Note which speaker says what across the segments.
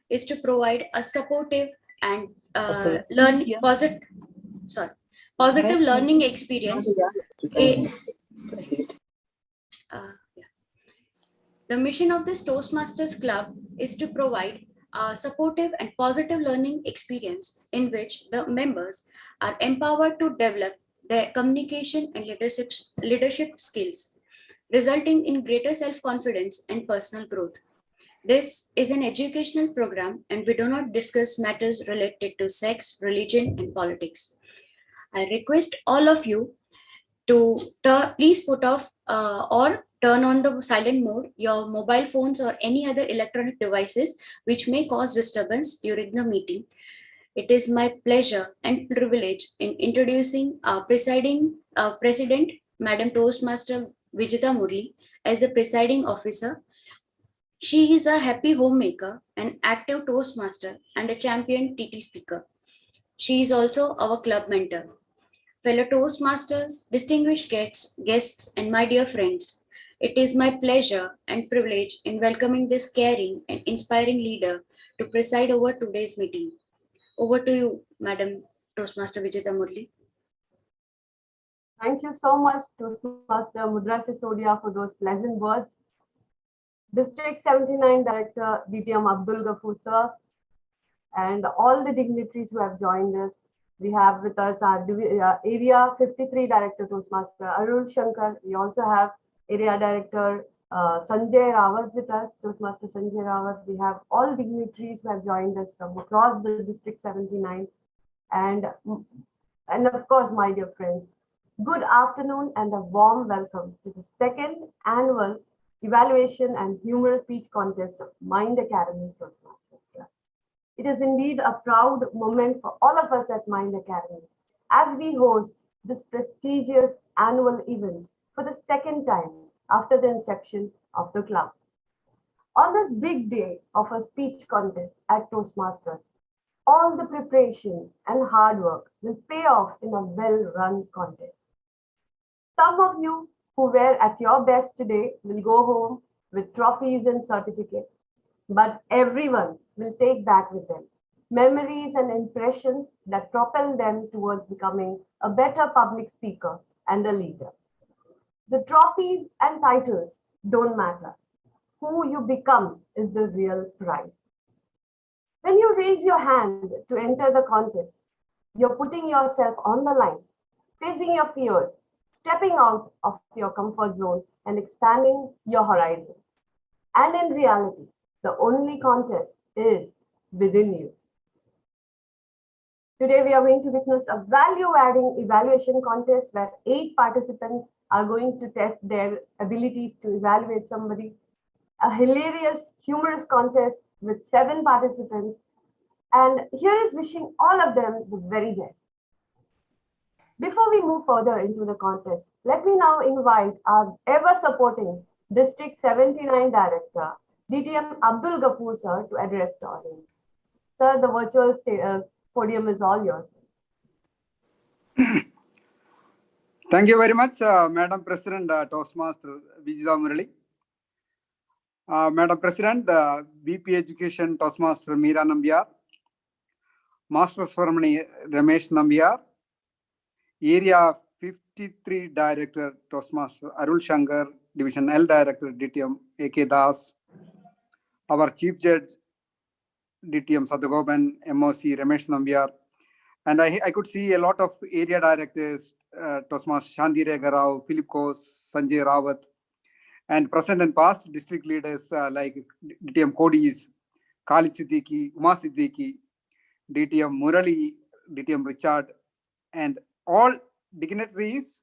Speaker 1: is to provide a supportive and positive learning experience. The mission of this Toastmasters Club is to provide a supportive and positive learning experience in which the members are empowered to develop their communication and leadership skills, resulting in greater self-confidence and personal growth. This is an educational program and we do not discuss matters related to sex, religion, and politics. I request all of you to please put off or turn on the silent mode your mobile phones or any other electronic devices which may cause disturbance during the meeting. It is my pleasure and privilege in introducing our President, Madam Toastmaster Vijita Murli, as the presiding officer. She is a happy homemaker, an active Toastmaster, and a champion TT speaker. She is also our club mentor. Fellow Toastmasters, distinguished guests, and my dear friends, it is my pleasure and privilege in welcoming this caring and inspiring leader to preside over today's meeting. Over to you, Madam Toastmaster Vijita Murli.
Speaker 2: Thank you so much, Toastmaster Mudra Sisodia, for those pleasant words. District 79 Director DTM Abdul Ghafoor sir, and all the dignitaries who have joined us. We have with us our Area 53 Director Toastmaster Arul Shankar. We also have Area Director Sanjay Rawat with us, Toastmaster Sanjay Rawat. We have all dignitaries who have joined us from across the District 79. And of course, my dear friends, good afternoon and a warm welcome to the second annual Evaluation and Humorous Speech Contest of Mind Academy Toastmasters Club. It is indeed a proud moment for all of us at Mind Academy as we host this prestigious annual event for the second time after the inception of the club. On this big day of a speech contest at Toastmasters, all the preparation and hard work will pay off in a well-run contest. Some of you who were at your best today will go home with trophies and certificates, but everyone will take back with them memories and impressions that propel them towards becoming a better public speaker and a leader. The trophies and titles don't matter. Who you become is the real prize. When you raise your hand to enter the contest, you're putting yourself on the line, facing your fears, stepping out of your comfort zone and expanding your horizon. And in reality, the only contest is within you. Today, we are going to witness a value-adding evaluation contest where 8 participants are going to test their abilities to evaluate somebody. A hilarious, humorous contest with 7 participants. And here is wishing all of them the very best. Before we move further into the contest, let me now invite our ever-supporting District 79 Director, DTM Abdul Ghafoor sir, to address the audience. Sir, the virtual podium is all yours.
Speaker 3: Thank you very much, Madam President Toastmaster Vijita Murli. Madam President, BP Education Toastmaster Meera Nambiar, Master Ceremony Ramesh Nambiar, Area 53 Director Toastmaster Arul Shankar, Division L Director DTM A.K. Das, our Chief Judge DTM Sadagopan, MOC Ramesh Nambiar, and I could see a lot of area directors, Toastmaster Shanti Rekha Rao, Philip Kos, Sanjay Rawat, and present and past district leaders like DTM Kodis, Khalid Siddiqui, Uma Siddiqui, DTM Murali, DTM Richard, and all dignitaries,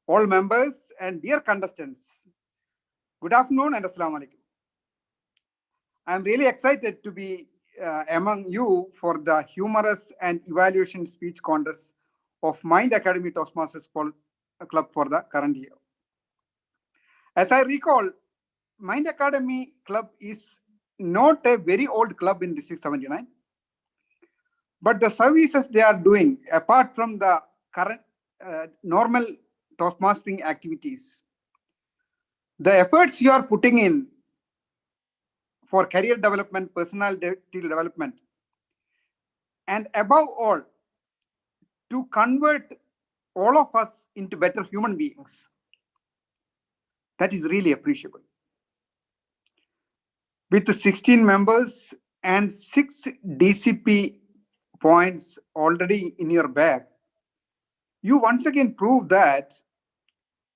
Speaker 3: all members, and dear contestants. Good afternoon and Assalamu Alaikum. I'm really excited to be among you for the humorous and evaluation speech contest of Mind Academy Toastmasters Club for the current year. As I recall, Mind Academy Club is not a very old club in District 79, but the services they are doing, apart from the current normal Toastmastering activities, the efforts you are putting in for career development, personality development, and above all, to convert all of us into better human beings. That is really appreciable. With 16 members and 6 DCP points already in your bag, you once again prove that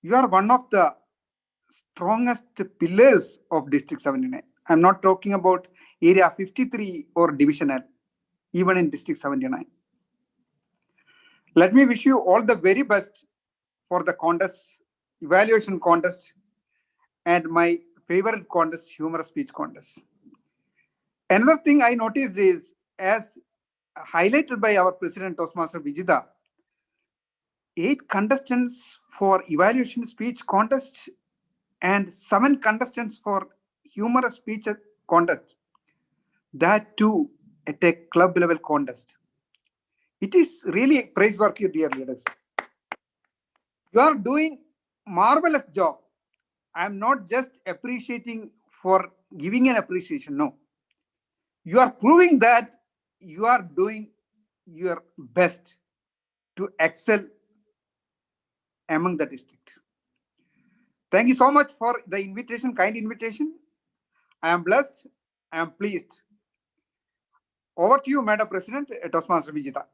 Speaker 3: you are one of the strongest pillars of District 79. I'm not talking about Area 53 or Divisional, even in District 79. Let me wish you all the very best for the contest, evaluation contest, and my favorite contest, humorous speech contest. Another thing I noticed is, as highlighted by our President Toastmaster Vijita, 8 contestants for evaluation speech contest and 7 contestants for humorous speech contest. That too at a club level contest. It is really praiseworthy, dear leaders. You are doing marvelous job. I am not just appreciating for giving an appreciation. No. You are proving that you are doing your best to excel among the district. Thank you so much for the invitation, kind invitation. I am blessed. I am pleased. Over to you, Madam President, Toastmaster Vijita.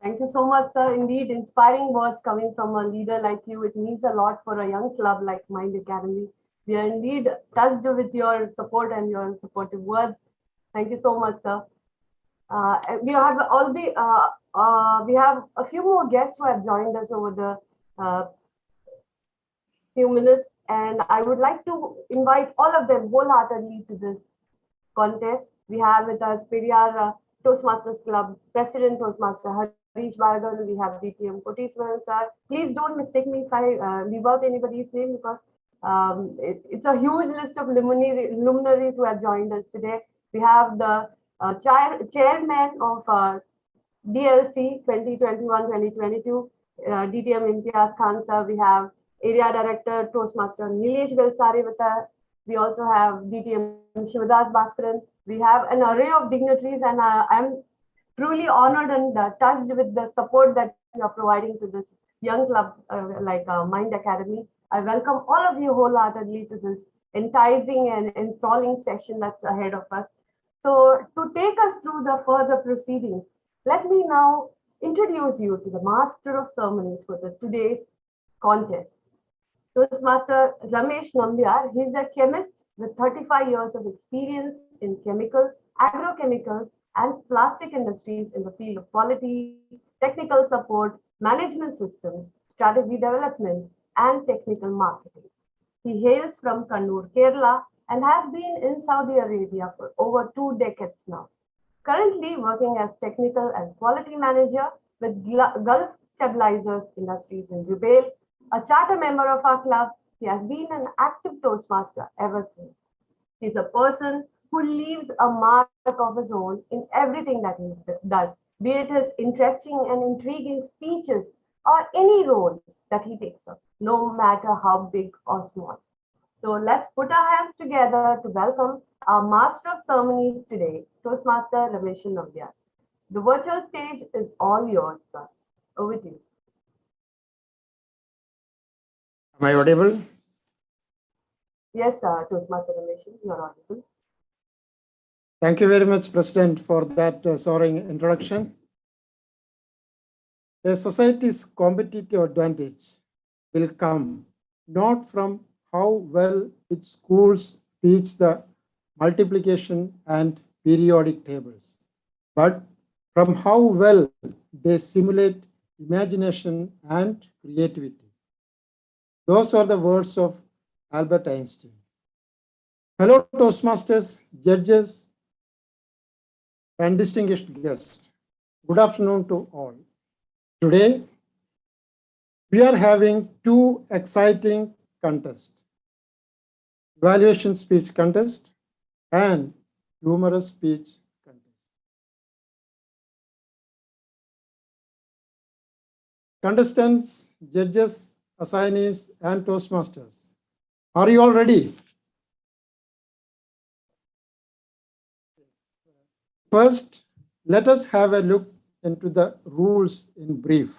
Speaker 2: Thank you so much, sir. Indeed, inspiring words coming from a leader like you. It means a lot for a young club like Mind Academy. We are indeed touched with your support and your supportive words. Thank you so much, sir. We have we have a few more guests who have joined us over the few minutes, and I would like to invite all of them wholeheartedly to this contest. We have with us Periyar Toastmasters Club President Toastmaster Harish Bhargav. We have DTM Koteeswaran sir. Please don't mistake me if I leave out anybody's name, because it's a huge list of luminaries who have joined us today. We have the chairman of DLC 2021-2022, DTM Imtiaz Khan sir. We have Area Director Toastmaster Nilesh Belsare with us. We also have DTM Shivadas Bhaskaran. We have an array of dignitaries, and I'm truly honored and touched with the support that you are providing to this young club like Mind Academy. I welcome all of you wholeheartedly to this enticing and enthralling session that's ahead of us. So to take us through the further proceedings, let me now introduce you to the Master of Ceremonies for today's contest. Toastmaster Ramesh Nambiar. He's a chemist with 35 years of experience in chemical, agrochemical, and plastic industries in the field of quality, technical support, management systems, strategy development, and technical marketing. He hails from Kannur, Kerala, and has been in Saudi Arabia for over 2 decades now. Currently working as technical and quality manager with Gulf Stabilizers Industries in Jubail. A charter member of our club, he has been an active Toastmaster ever since. He's a person who leaves a mark of his own in everything that he does, be it his interesting and intriguing speeches or any role that he takes up, no matter how big or small. So let's put our hands together to welcome our Master of Ceremonies today, Toastmaster Ramesh Nambiar. The virtual stage is all yours, sir. Over to you.
Speaker 4: Am I audible?
Speaker 2: Yes, sir, Toastmaster Ramesh, you're audible.
Speaker 4: Thank you very much, President, for that soaring introduction. A society's competitive advantage will come not from how well its schools teach the multiplication and periodic tables, but from how well they simulate imagination and creativity. Those are the words of Albert Einstein. Fellow Toastmasters, judges, and distinguished guests, good afternoon to all. Today, we are having 2 exciting contests: evaluation speech contest and humorous speech contest. Contestants, judges, assignees, and Toastmasters, are you all ready? First, let us have a look into the rules in brief,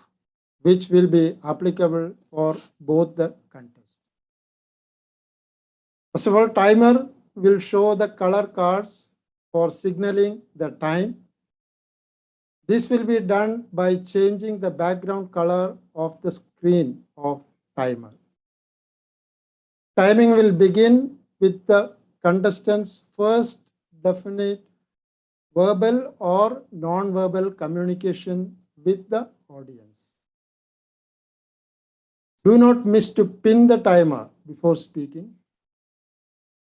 Speaker 4: which will be applicable for both the contests. First of all, timer will show the color cards for signaling the time. This will be done by changing the background color of the screen of timer. Timing will begin with the contestants' first definite verbal or non-verbal communication with the audience. Do not miss to pin the timer before speaking.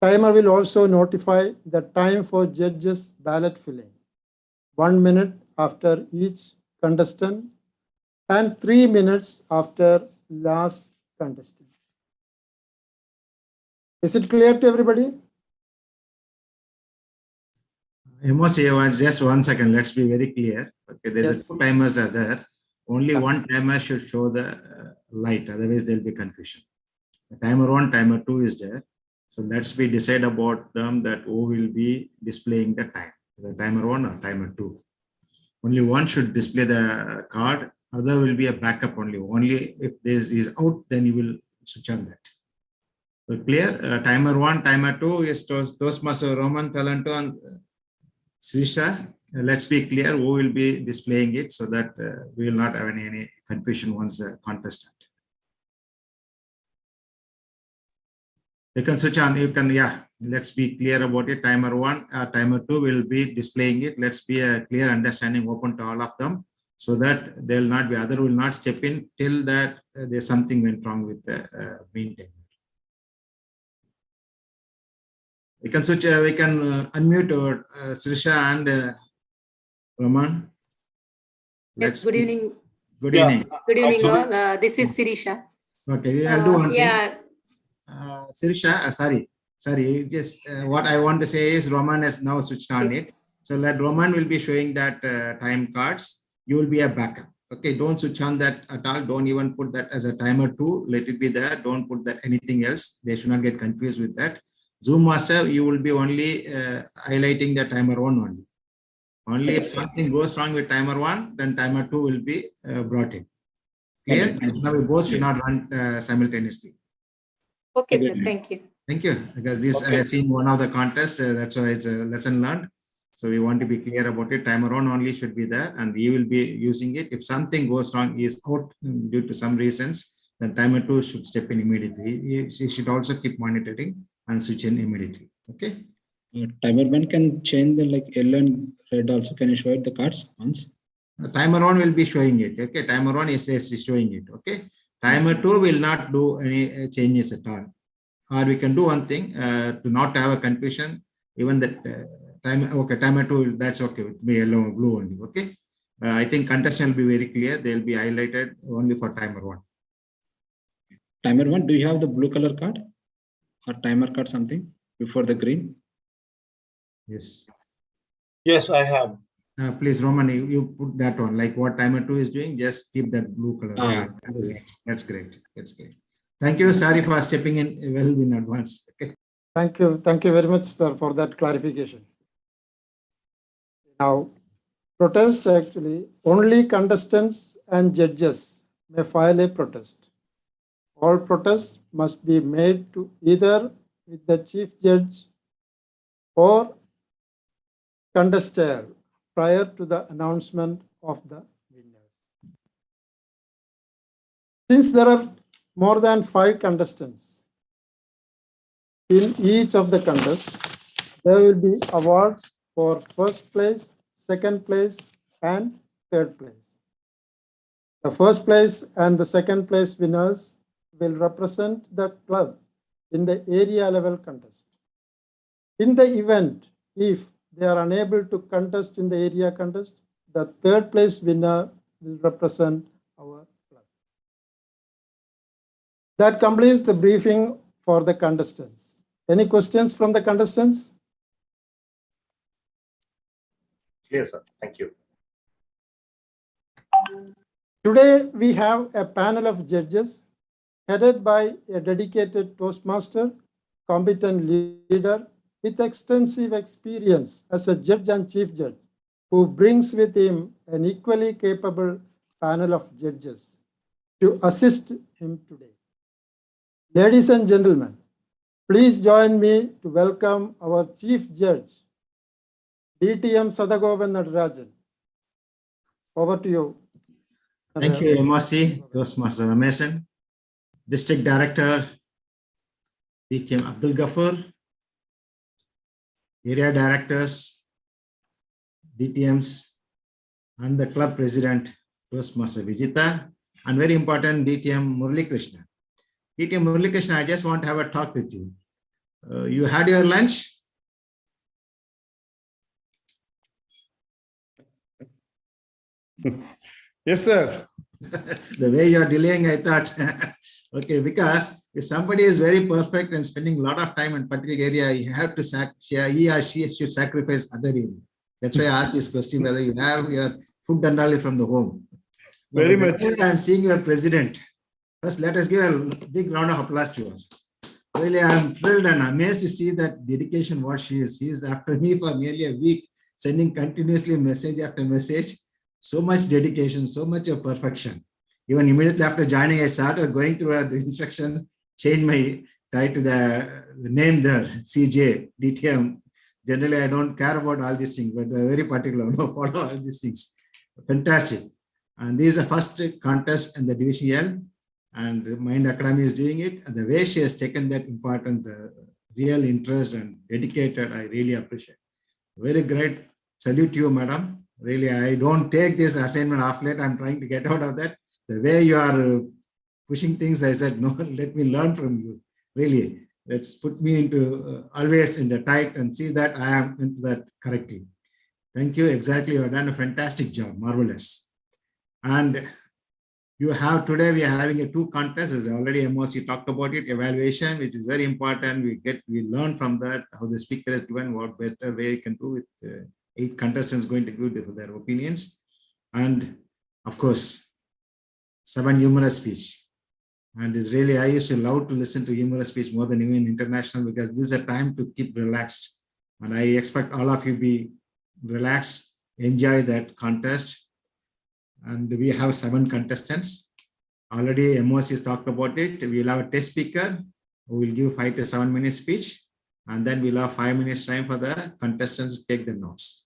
Speaker 4: Timer will also notify the time for judges' ballot filling, 1 minute after each contestant and 3 minutes after last contestant. Is it clear to everybody?
Speaker 5: Amos, just 1 second. Let's be very clear. Okay, there's
Speaker 4: Yes.
Speaker 5: two timers are there. Only
Speaker 4: Yeah.
Speaker 5: one timer should show the light. Otherwise, there'll be confusion. The timer 1, timer 2 is there. So let's be decide about them that who will be displaying the time. The timer 1 or timer 2. Only one should display the card. Other will be a backup only. Only if this is out, then you will switch on that. So clear? Timer 1, timer 2 is Toastmaster Roman Talanto and Srisha. Let's be clear who will be displaying it so that we will not have any confusion once the contest starts. You can switch on, you can, yeah, let's be clear about it. Timer 1, timer 2 will be displaying it. Let's be a clear understanding open to all of them so that there will not be, other will not step in till that there's something went wrong with the main timer. We can switch, we can unmute Srisha and Raman.
Speaker 6: Yes, good evening.
Speaker 5: Good evening.
Speaker 6: Good evening, all. This is Sirisha.
Speaker 5: Okay, I'll do one thing.
Speaker 6: Yeah,
Speaker 5: Sirisha, sorry, just what I want to say is Roman has now switched on
Speaker 6: Yes.
Speaker 5: it. So that Roman will be showing that time cards. You will be a backup. Okay, don't switch on that at all. Don't even put that as a timer 2. Let it be there. Don't put that anything else. They should not get confused with that. Zoom master, you will be only highlighting the timer 1 only. Only if something goes wrong with timer 1, then timer 2 will be brought in. Clear? Now we both should not run simultaneously.
Speaker 6: okay, sir. Thank you.
Speaker 5: Thank you. Because this I have seen one of the contests. That's why it's a lesson learned. So we want to be clear about it. Timer 1 only should be there, and we will be using it. If something goes wrong, is out due to some reasons, then timer 2 should step in immediately. She should also keep monitoring and switch in immediately. Okay.
Speaker 7: Timer 1 can change the like yellow and red also. Can you show it the cards once?
Speaker 5: Timer 1 will be showing it. Okay. Timer 1 is showing it. Okay. Timer 2 will not do any changes at all. Or we can do one thing to not have a confusion. Even that timer 2, that's okay. It will be yellow or blue only. Okay. I think contestant will be very clear. They'll be highlighted only for timer 1.
Speaker 7: Timer 1, do you have the blue color card or timer card something before the green?
Speaker 5: Yes.
Speaker 8: Yes, I have.
Speaker 5: Please, Roman, you put that on. Like what timer 2 is doing, just keep that blue color.
Speaker 7: Ah,
Speaker 5: That's great. That's great. Thank you. Sorry for stepping in well in advance. Okay.
Speaker 4: Thank you. Thank you very much, sir, for that clarification. Now, protest actually, only contestants and judges may file a protest. All protests must be made to either with the chief judge or contester prior to the announcement of the winners. Since there are more than 5 contestants in each of the contests, there will be awards for first place, second place, and third place. The first place and the second place winners will represent the club in the area level contest. In the event, if they are unable to contest in the area contest, the third place winner will represent our club. That completes the briefing for the contestants. Any questions from the contestants?
Speaker 8: Clear, sir. Thank you.
Speaker 4: Today, we have a panel of judges headed by a dedicated Toastmaster, competent leader with extensive experience as a judge and chief judge, who brings with him an equally capable panel of judges to assist him today. Ladies and gentlemen, please join me to welcome our Chief Judge, DTM Sadagoban Nadarajan. Over to you.
Speaker 5: Thank you, MRC, Toastmaster Amazon, District Director, DTM Abdul Ghaffur, Area Directors, DTMs, and the Club President, Toastmaster Vijita, and very important, DTM Murali Krishna. DTM Murali Krishna, I just want to have a talk with you. You had your lunch?
Speaker 9: Yes, sir.
Speaker 5: The way you're delaying, I thought, okay, because if somebody is very perfect and spending a lot of time in particular area, you have to he or she should sacrifice other area. That's why I asked this question, whether you have your food and all from the home.
Speaker 9: Very much.
Speaker 5: I'm seeing your president. First, let us give a big round of applause to her. Really, I'm thrilled and amazed to see that dedication, what she is. She is after me for nearly a week, sending continuously message after message. So much dedication, so much of perfection. Even immediately after joining, I started going through the instruction, change my tie to the name there, CJ, DTM. Generally, I don't care about all these things, but I'm very particular, no, follow all these things. Fantastic. And this is the first contest in the Division L, and Mind Academy is doing it. And the way she has taken that important, real interest and dedicated, I really appreciate. Very great. Salute to you, madam. Really, I don't take this assignment off late. I'm trying to get out of that. The way you are pushing things, I said, no, let me learn from you. Really, let's put me into always in the tight and see that I am into that correctly. Thank you. Exactly. You have done a fantastic job. Marvelous. And you have today, we are having a 2 contests, as already MOC talked about it, evaluation, which is very important. We learn from that, how the speaker has given, what better way you can do with 8 contestants going to give their opinions. And of course, 7 humorous speech. And it's really, I used to love to listen to humorous speech more than even international, because this is a time to keep relaxed. And I expect all of you be relaxed, enjoy that contest. And we have 7 contestants. Already MOC has talked about it. We'll have a test speaker who will give 5 to 7 minute speech. And then we'll have 5 minutes time for the contestants to take the notes.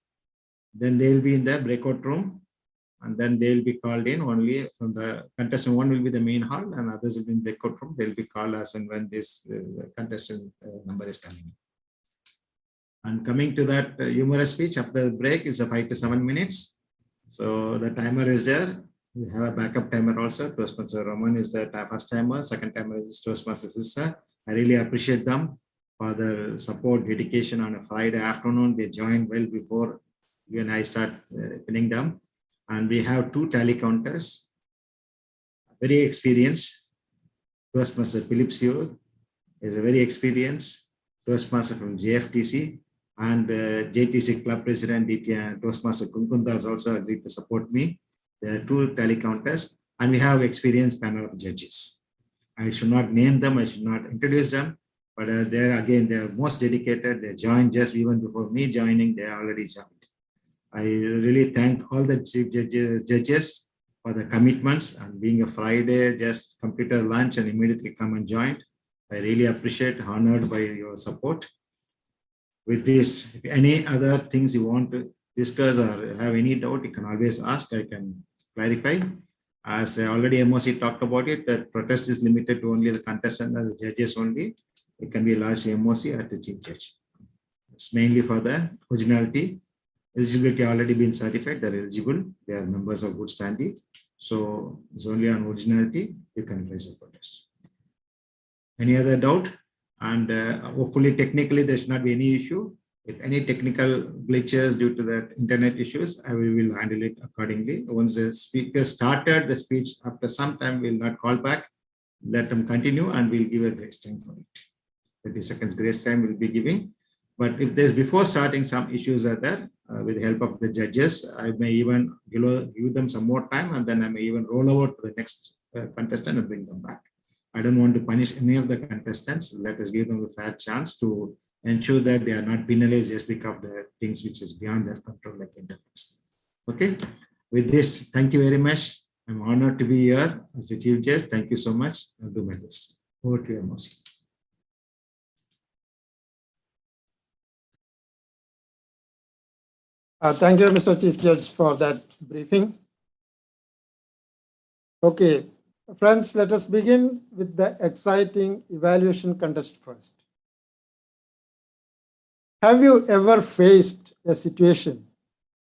Speaker 5: Then they'll be in the breakout room, and then they'll be called in only from the contestant. 1 will be the main hall, and others will be in breakout room. They'll be called as and when this contestant number is coming. And coming to that humorous speech after the break is a 5 to 7 minutes. So the timer is there. We have a backup timer also. Toastmaster Roman is the first timer. Second timer is Toastmaster Sister. I really appreciate them for their support, dedication on a Friday afternoon. They joined well before you and I start pinning them. And we have 2 tally counters, very experienced. Toastmaster Philip Seo is a very experienced Toastmaster from JFTC, and JTC Club President Toastmaster Kunkunda has also agreed to support me. There are 2 tally counters, and we have experienced panel of judges. I should not name them, I should not introduce them, but they're most dedicated. They joined just even before me joining, they already joined. I really thank all the chief judges for the commitments, and being a Friday, just completed lunch and immediately come and join. I really appreciate, honored by your support. With this, if any other things you want to discuss or have any doubt, you can always ask, I can clarify. As already MOC talked about it, that protest is limited to only the contestants and the judges only. It can be largely MOC at the chief judge. It's mainly for the originality. Eligibility already been certified, they're eligible, they are members of good standing. So it's only on originality, you can raise a protest. Any other doubt? And hopefully technically there should not be any issue. If any technical glitches due to that internet issues, we will handle it accordingly. Once the speaker started the speech, after some time we'll not call back, let them continue, and we'll give a grace time for it. 30 seconds grace time we'll be giving. But if there's before starting some issues are there, with the help of the judges, I may even give them some more time, and then I may even roll over to the next contestant and bring them back. I don't want to punish any of the contestants. Let us give them a fair chance to ensure that they are not penalized just because of the things which is beyond their control, like internet. Okay. With this, thank you very much. I'm honored to be here as the chief guest. Thank you so much. I'll do my best. Over to you, Mosi.
Speaker 4: Thank you, Mr. Chief Judge, for that briefing. Okay, friends, let us begin with the exciting evaluation contest first. Have you ever faced a situation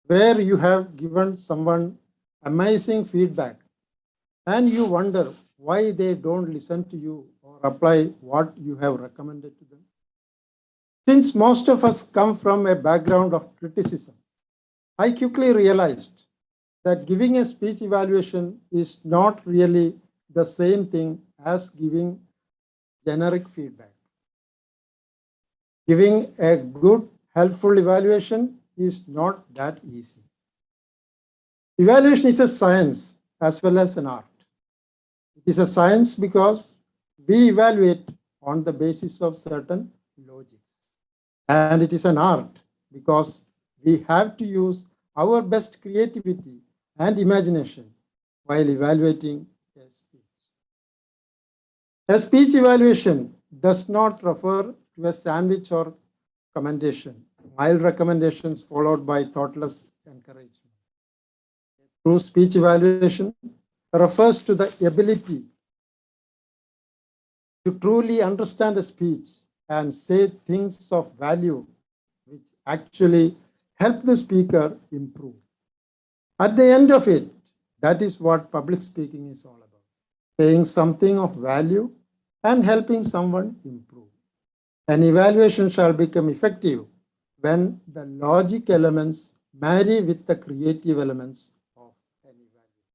Speaker 4: where you have given someone amazing feedback and you wonder why they don't listen to you or apply what you have recommended to them? Since most of us come from a background of criticism, I quickly realized that giving a speech evaluation is not really the same thing as giving generic feedback. Giving a good, helpful evaluation is not that easy. Evaluation is a science as well as an art. It is a science because we evaluate on the basis of certain logics. And it is an art because we have to use our best creativity and imagination while evaluating a speech. A speech evaluation does not refer to a sandwich or commendation, mild recommendations followed by thoughtless encouragement. True speech evaluation refers to the ability to truly understand a speech and say things of value which actually help the speaker improve. At the end of it, that is what public speaking is all about. Saying something of value and helping someone improve. An evaluation shall become effective when the logic elements marry with the creative elements of an evaluation.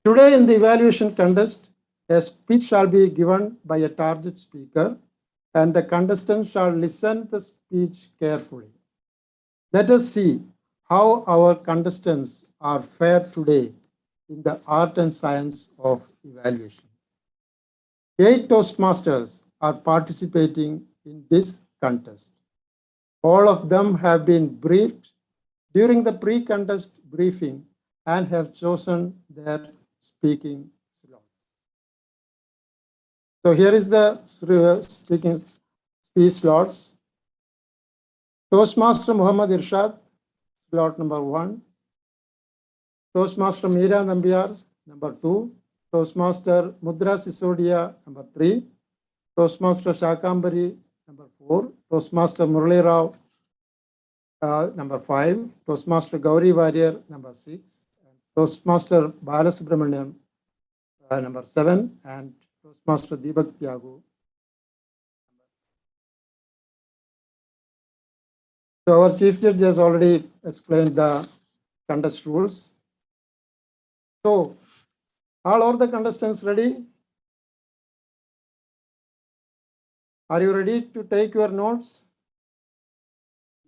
Speaker 4: Today in the evaluation contest, a speech shall be given by a target speaker and the contestant shall listen to the speech carefully. Let us see how our contestants are fared today in the art and science of evaluation. 8 Toastmasters are participating in this contest. All of them have been briefed during the pre-contest briefing and have chosen their speaking slot. So here is the speech slots. Toastmaster Muhammad Irshad, slot number 1. Toastmaster Meera Nambiar, number 2. Toastmaster Mudra Sisodia, number 3. Toastmaster Shakambari, number 4. Toastmaster Murali Rao, number 5. Toastmaster Gauri Warrior, number 6. And Toastmaster Balasubramaniam, number 7. And Toastmaster Deepak Tyagu. So our Chief Judge has already explained the contest rules. So, are the contestants ready? Are you ready to take your notes?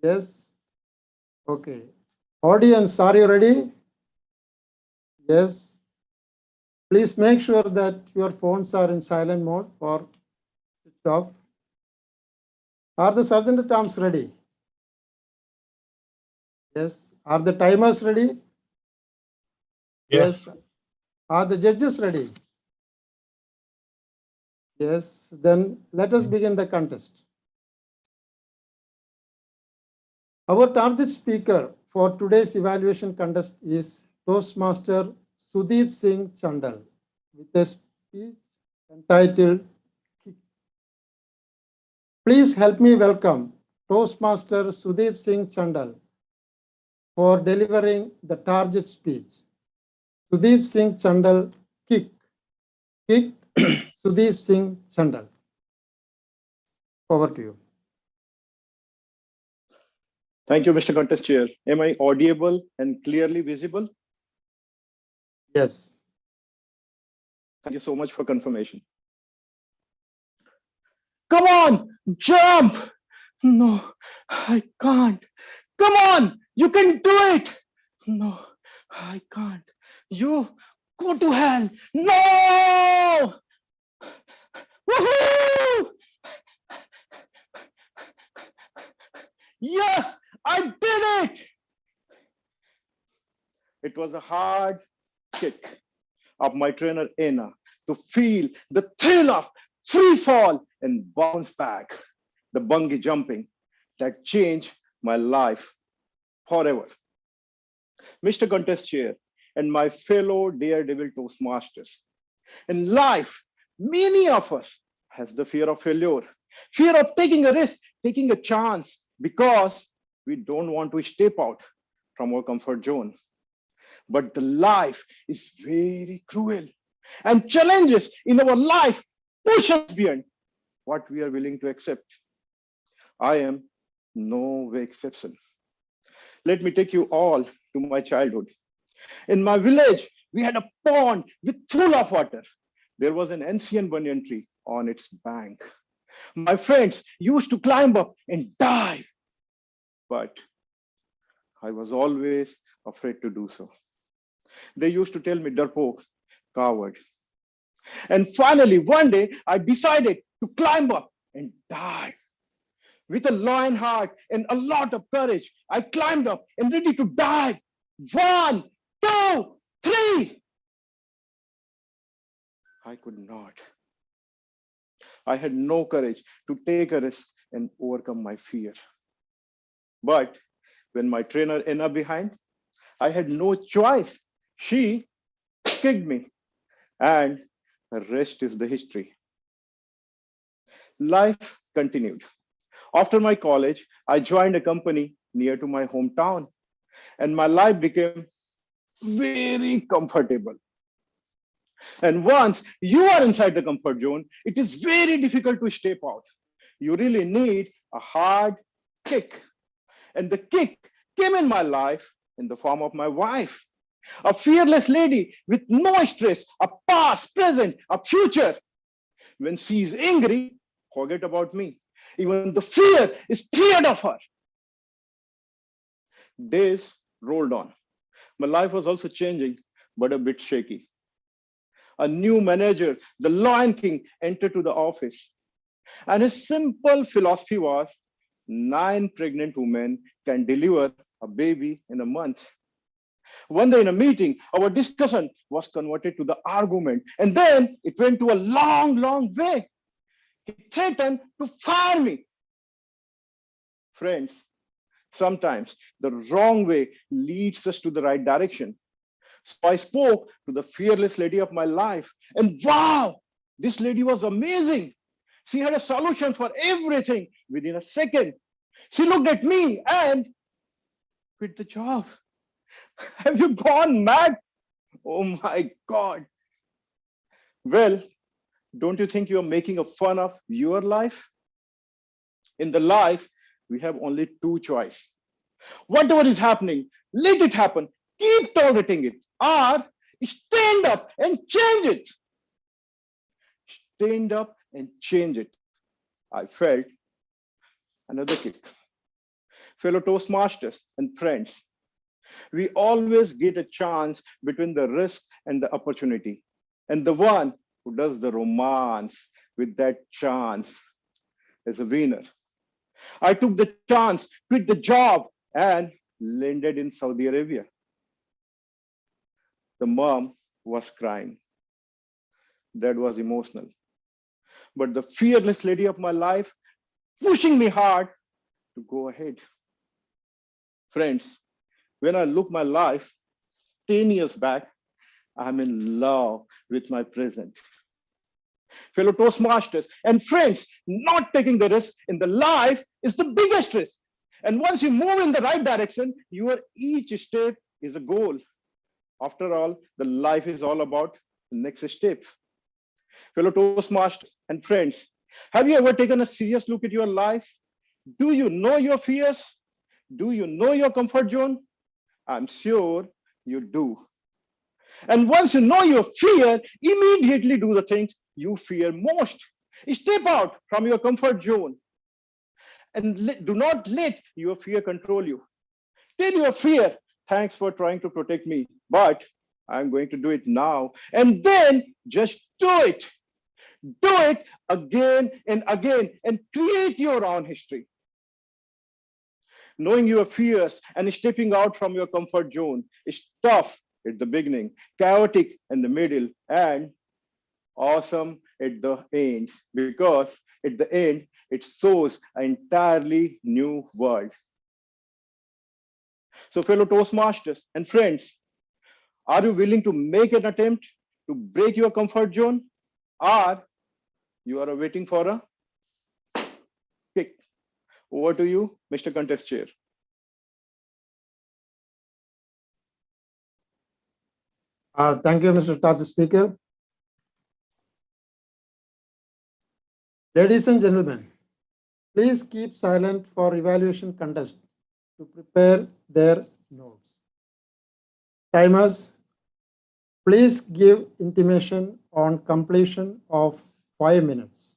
Speaker 4: Yes? Okay. Audience, are you ready? Yes. Please make sure that your phones are in silent mode or switched off. Are the sergeant at arms ready? Yes. Are the timers ready?
Speaker 8: Yes.
Speaker 4: Are the judges ready? Yes. Then let us begin the contest. Our target speaker for today's evaluation contest is Toastmaster Sudeep Singh Chandal with a speech entitled Kick. Please help me welcome Toastmaster Sudeep Singh Chandal for delivering the target speech. Sudeep Singh Chandal, Kick. Kick, Sudeep Singh Chandal. Over to you.
Speaker 9: Thank you, Mr. Contest Chair. Am I audible and clearly visible?
Speaker 4: Yes.
Speaker 9: Thank you so much for confirmation. Come on, jump! No, I can't. Come on, you can do it! No, I can't. You go to hell. No! Woohoo! Yes, I did it. It was a hard kick of my trainer Anna to feel the thrill of free fall and bounce back, the bungee jumping that changed my life forever. Mr. Contest Chair and my fellow Daredevil Toastmasters. In life, many of us has the fear of failure, fear of taking a risk, taking a chance because we don't want to step out from our comfort zone. But the life is very cruel and challenges in our life push us beyond what we are willing to accept. I am no way exception. Let me take you all to my childhood. In my village, we had a pond with full of water. There was an ancient banyan tree on its bank. My friends used to climb up and dive, but I was always afraid to do so. They used to tell me, "Darpok, coward." And finally, one day, I decided to climb up and dive. With a lion heart and a lot of courage, I climbed up and ready to dive. One, two, three. I could not. I had no courage to take a risk and overcome my fear. But when my trainer Anna behind, I had no choice. She kicked me, and the rest is the history. Life continued. After my college, I joined a company near to my hometown, and my life became very comfortable. And once you are inside the comfort zone, it is very difficult to step out. You really need a hard kick. And the kick came in my life in the form of my wife, a fearless lady with no stress, a past, present, a future. When she is angry, forget about me. Even the fear is feared of her. Days rolled on. My life was also changing, but a bit shaky. A new manager, the Lion King, entered to the office. And his simple philosophy was 9 pregnant women can deliver a baby in a month. One day in a meeting, our discussion was converted to the argument, and then it went to a long, long way. He threatened to fire me. Friends, sometimes the wrong way leads us to the right direction. So I spoke to the fearless lady of my life, and wow, this lady was amazing. She had a solution for everything within a second. She looked at me and quit the job. Have you gone mad? Oh my God. Well, don't you think you're making a fun of your life? In the life, we have only two choices. Whatever is happening, let it happen. Keep tolerating it. Or stand up and change it. Stand up and change it. I felt another kick. Fellow Toastmasters and friends, we always get a chance between the risk and the opportunity. And the one who does the romance with that chance is a winner. I took the chance, quit the job, and landed in Saudi Arabia. The mom was crying. Dad was emotional. But the fearless lady of my life pushing me hard to go ahead. Friends, when I look my life 10 years back, I'm in love with my present. Fellow Toastmasters and friends, not taking the risk in the life is the biggest risk. And once you move in the right direction, your each step is a goal. After all, the life is all about the next step. Fellow Toastmasters and friends, have you ever taken a serious look at your life? Do you know your fears? Do you know your comfort zone? I'm sure you do. And once you know your fear, immediately do the things you fear most. Step out from your comfort zone and do not let your fear control you. Tell your fear, thanks for trying to protect me, but I'm going to do it now. And then just do it. Do it again and again and create your own history. Knowing your fears and stepping out from your comfort zone is tough at the beginning, chaotic in the middle, and awesome at the end, because at the end, it shows an entirely new world. So, fellow Toastmasters and friends, are you willing to make an attempt to break your comfort zone, or you are waiting for a kick? Over to you, Mr. Contest Chair.
Speaker 4: Thank you, Mr. Taj Speaker. Ladies and gentlemen, please keep silent for evaluation contest to prepare their notes. Timers, please give intimation on completion of 5 minutes.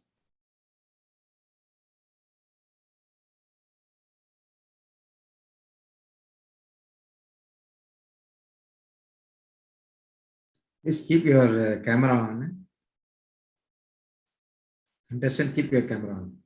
Speaker 5: Please keep your camera on. Contestant, keep your camera on.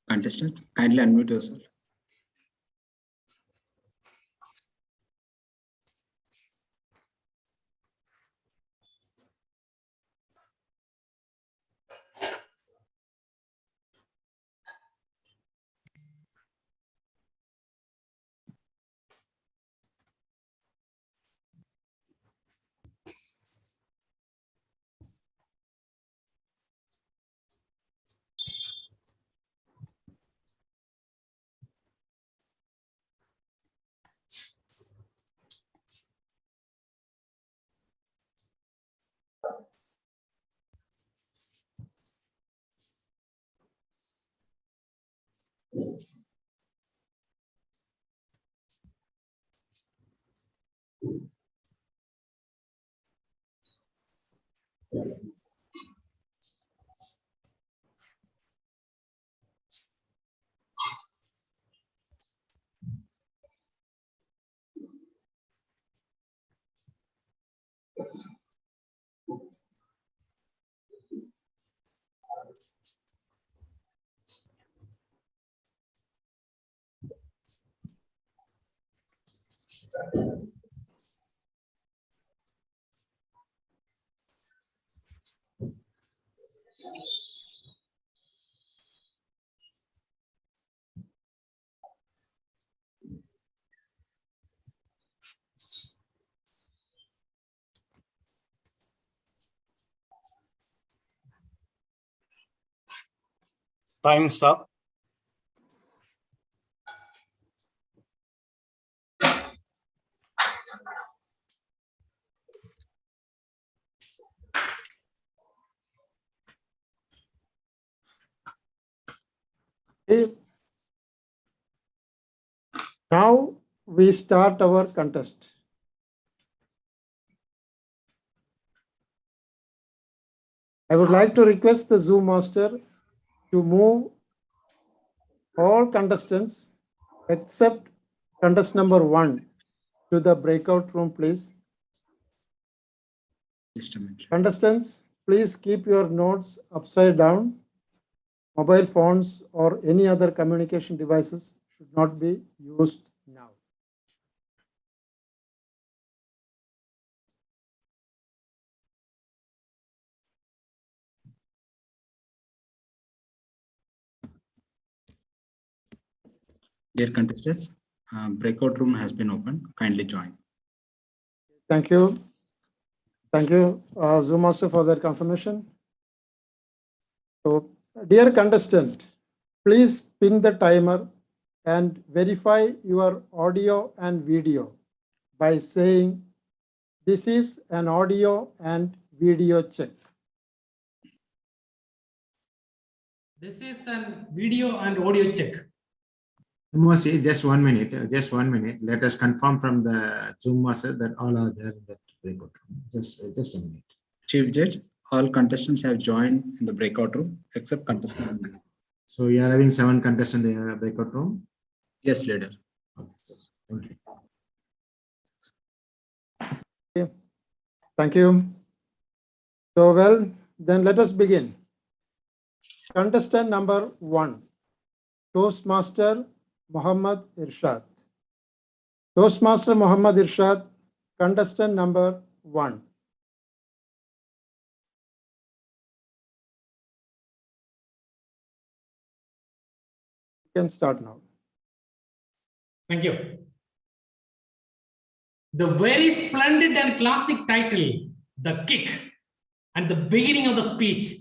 Speaker 7: Contestant, kindly unmute yourself.
Speaker 8: Time's up.
Speaker 4: Now we start our contest. I would like to request the Zoom master to move all contestants except contestant number 1 to the breakout room, please.
Speaker 7: Just a minute.
Speaker 4: Contestants, please keep your notes upside down. Mobile phones or any other communication devices should not be used now.
Speaker 7: Dear contestants, breakout room has been opened. Kindly join.
Speaker 4: Thank you. Thank you, Zoom Master, for that confirmation. So, dear contestant, please pin the timer and verify your audio and video by saying, "This is an audio and video check."
Speaker 10: This is a video and audio check.
Speaker 5: Mosi, just 1 minute, just 1 minute. Let us confirm from the Zoom master that all are there in that breakout room. Just a minute.
Speaker 7: Chief Judge, all contestants have joined in the breakout room except contestant 1.
Speaker 5: So you are having 7 contestants in the breakout room?
Speaker 7: Yes, leader.
Speaker 5: Okay. Thank you.
Speaker 4: Thank you. So, well, then let us begin. Contestant number 1, Toastmaster Muhammad Irshad. Toastmaster Muhammad Irshad, contestant number 1. You can start now.
Speaker 10: Thank you. The very splendid and classic title, The Kick, and the beginning of the speech.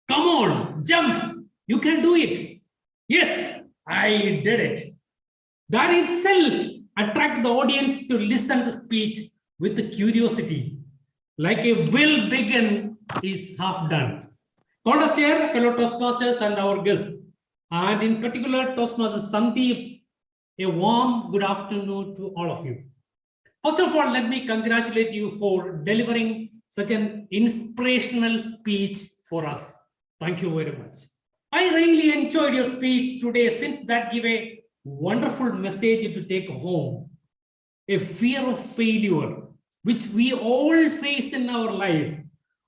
Speaker 10: Come on, jump, you can do it. Yes, I did it. That itself attracted the audience to listen to the speech with curiosity. Like a will begin is half done. Congress Chair, fellow Toastmasters and our guests, and in particular Toastmaster Sandeep, a warm good afternoon to all of you. First of all, let me congratulate you for delivering such an inspirational speech for us. Thank you very much. I really enjoyed your speech today since that gave a wonderful message to take home. A fear of failure, which we all face in our life.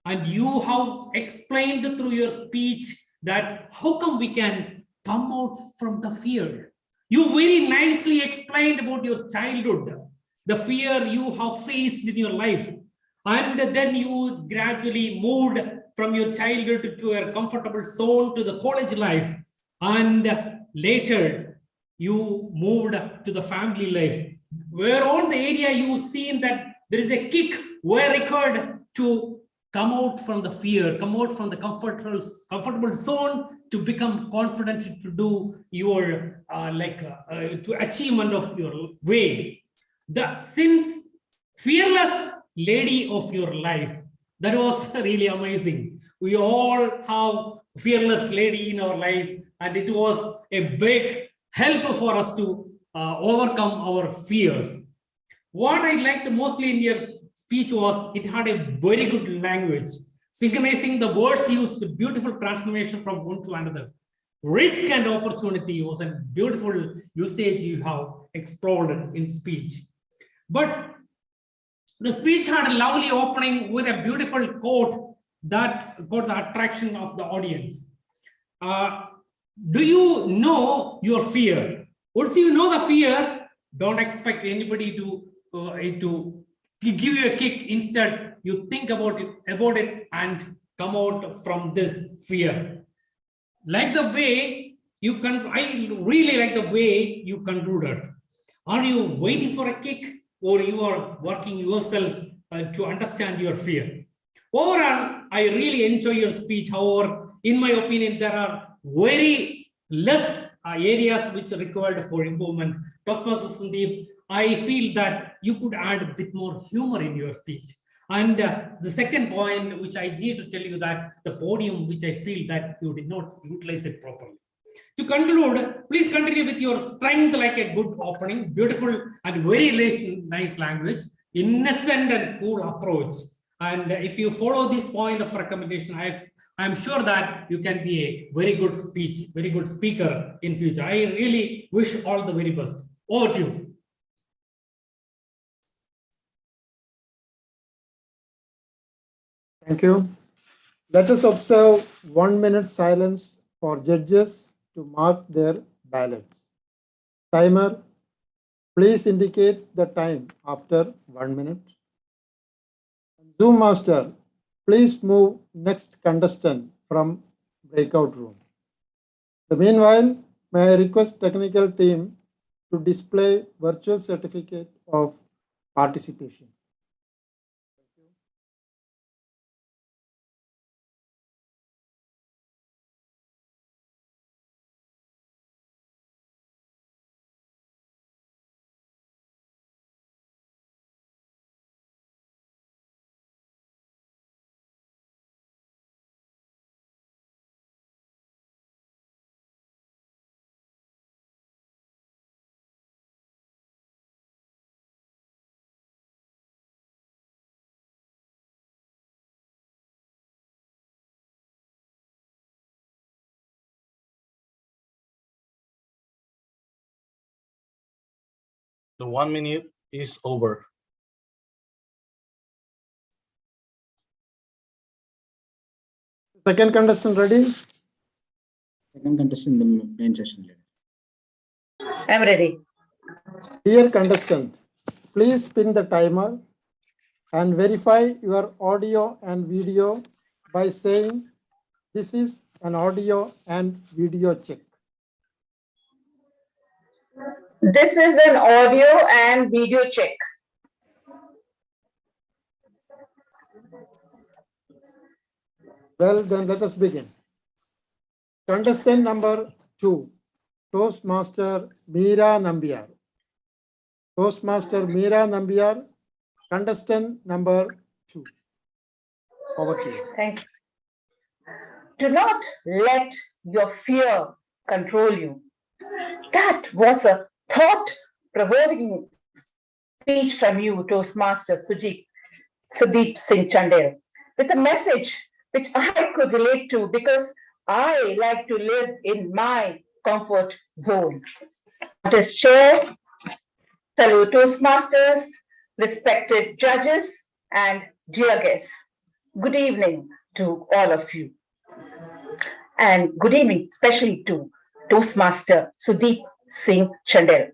Speaker 10: And you have explained through your speech that how come we can come out from the fear. You very nicely explained about your childhood, the fear you have faced in your life. And then you gradually moved from your childhood to a comfortable zone to the college life. And later, you moved to the family life, where on the area you seen that there is a kick were required to come out from the fear, come out from the comfortable zone to become confident to do your to achievement of your way. Since fearless lady of your life, that was really amazing. We all have fearless lady in our life, and it was a big help for us to overcome our fears. What I liked mostly in your speech was it had a very good language, synchronizing the words used, beautiful transformation from one to another. Risk and opportunity was a beautiful usage you have explored in speech. But the speech had a lovely opening with a beautiful quote that got the attraction of the audience. Do you know your fear? Once you know the fear, don't expect anybody to give you a kick. Instead, you think about it and come out from this fear. Like the way you I really like the way you concluded. Are you waiting for a kick, or you are working yourself to understand your fear? Overall, I really enjoy your speech. However, in my opinion, there are very less areas which are required for improvement. Toastmaster Sandeep, I feel that you could add a bit more humor in your speech. And the second point, which I need to tell you, that the podium, which I feel that you did not utilize it properly. To conclude, please continue with your strength like a good opening, beautiful and very nice language, innocent and cool approach. And if you follow this point of recommendation, I'm sure that you can be a very good very good speaker in future. I really wish all the very best. Over to you.
Speaker 4: Thank you. Let us observe 1 minute silence for judges to mark their ballots. Timer, please indicate the time after 1 minute. Zoom master, please move next contestant from breakout room. Meanwhile, may I request technical team to display virtual certificate of participation.
Speaker 8: The 1 minute is over.
Speaker 4: Second contestant ready?
Speaker 7: Second contestant in the main session.
Speaker 11: I'm ready.
Speaker 4: Dear contestant, please pin the timer and verify your audio and video by saying this is an audio and video check.
Speaker 11: This is an audio and video check.
Speaker 4: Well, then let us begin. Contestant number 2, Toastmaster Meera Nambiar. Toastmaster Meera Nambiar, contestant number 2. Over to you.
Speaker 11: Thank you. Do not let your fear control you. That was a thought-provoking speech from you, Toastmaster Sudeep Singh Chandel, with a message which I could relate to because I like to live in my comfort zone. As chair, fellow Toastmasters, respected judges, and dear guests, good evening to all of you. And good evening, especially to Toastmaster Sudeep Singh Chandel.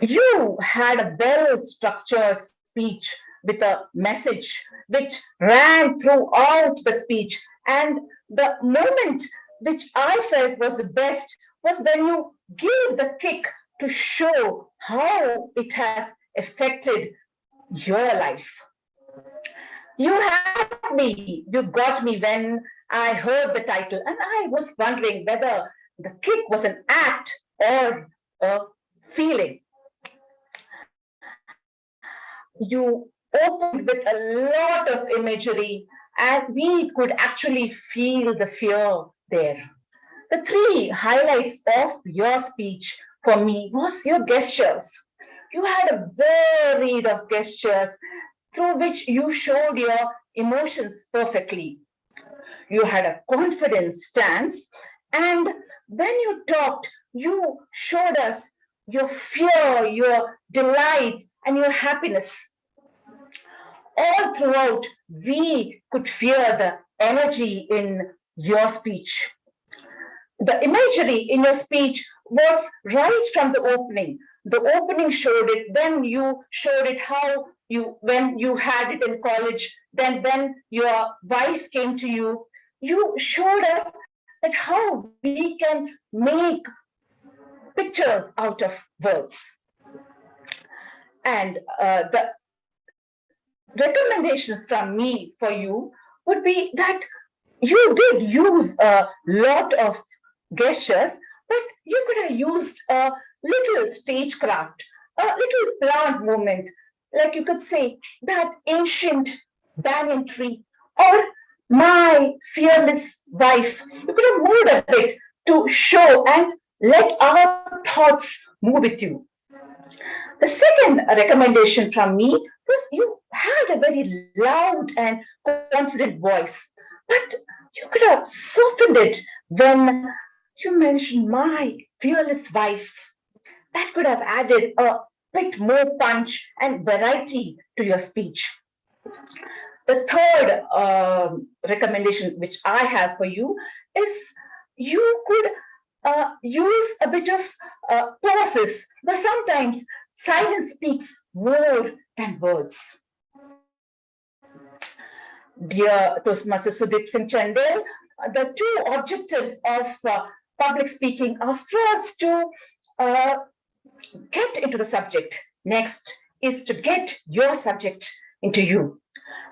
Speaker 11: You had a well-structured speech with a message which ran throughout the speech. And the moment which I felt was the best was when you gave the kick to show how it has affected your life. You got me when I heard the title, and I was wondering whether the kick was an act or a feeling. You opened with a lot of imagery, and we could actually feel the fear there. The three highlights of your speech for me was your gestures. you had a varied of gestures through which you showed your emotions perfectly. You had a confident stance, and when you talked, you showed us your fear, your delight, and your happiness. All throughout, we could feel the energy in your speech. The imagery in your speech was right from the opening. The opening showed it, then you showed it how when you had it in college, then when your wife came to you, you showed us that how we can make pictures out of words. And the recommendations from me for you would be that you did use a lot of gestures, but you could have used a little stagecraft, a little plant movement, like you could say that ancient banyan tree or my fearless wife. You could have moved a bit to show and let our thoughts move with you. The second recommendation from me was you had a very loud and confident voice, but you could have softened it when you mentioned my fearless wife. That could have added a bit more punch and variety to your speech. The third recommendation which I have for you is you could use a bit of pauses, but sometimes silence speaks more than words. Dear Toastmaster Sudeep Singh Chandel, the two objectives of public speaking are first to get into the subject. Next is to get your subject into you.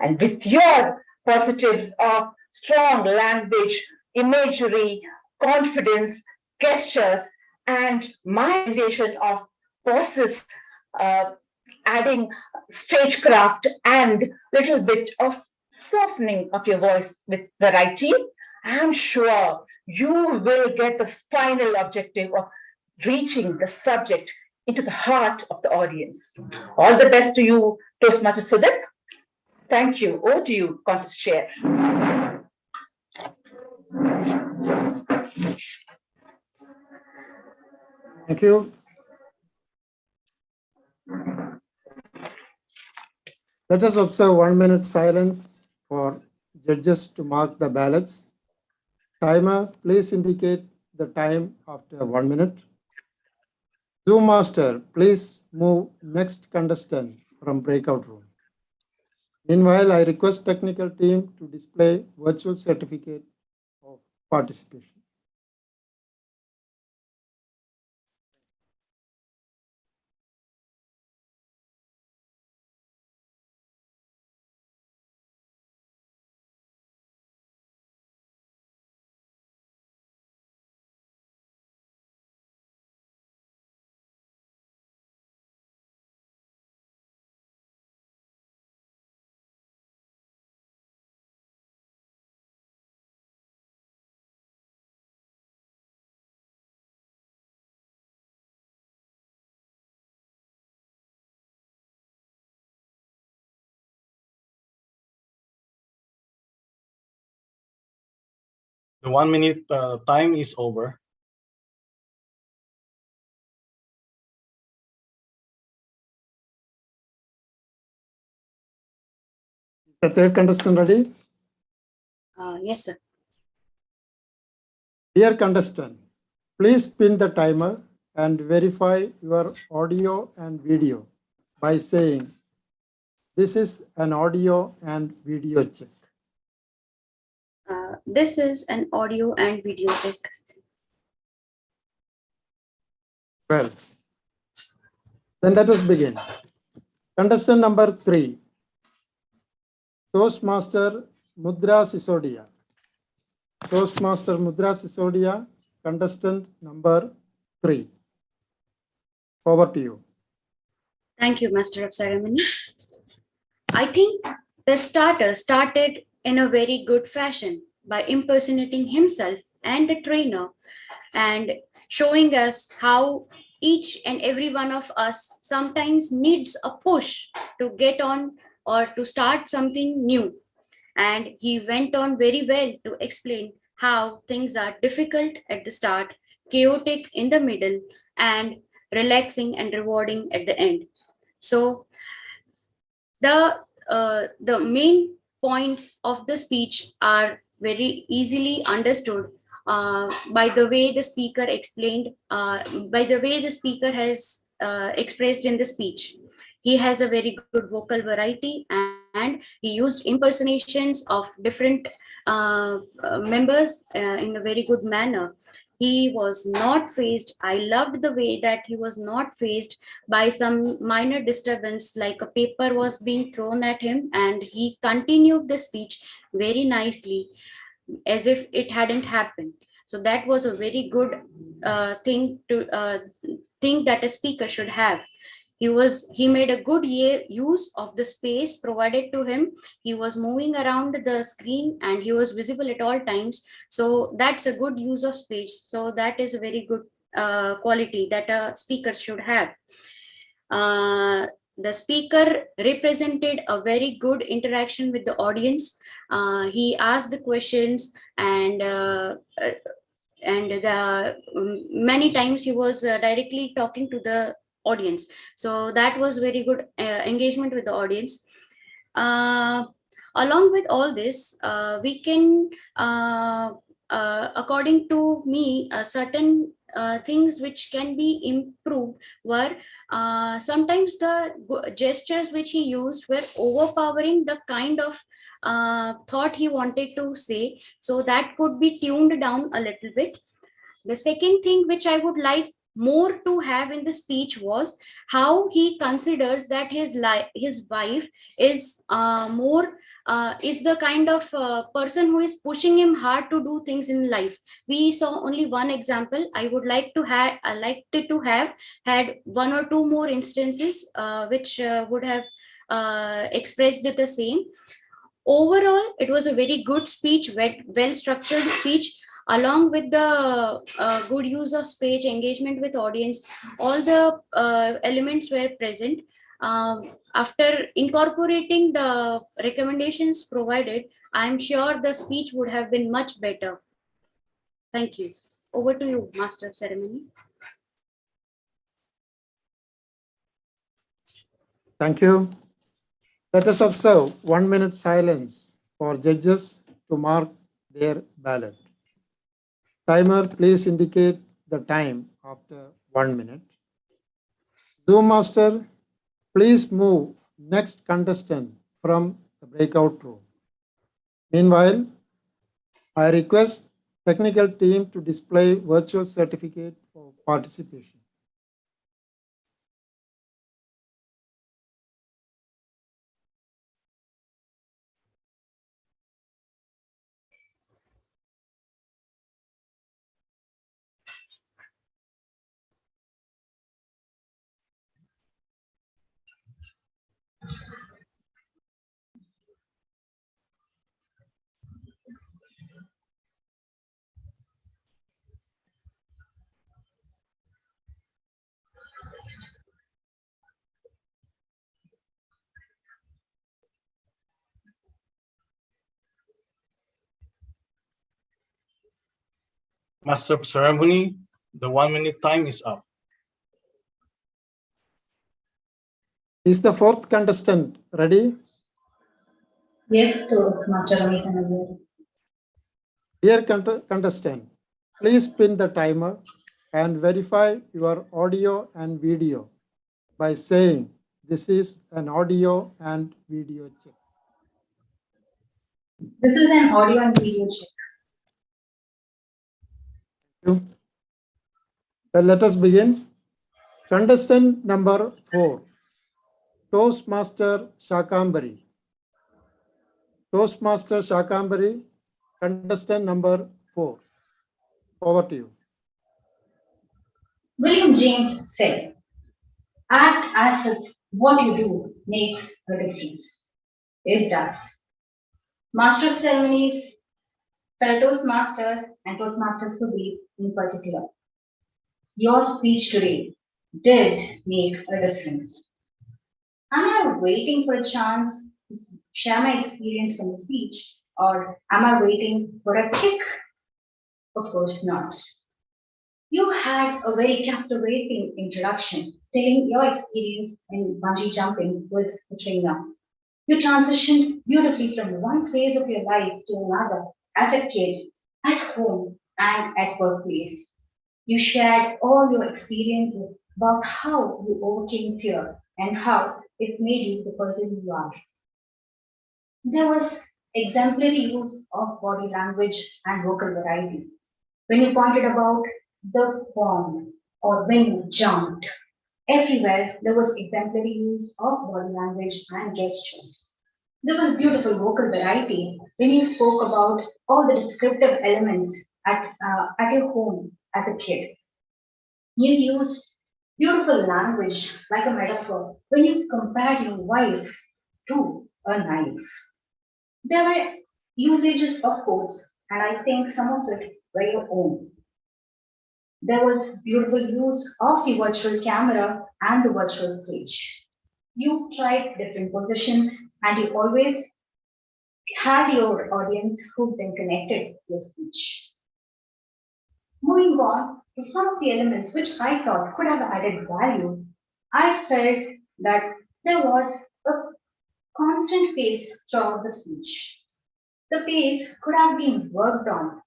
Speaker 11: And with your positives of strong language, imagery, confidence, gestures, and my recommendation of pauses, adding stagecraft and little bit of softening of your voice with variety, I'm sure you will get the final objective of reaching the subject into the heart of the audience. All the best to you, Toastmaster Sudeep. Thank you. Over to you, contest chair.
Speaker 4: Thank you. Let us observe 1 minute silence for judges to mark the ballots. Timer, please indicate the time after 1 minute. Zoom master, please move next contestant from breakout room. Meanwhile, I request technical team to display virtual certificate of participation.
Speaker 8: The 1 minute time is over.
Speaker 4: The third contestant ready?
Speaker 1: Yes, sir.
Speaker 4: Dear contestant, please pin the timer and verify your audio and video by saying, "This is an audio and video check."
Speaker 1: This is an audio and video check.
Speaker 4: Well, then let us begin. Contestant number 3, Toastmaster Mudra Sisodia. Toastmaster Mudra Sisodia, contestant number 3. Over to you.
Speaker 1: Thank you, Master of Ceremony. I think the starter started in a very good fashion by impersonating himself and the trainer and showing us how each and every one of us sometimes needs a push to get on or to start something new. And he went on very well to explain how things are difficult at the start, chaotic in the middle, and relaxing and rewarding at the end. So the main points of the speech are very easily understood by the way the speaker explained, by the way the speaker has expressed in the speech. He has a very good vocal variety, and he used impersonations of different members in a very good manner. He was not phased. I loved the way that he was not phased by some minor disturbance, like a paper was being thrown at him, and he continued the speech very nicely as if it hadn't happened. So that was a very good thing that a speaker should have. He made a good use of the space provided to him. He was moving around the screen and he was visible at all times. So that's a good use of space. So that is a very good quality that a speaker should have. The speaker represented a very good interaction with the audience. He asked the questions, and many times he was directly talking to the audience. So that was very good engagement with the audience. Along with all this, we can, according to me, certain things which can be improved were sometimes the gestures which he used were overpowering the kind of thought he wanted to say. So that could be tuned down a little bit. The second thing which I would like more to have in the speech was how he considers that his wife is is the kind of person who is pushing him hard to do things in life. We saw only one example. I would like to have, I liked to have had one or two more instances which would have expressed the same. Overall, it was a very good speech, well structured speech, along with the good use of speech, engagement with audience. All the elements were present. After incorporating the recommendations provided, I'm sure the speech would have been much better. Thank you. Over to you, Master of Ceremony.
Speaker 4: Thank you. Let us observe 1 minute silence for judges to mark their ballot. Timer, please indicate the time after 1 minute. Zoom master, please move next contestant from the breakout room. Meanwhile, I request technical team to display virtual certificate for participation.
Speaker 8: Master of Ceremony, the 1 minute time is up.
Speaker 4: Is the fourth contestant ready?
Speaker 11: Yes, Master Ramesh.
Speaker 4: Dear contestant, please spin the timer and verify your audio and video by saying this is an audio and video check.
Speaker 11: This is an audio and video check.
Speaker 4: Well, let us begin. Contestant number 4, Toastmaster Shakambari. Toastmaster Shakambari, contestant number 4. Over to you.
Speaker 11: William James said, act as if what you do makes a difference. It does. Master of Ceremonies, fellow Toastmasters and Toastmasters Sudeep in particular, your speech today
Speaker 12: did make a difference. Am I waiting for a chance to share my experience from the speech, or am I waiting for a kick? Of course not. You had a very captivating introduction, telling your experience in bungee jumping with the trainer. You transitioned beautifully from one phase of your life to another as a kid, at home, and at workplace. You shared all your experiences about how you overcame fear and how it made you the person you are. There was exemplary use of body language and vocal variety. When you pointed about the pond or when you jumped, everywhere there was exemplary use of body language and gestures. There was beautiful vocal variety when you spoke about all the descriptive elements at your home as a kid. You used beautiful language like a metaphor when you compared your wife to a knife. There were usages of quotes, and I think some of it were your own. There was beautiful use of the virtual camera and the virtual stage. You tried different positions, and you always had your audience hooked and connected to your speech. Moving on to some of the elements which I thought could have added value, I felt that there was a constant pace throughout the speech. The pace could have been worked on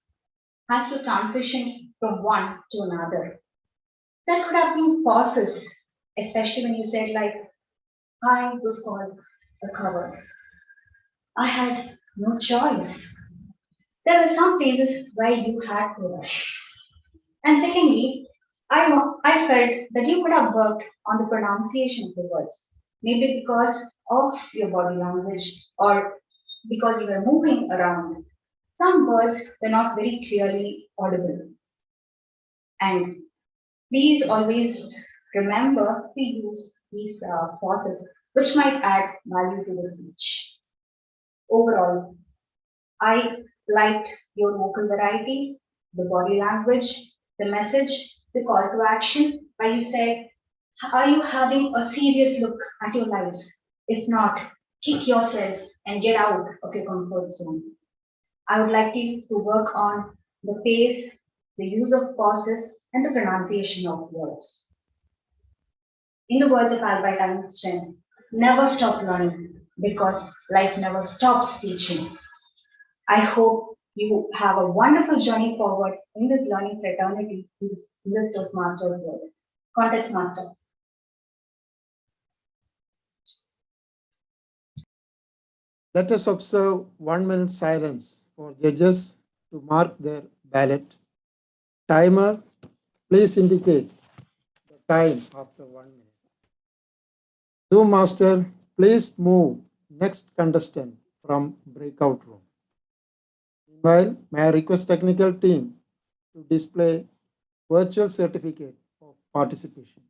Speaker 12: as you transitioned from one to another. There could have been pauses, especially when you said like, I was called a coward. I had no choice. There were some phases where you had to rush. And secondly, I felt that you could have worked on the pronunciation of the words, maybe because of your body language or because you were moving around. Some words were not very clearly audible. And please always remember to use these pauses, which might add value to the speech. Overall, I liked your vocal variety, the body language, the message, the call to action, where you said, are you having a serious look at your lives? If not, kick yourself and get out of your comfort zone. I would like you to work on the pace, the use of pauses, and the pronunciation of words. In the words of Albert Einstein, never stop learning because life never stops teaching. I hope you have a wonderful journey forward in this learning fraternity in this Toastmasters world. Context Master.
Speaker 4: Let us observe 1 minute silence for judges to mark their ballot. Timer, please indicate the time after 1 minute. Zoom master, please move next contestant from breakout room. Meanwhile, may I request technical team to display virtual certificate of participation.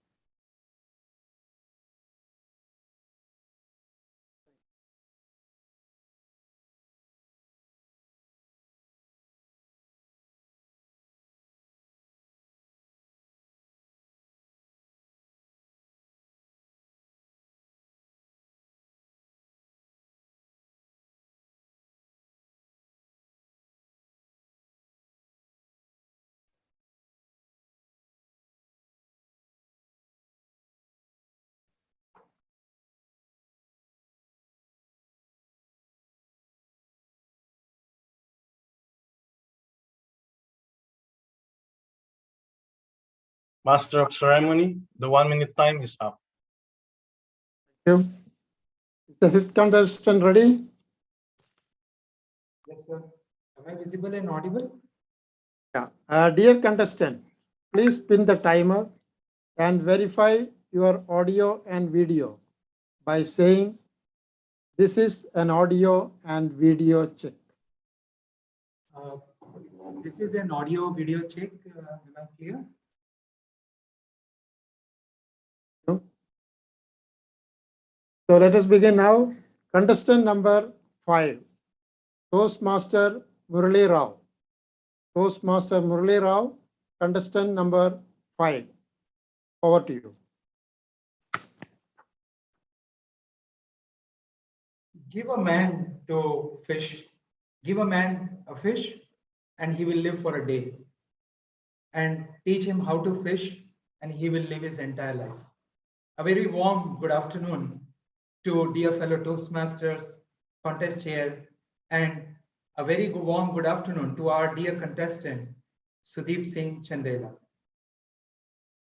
Speaker 8: Master of Ceremony, the 1 minute time is up.
Speaker 4: Thank you. Is the fifth contestant ready?
Speaker 13: Yes, sir. Am I visible and audible?
Speaker 4: Yeah. Dear contestant, please pin the timer and verify your audio and video by saying, this is an audio and video check.
Speaker 13: This is an audio video check. Am I clear?
Speaker 4: No? So let us begin now. Contestant number 5, Toastmaster Murali Rao. Toastmaster Murali Rao, contestant number 5. Over to you.
Speaker 13: give a man to fish, give a man a fish and he will live for a day, and teach him how to fish and he will live his entire life. A very warm good afternoon to dear fellow Toastmasters, contest chair, and a very warm good afternoon to our dear contestant, Sudeep Singh Chandela.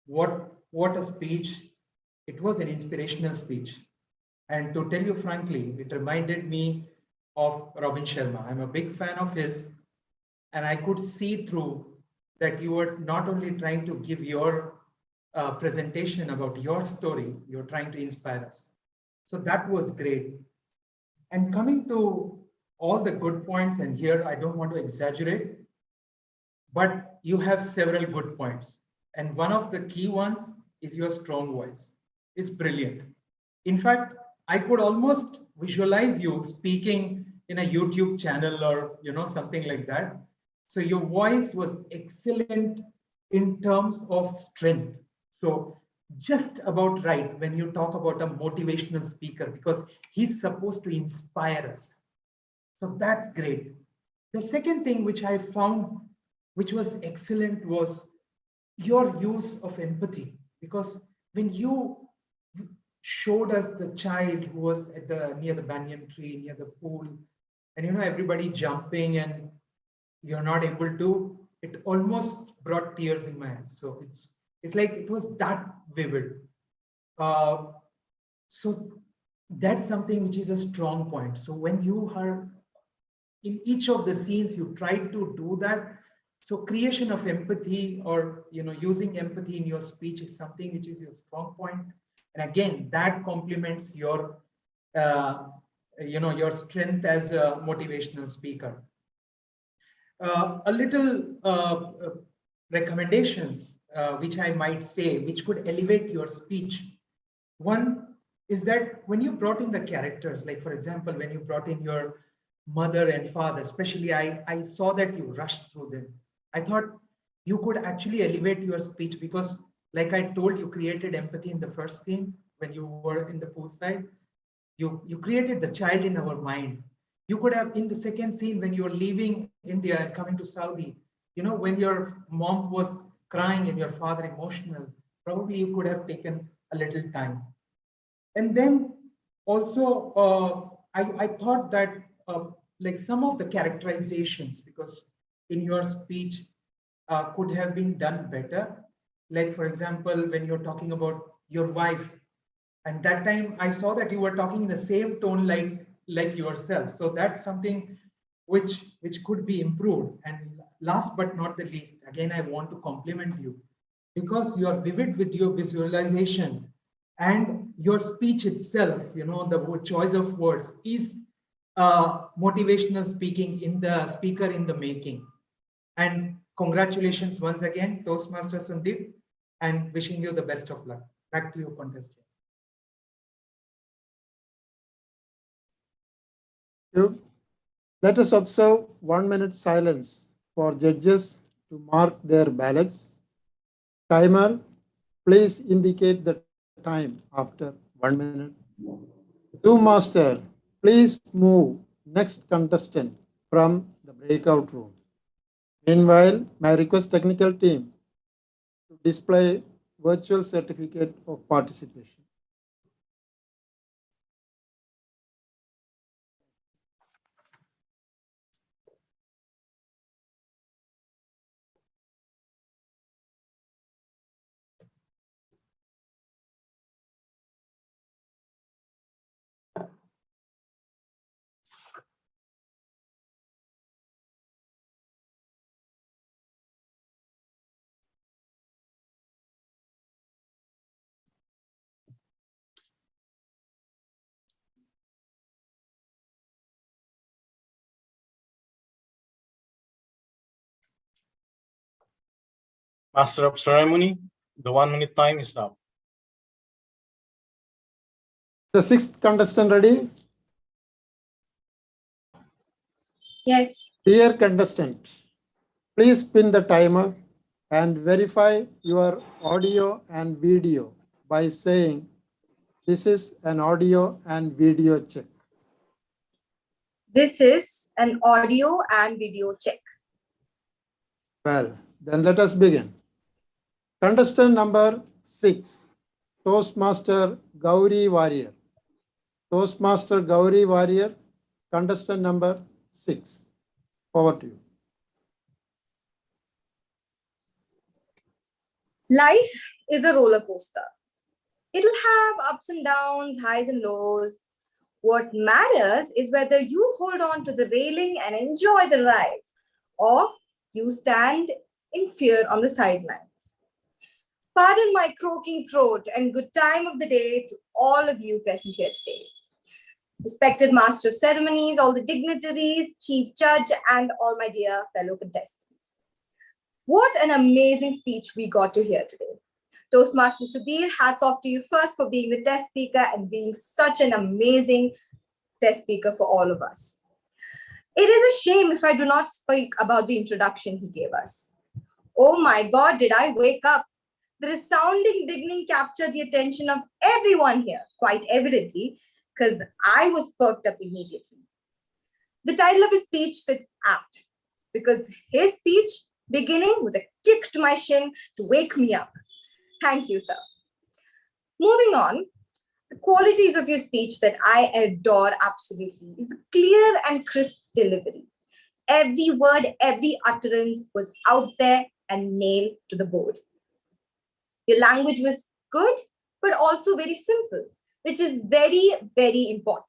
Speaker 13: What a speech. It was an inspirational speech. And to tell you frankly, it reminded me of Robin Sharma. I'm a big fan of his, and I could see through that you were not only trying to give your presentation about your story, you're trying to inspire us. So that was great. And coming to all the good points, and here I don't want to exaggerate, but you have several good points. And one of the key ones is your strong voice. It's brilliant. In fact, I could almost visualize you speaking in a YouTube channel or something like that. So your voice was excellent in terms of strength. So just about right when you talk about a motivational speaker, because he's supposed to inspire us. So that's great. The second thing which I found which was excellent was your use of empathy, because when you showed us the child who was at near the banyan tree, near the pool, and everybody jumping and you're not able to, it almost brought tears in my eyes. So it's like it was that vivid. So that's something which is a strong point. So when you are in each of the scenes, you try to do that. So creation of empathy, or using empathy in your speech, is something which is your strong point. And again, that complements your your strength as a motivational speaker. A little recommendations which I might say, which could elevate your speech. One is that when you brought in the characters, like for example, when you brought in your mother and father, especially, I saw that you rushed through them. I thought you could actually elevate your speech, because like I told, you created empathy in the first scene when you were in the poolside. You created the child in our mind. You could have, in the second scene, when you're leaving India and coming to Saudi, when your mom was crying and your father emotional, probably you could have taken a little time. And then also, I thought that like some of the characterizations, because in your speech could have been done better. Like for example, when you're talking about your wife, and that time I saw that you were talking in the same tone like yourself. So that's something which could be improved. And last but not the least, again, I want to compliment you, because you are vivid with your visualization, and your speech itself, the choice of words is motivational speaking in the speaker in the making. And congratulations once again, Toastmaster Sandeep, and wishing you the best of luck. Back to you, contestant.
Speaker 4: Let us observe 1 minute silence for judges to mark their ballots. Timer, please indicate the time after 1 minute. Master, please move next contestant from the breakout room. Meanwhile, may I request technical team to display virtual certificate of participation.
Speaker 8: Master of Ceremony, the 1 minute time is up.
Speaker 4: The sixth contestant ready?
Speaker 14: Yes.
Speaker 4: Dear contestant, please pin the timer and verify your audio and video by saying, "This is an audio and video check."
Speaker 14: This is an audio and video check.
Speaker 4: Well, then let us begin. Contestant number 6, Toastmaster Gauri Warrior. Toastmaster Gauri Warrior, contestant number 6. Over to you.
Speaker 14: Life is a roller coaster. It'll have ups and downs, highs and lows. What matters is whether you hold on to the railing and enjoy the ride, or you stand in fear on the sidelines. Pardon my croaking throat and good time of the day to all of you present here today. Respected Master of Ceremonies, all the dignitaries, Chief Judge, and all my dear fellow contestants. What an amazing speech we got to hear today. Toastmaster Sudhir, hats off to you first for being the test speaker and being such an amazing test speaker for all of us. It is a shame if I do not speak about the introduction he gave us. Oh my God, did I wake up? The resounding beginning captured the attention of everyone here, quite evidently, because I was perked up immediately. The title of his speech fits apt, because his speech beginning was a kick to my shin to wake me up. Thank you, sir. Moving on, the qualities of your speech that I adore absolutely is the clear and crisp delivery. Every word, every utterance was out there and nailed to the board. Your language was good, but also very simple, which is very, very important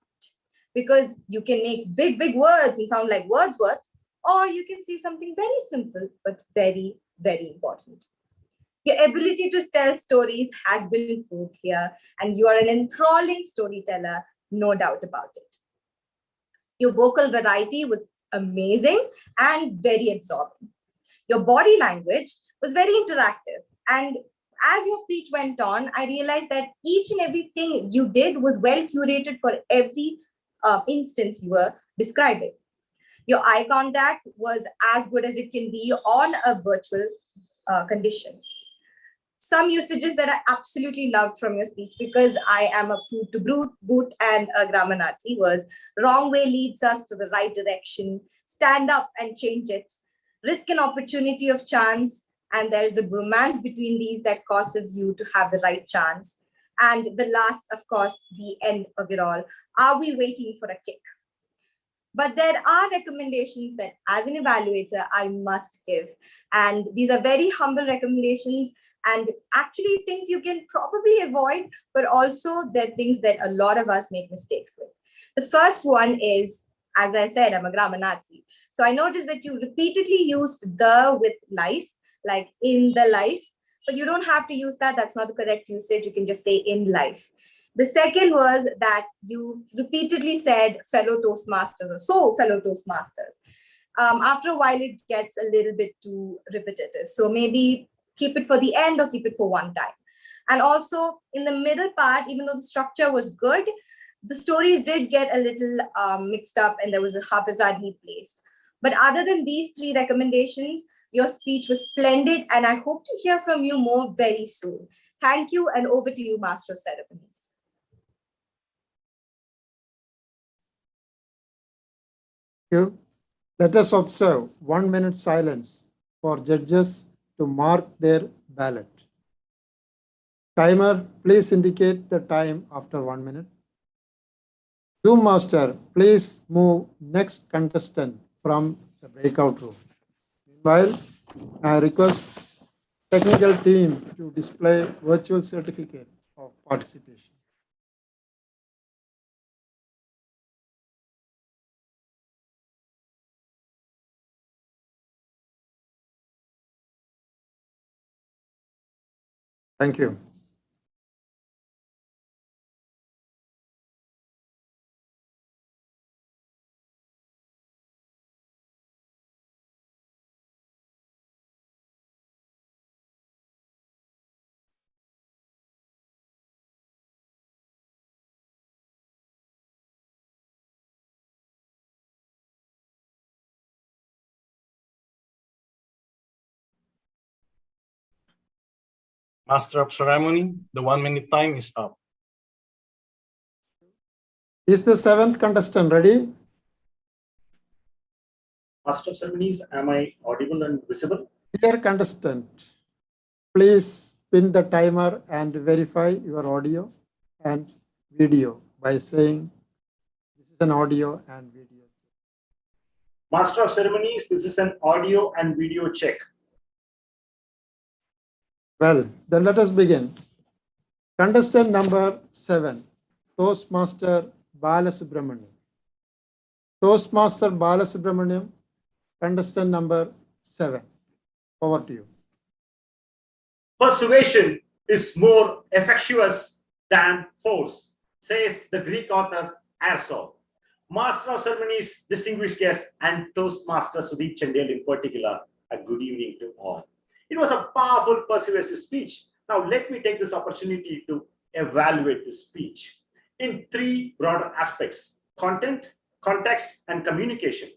Speaker 14: because you can make big, big words and sound like Wordsworth, or you can say something very simple, but very, very important. Your ability to tell stories has been proved here, and you are an enthralling storyteller, no doubt about it. Your vocal variety was amazing and very absorbing. Your body language was very interactive, and as your speech went on, I realized that each and everything you did was well curated for every instance you were describing. Your eye contact was as good as it can be on a virtual condition. Some usages that I absolutely loved from your speech, because I am a food to boot and a grammar Nazi, was wrong way leads us to the right direction, stand up and change it, risk and opportunity of chance, and there is a bromance between these that causes you to have the right chance. And the last, of course, the end of it all, are we waiting for a kick? But there are recommendations that as an evaluator, I must give. And these are very humble recommendations and actually things you can probably avoid, but also they're things that a lot of us make mistakes with. The first one is, as I said, I'm a grammar Nazi. So I noticed that you repeatedly used the with life, like in the life, but you don't have to use that. That's not the correct usage. You can just say in life. The second was that you repeatedly said fellow Toastmasters or so fellow Toastmasters. After a while, it gets a little bit too repetitive. So maybe keep it for the end or keep it for one time. And also in the middle part, even though the structure was good, the stories did get a little mixed up and there was a haphazard placed. But other than these three recommendations, your speech was splendid and I hope to hear from you more very soon. Thank you, and over to you, Master of Ceremonies.
Speaker 4: Thank you. Let us observe 1 minute silence for judges to mark their ballot. Timer, please indicate the time after 1 minute. Zoom master, please move next contestant from the breakout room. Meanwhile, I request technical team to display virtual certificate of participation. Thank you.
Speaker 8: Master of Ceremony, the 1 minute time is up.
Speaker 4: Is the seventh contestant ready?
Speaker 15: Master of Ceremonies, am I audible and visible?
Speaker 4: Dear contestant, please pin the timer and verify your audio and video by saying this is an audio and video.
Speaker 15: Master of Ceremonies, this is an audio and video check.
Speaker 4: Well, then let us begin. Contestant number 7, Toastmaster Balasubramaniam. Toastmaster Balasubramaniam, contestant number 7. Over to you.
Speaker 15: Persuasion is more effectuous than force, says the Greek author Aristotle. Master of Ceremonies, distinguished guests, and Toastmaster Sudeep Chandel in particular, a good evening to all. It was a powerful, persuasive speech. Now, let me take this opportunity to evaluate this speech in 3 broader aspects: content, context, and communication.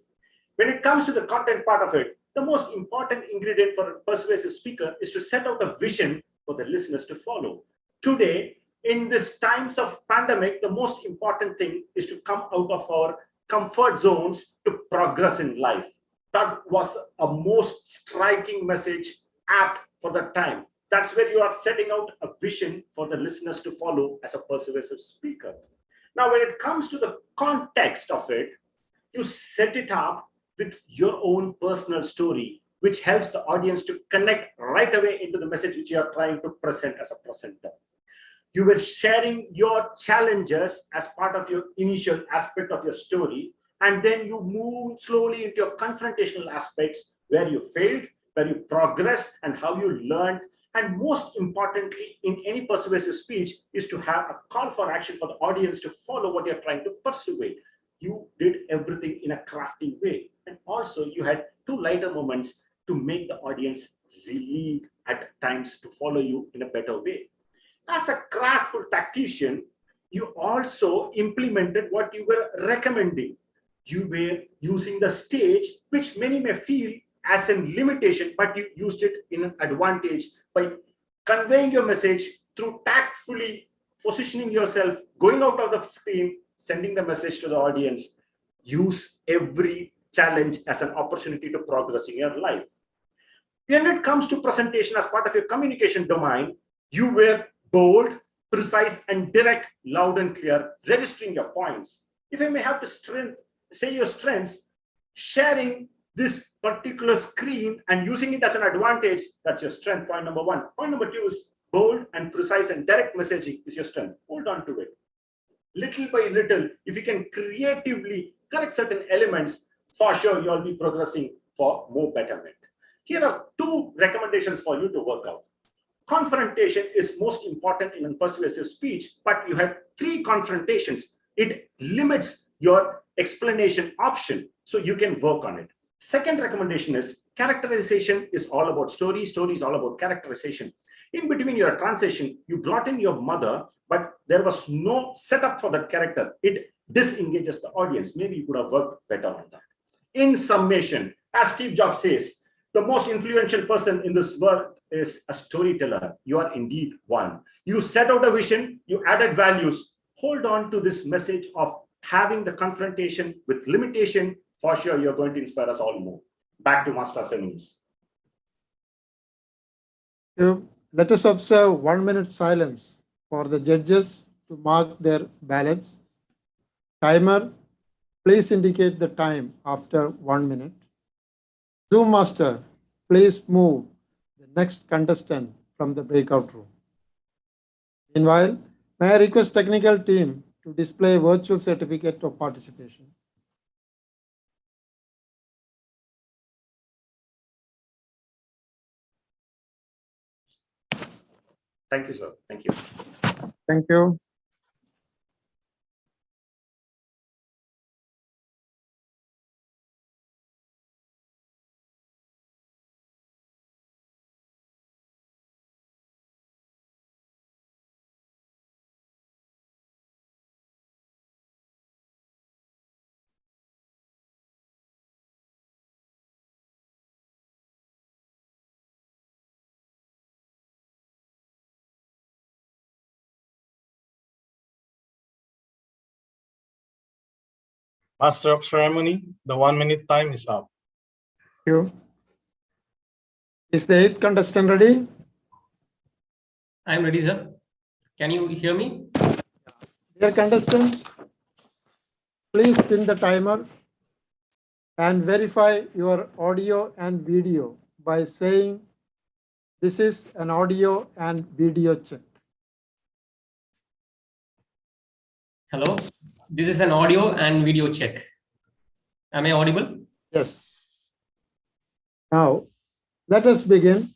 Speaker 15: When it comes to the content part of it, the most important ingredient for a persuasive speaker is to set out a vision for the listeners to follow. Today, in this times of pandemic, the most important thing is to come out of our comfort zones to progress in life. That was a most striking message, apt for the time. That's where you are setting out a vision for the listeners to follow as a persuasive speaker. Now, when it comes to the context of it, you set it up with your own personal story, which helps the audience to connect right away into the message which you are trying to present as a presenter. You were sharing your challenges as part of your initial aspect of your story, and then you move slowly into your confrontational aspects where you failed, where you progressed, and how you learned. And most importantly, in any persuasive speech is to have a call for action for the audience to follow what you're trying to persuade. You did everything in a crafty way. And also you had 2 lighter moments to make the audience relieved at times to follow you in a better way. As a craftful tactician, you also implemented what you were recommending. You were using the stage, which many may feel as a limitation, but you used it in an advantage by conveying your message through tactfully positioning yourself, going out of the screen, sending the message to the audience. Use every challenge as an opportunity to progress in your life. When it comes to presentation as part of your communication domain, you were bold, precise, and direct, loud and clear, registering your points. If I may have to say your strengths, sharing this particular screen and using it as an advantage, that's your strength, point number 1. Point number 2 is bold and precise and direct messaging is your strength. Hold on to it. Little by little, if you can creatively correct certain elements, for sure you'll be progressing for more betterment. Here are 2 recommendations for you to work out. Confrontation is most important in a persuasive speech, but you have 3 confrontations. It limits your explanation option, so you can work on it. Second recommendation is characterization is all about story. Story is all about characterization. In between your transition, you brought in your mother, but there was no setup for that character. It disengages the audience. Maybe you could have worked better on that. In summation, as Steve Jobs says, the most influential person in this world is a storyteller. You are indeed one. You set out a vision, you added values. Hold on to this message of having the confrontation with limitation. For sure, you're going to inspire us all more. Back to Master of Ceremonies.
Speaker 4: Let us observe 1 minute silence for the judges to mark their ballots. Timer, please indicate the time after 1 minute. Zoom master, please move the next contestant from the breakout room. Meanwhile, may I request technical team to display virtual certificate of participation.
Speaker 15: Thank you, sir. Thank you.
Speaker 4: Thank you.
Speaker 8: Master of Ceremony, the 1 minute time is up.
Speaker 4: You. Is the eighth contestant ready?
Speaker 16: I am ready, sir. Can you hear me?
Speaker 4: Dear contestants, please pin the timer and verify your audio and video by saying this is an audio and video check.
Speaker 16: Hello. This is an audio and video check. Am I audible?
Speaker 4: Yes. Now, let us begin.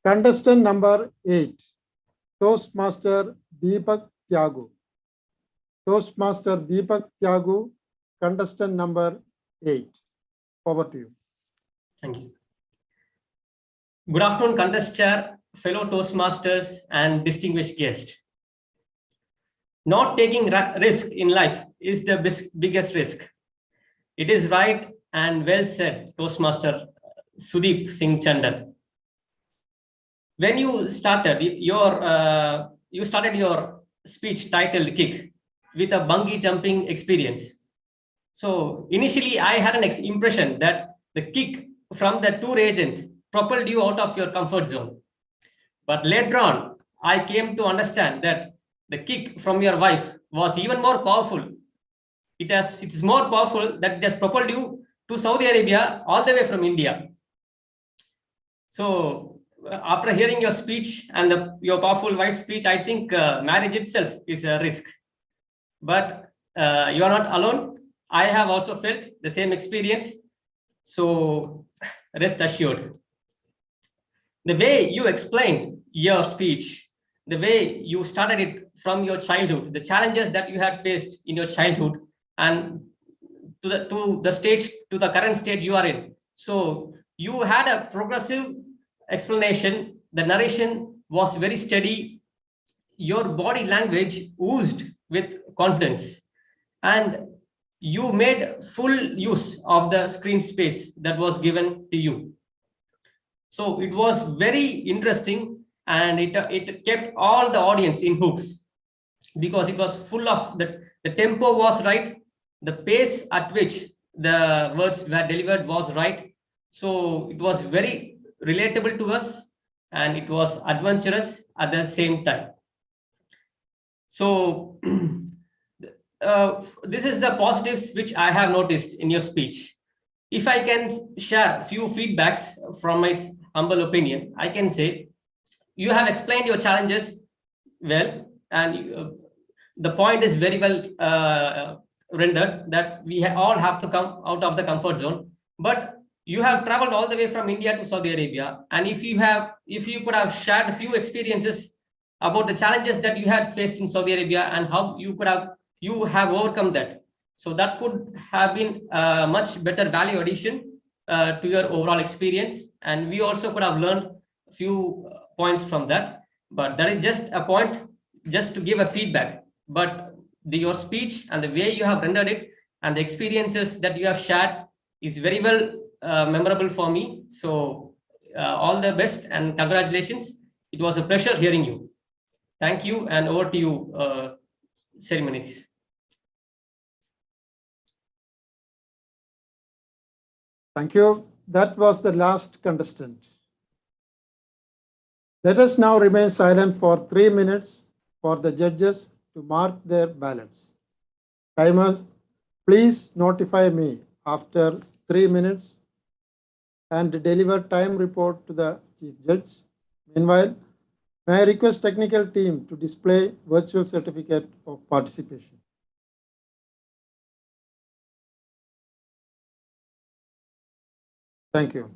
Speaker 4: Contestant number 8, Toastmaster Deepak Tyagu. Toastmaster Deepak Tyagu, contestant number 8. Over to you.
Speaker 16: Thank you. Good afternoon, contest chair, fellow Toastmasters, and distinguished guests. Not taking risk in life is the biggest risk. It is right and well said, Toastmaster Sudeep Singh Chandan. When you started your speech titled "Kick" with a bungee jumping experience. So initially, I had an impression that the kick from the tour agent propelled you out of your comfort zone. But later on, I came to understand that the kick from your wife was even more powerful. It is more powerful that it has propelled you to Saudi Arabia all the way from India. So after hearing your speech and your powerful wife's speech, I think marriage itself is a risk. But you are not alone. I have also felt the same experience. So rest assured. The way you explained your speech, the way you started it from your childhood, the challenges that you had faced in your childhood, and to the current stage you are in. So you had a progressive explanation. The narration was very steady. Your body language oozed with confidence, and you made full use of the screen space that was given to you. So it was very interesting, and it kept all the audience in hooks because it was full of the tempo was right, the pace at which the words were delivered was right. So it was very relatable to us, and it was adventurous at the same time. So this is the positives which I have noticed in your speech. If I can share a few feedbacks from my humble opinion, I can say you have explained your challenges well, and the point is very well rendered that we all have to come out of the comfort zone. But you have traveled all the way from India to Saudi Arabia, and if you could have shared a few experiences about the challenges that you had faced in Saudi Arabia and how you have overcome that, so that could have been a much better value addition to your overall experience, and we also could have learned a few points from that. But that is just a point, just to give a feedback. But your speech and the way you have rendered it and the experiences that you have shared is very well memorable for me. So all the best and congratulations. It was a pleasure hearing you. Thank you, and over to you, Ceremonies.
Speaker 4: Thank you. That was the last contestant. Let us now remain silent for 3 minutes for the judges to mark their ballots. Timers, please notify me after 3 minutes and deliver time report to the Chief Judge. Meanwhile, may I request technical team to display virtual certificate of participation. Thank you.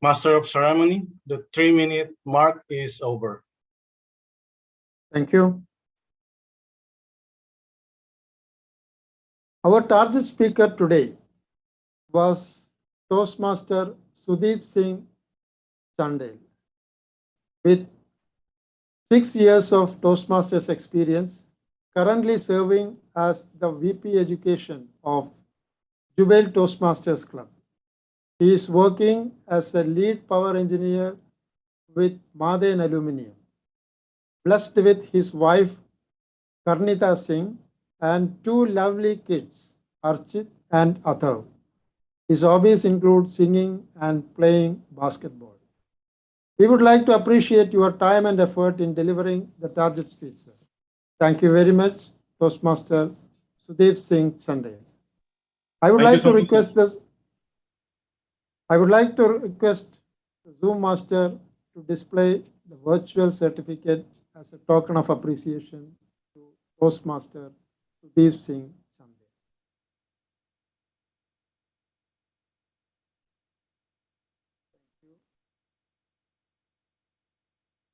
Speaker 8: Master of Ceremony, the 3-minute mark is over.
Speaker 4: Thank you. Our target speaker today was Toastmaster Sudeep Singh Chandel. With 6 years of Toastmasters experience, currently serving as the VP Education of Jubail Toastmasters Club. He is working as a lead power engineer with Maden Aluminium. Blessed with his wife Karnita Singh and 2 lovely kids, Archit and Athav. His hobbies include singing and playing basketball. We would like to appreciate your time and effort in delivering the target speech, sir. Thank you very much, Toastmaster Sudeep Singh Chandel. I would like to request the Zoom Master to display the virtual certificate as a token of appreciation to Toastmaster Sudeep Singh Chandel.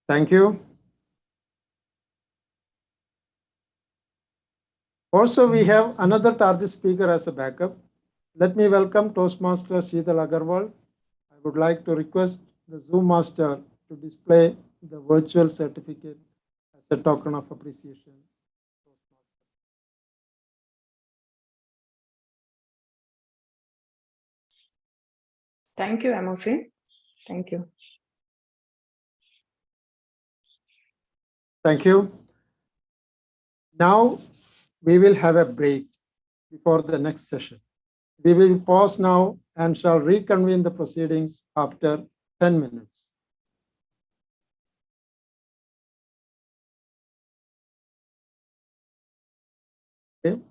Speaker 4: Thank you. Also, we have another target speaker as a backup. Let me welcome Toastmaster Sheetal Agarwal. I would like to request the Zoom Master to display the virtual certificate as a token of appreciation.
Speaker 17: Thank you, MOC. Thank you.
Speaker 4: Thank you. Now we will have a break before the next session. We will pause now and shall reconvene the proceedings after 10 minutes. Okay.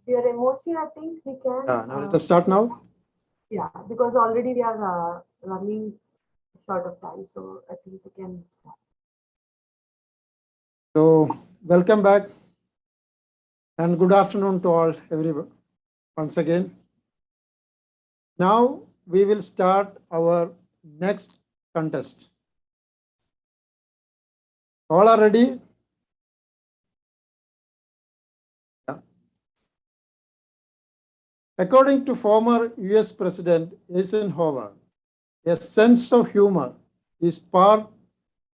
Speaker 2: Dear MOC, I think we can.
Speaker 4: Now let us start now.
Speaker 2: Yeah, because already we are running short of time, so I think we can start.
Speaker 4: So welcome back and good afternoon to all, everyone, once again. Now we will start our next contest. All are ready? Yeah. According to former US President Eisenhower, a sense of humor is part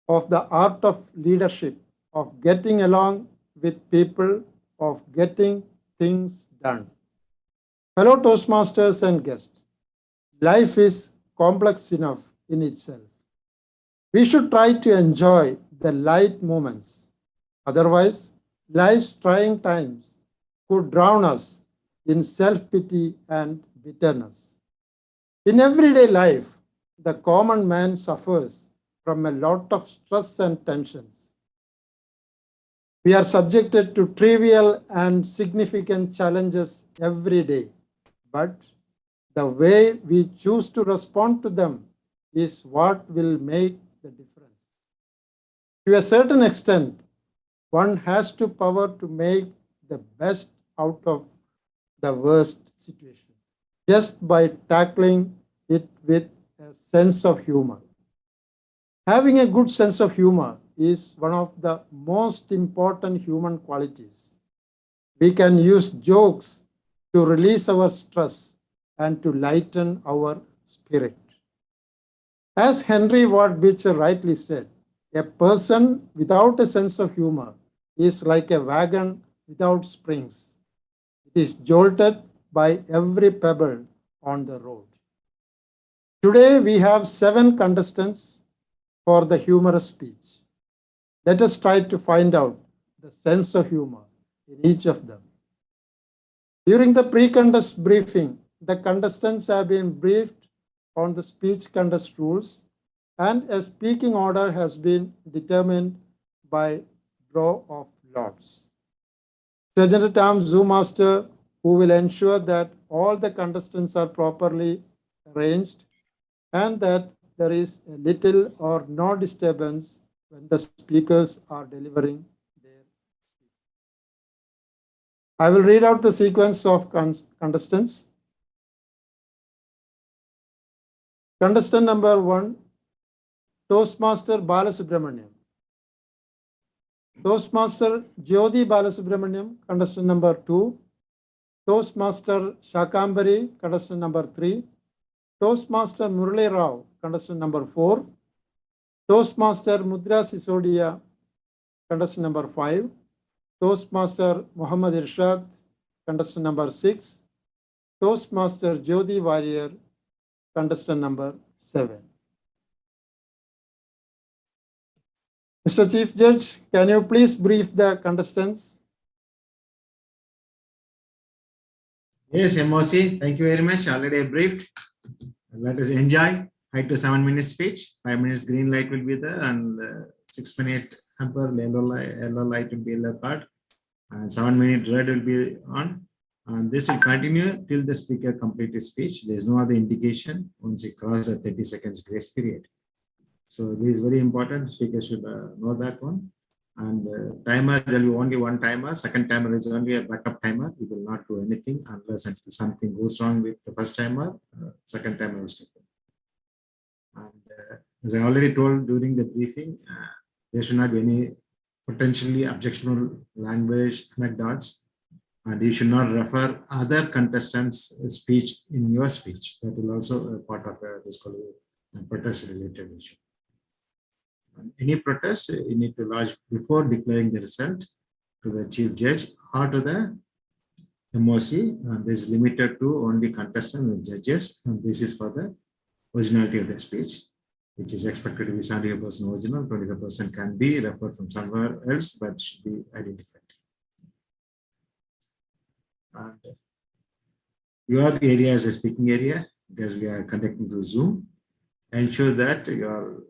Speaker 4: of the art of leadership, of getting along with people, of getting things done. Fellow Toastmasters and guests, life is complex enough in itself. We should try to enjoy the light moments. Otherwise, life's trying times could drown us in self-pity and bitterness. In everyday life, the common man suffers from a lot of stress and tensions. We are subjected to trivial and significant challenges every day, but the way we choose to respond to them is what will make the difference. To a certain extent, one has to power to make the best out of the worst situation, just by tackling it with a sense of humor. Having a good sense of humor is one of the most important human qualities. We can use jokes to release our stress and to lighten our spirit. As Henry Ward Beecher rightly said, a person without a sense of humor is like a wagon without springs. It is jolted by every pebble on the road. Today we have 7 contestants for the humorous speech. Let us try to find out the sense of humor in each of them. During the pre-contest briefing, the contestants have been briefed on the speech contest rules, and a speaking order has been determined by draw of lots. Sergeant at Arms Zoo Master, who will ensure that all the contestants are properly arranged and that there is a little or no disturbance when the speakers are delivering their speech. I will read out the sequence of contestants. Contestant number 1, Toastmaster Balasubramaniam. Toastmaster Jyoti Balasubramaniam, contestant number 2. Toastmaster Shakambari, contestant number 3. Toastmaster Murali Rao, contestant number 4. Toastmaster Mudra Sisodia, contestant number 5. Toastmaster Muhammad Irshad, contestant number 6. Toastmaster Jyoti Warrior, contestant number 7. Mr. Chief Judge, can you please brief the contestants?
Speaker 5: Yes, MOC, thank you very much. Already briefed. Let us enjoy 5 to 7 minutes speech. 5 minutes green light will be there, and 6 minute amper yellow light will be yellow card, and 7 minute red will be on. And this will continue till the speaker complete his speech. There is no other indication once he crosses the 30 seconds grace period. So this is very important. Speaker should know that one. And timer, there will be only one timer. Second timer is only a backup timer. We will not do anything unless until something goes wrong with the first timer. Second timer will step in. And as I already told during the briefing, there should not be any potentially objectionable language, anecdotes, and you should not refer other contestants' speech in your speech. That will also be part of a protest-related issue. Any protest you need to lodge before declaring the result to the chief judge or to the MOC. This is limited to only contestants and judges, and this is for the originality of the speech, which is expected to be 70% original. 25% can be referred from somewhere else, but should be identified. And your area is a speaking area because we are conducting through Zoom. Ensure that you are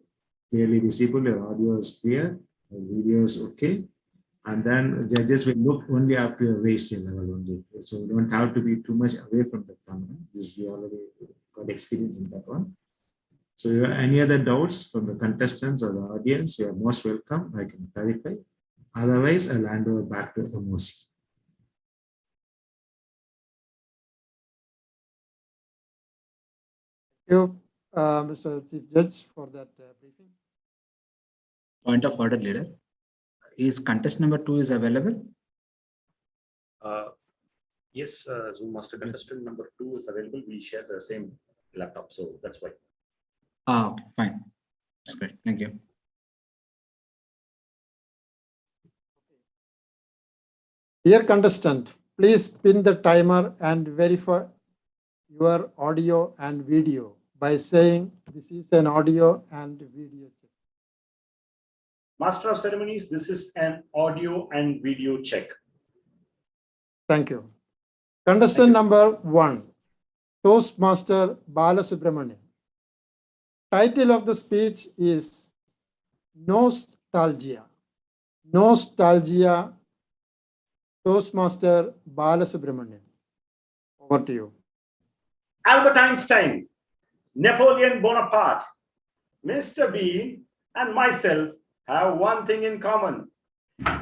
Speaker 5: clearly visible, your audio is clear, your video is okay, And then judges will look only up to your waist level only. So you don't have to be too much away from the camera. This we already got experience in that one. So you have any other doubts from the contestants or the audience, you are most welcome. I can clarify. Otherwise, I'll hand over back to MOC.
Speaker 4: Thank you, Mr. Chief Judge, for that briefing.
Speaker 7: Point of order, leader. Is contest number 2 is available?
Speaker 15: Yes, Zoom Master contestant number 2 is available. We share the same laptop, so that's why.
Speaker 7: Okay, fine. That's great. Thank you.
Speaker 4: Dear contestant, please pin the timer and verify your audio and video by saying this is an audio and video check.
Speaker 15: Master of Ceremonies, this is an audio and video check.
Speaker 4: Thank you. Contestant number 1, Toastmaster Balasubramanian. Title of the speech is Nostalgia. Nostalgia, Toastmaster Balasubramanian. Over to you.
Speaker 15: Albert Einstein, Napoleon Bonaparte, Mr. Bean, and myself have one thing in common.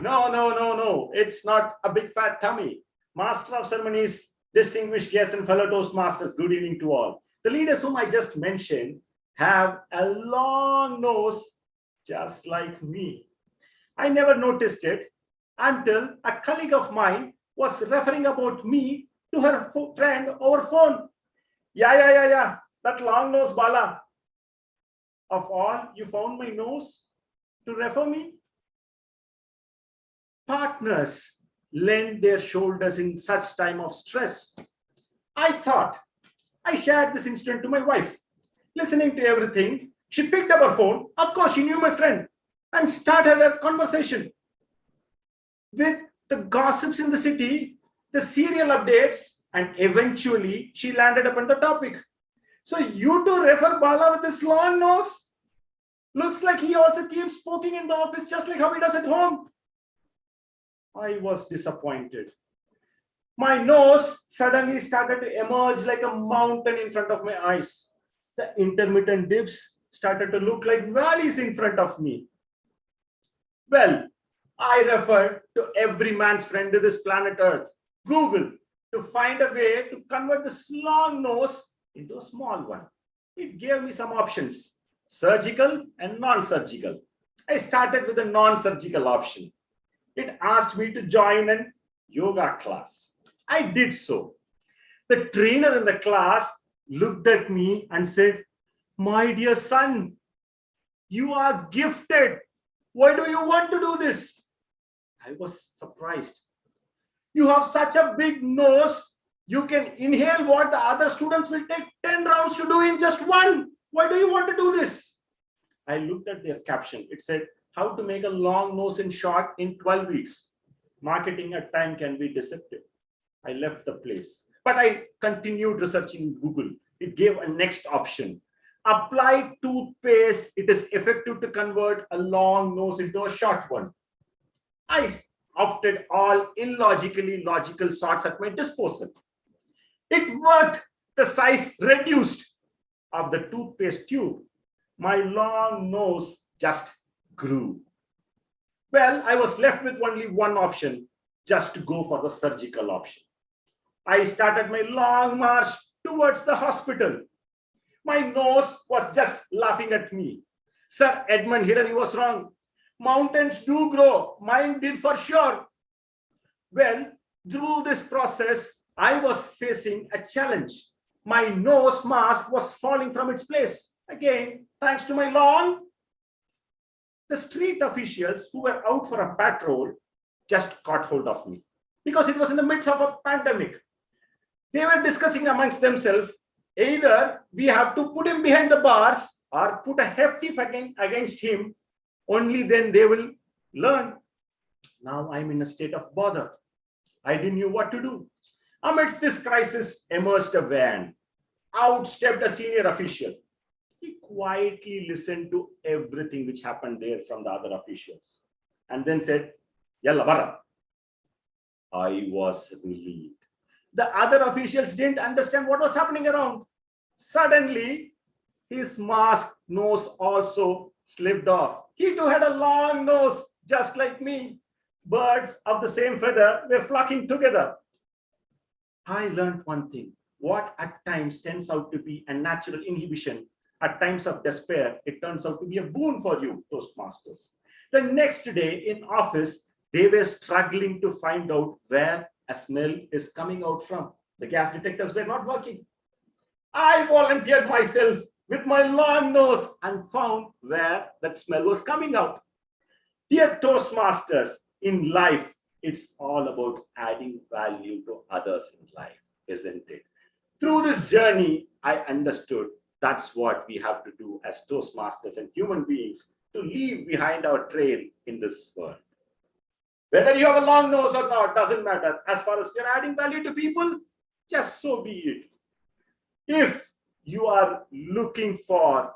Speaker 15: No. It's not a big fat tummy. Master of Ceremonies, distinguished guests and fellow Toastmasters, good evening to all. The leaders whom I just mentioned have a long nose just like me. I never noticed it until a colleague of mine was referring about me to her friend over phone. Yeah. That long nose Bala. Of all, you found my nose to refer me? Partners lend their shoulders in such time of stress. I thought I shared this incident to my wife. Listening to everything, she picked up her phone. Of course, she knew my friend and started a conversation with the gossips in the city, the serial updates, and eventually she landed upon the topic. So you two refer Bala with this long nose? Looks like he also keeps poking in the office just like how he does at home. I was disappointed. My nose suddenly started to emerge like a mountain in front of my eyes. The intermittent dips started to look like valleys in front of me. Well, I referred to every man's friend to this planet Earth, Google, to find a way to convert this long nose into a small one. It gave me some options, surgical and non-surgical. I started with a non-surgical option. It asked me to join a yoga class. I did so. The trainer in the class looked at me and said, "My dear son, you are gifted. Why do you want to do this?" I was surprised. You have such a big nose. You can inhale what the other students will take 10 rounds to do in just one. Why do you want to do this? I looked at their caption. It said, "How to make a long nose in short in 12 weeks. Marketing at time can be deceptive." I left the place, but I continued researching Google. It gave a next option. Apply toothpaste. It is effective to convert a long nose into a short one. I opted all illogically logical sorts at my disposal. It worked. The size reduced of the toothpaste tube. My long nose just grew. Well, I was left with only one option, just to go for the surgical option. I started my long march towards the hospital. My nose was just laughing at me. Sir Edmund Hillary was wrong. Mountains do grow. Mine did for sure. Well, through this process, I was facing a challenge. My nose mask was falling from its place. Again, thanks to my long. The street officials who were out for a patrol just caught hold of me because it was in the midst of a pandemic. They were discussing amongst themselves, either we have to put him behind the bars or put a hefty fine against him. Only then they will learn. Now I'm in a state of bother. I didn't know what to do. Amidst this crisis emerged a van. Out stepped a senior official. He quietly listened to everything which happened there from the other officials and then said, Yalla barra. I was relieved. The other officials didn't understand what was happening around. Suddenly, his mask nose also slipped off. He too had a long nose, just like me. Birds of the same feather were flocking together. I learned one thing. What at times turns out to be a natural inhibition, at times of despair, it turns out to be a boon for you, Toastmasters. The next day in office, they were struggling to find out where a smell is coming out from. The gas detectors were not working. I volunteered myself with my long nose and found where that smell was coming out. Dear Toastmasters, in life, it's all about adding value to others in life, isn't it? Through this journey, I understood that's what we have to do as Toastmasters and human beings to leave behind our trail in this world. Whether you have a long nose or not, doesn't matter. As far as you're adding value to people, just so be it. If you are looking for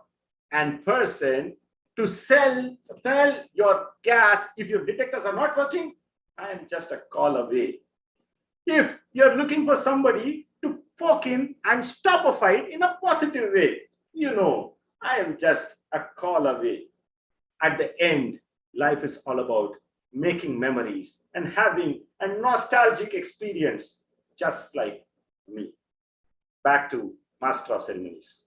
Speaker 15: a person to sell your gas, if your detectors are not working, I am just a call away. If you're looking for somebody to poke in and stop a fight in a positive way, I am just a call away. At the end, life is all about making memories and having a nostalgic experience, just like me. Back to Master of Ceremonies.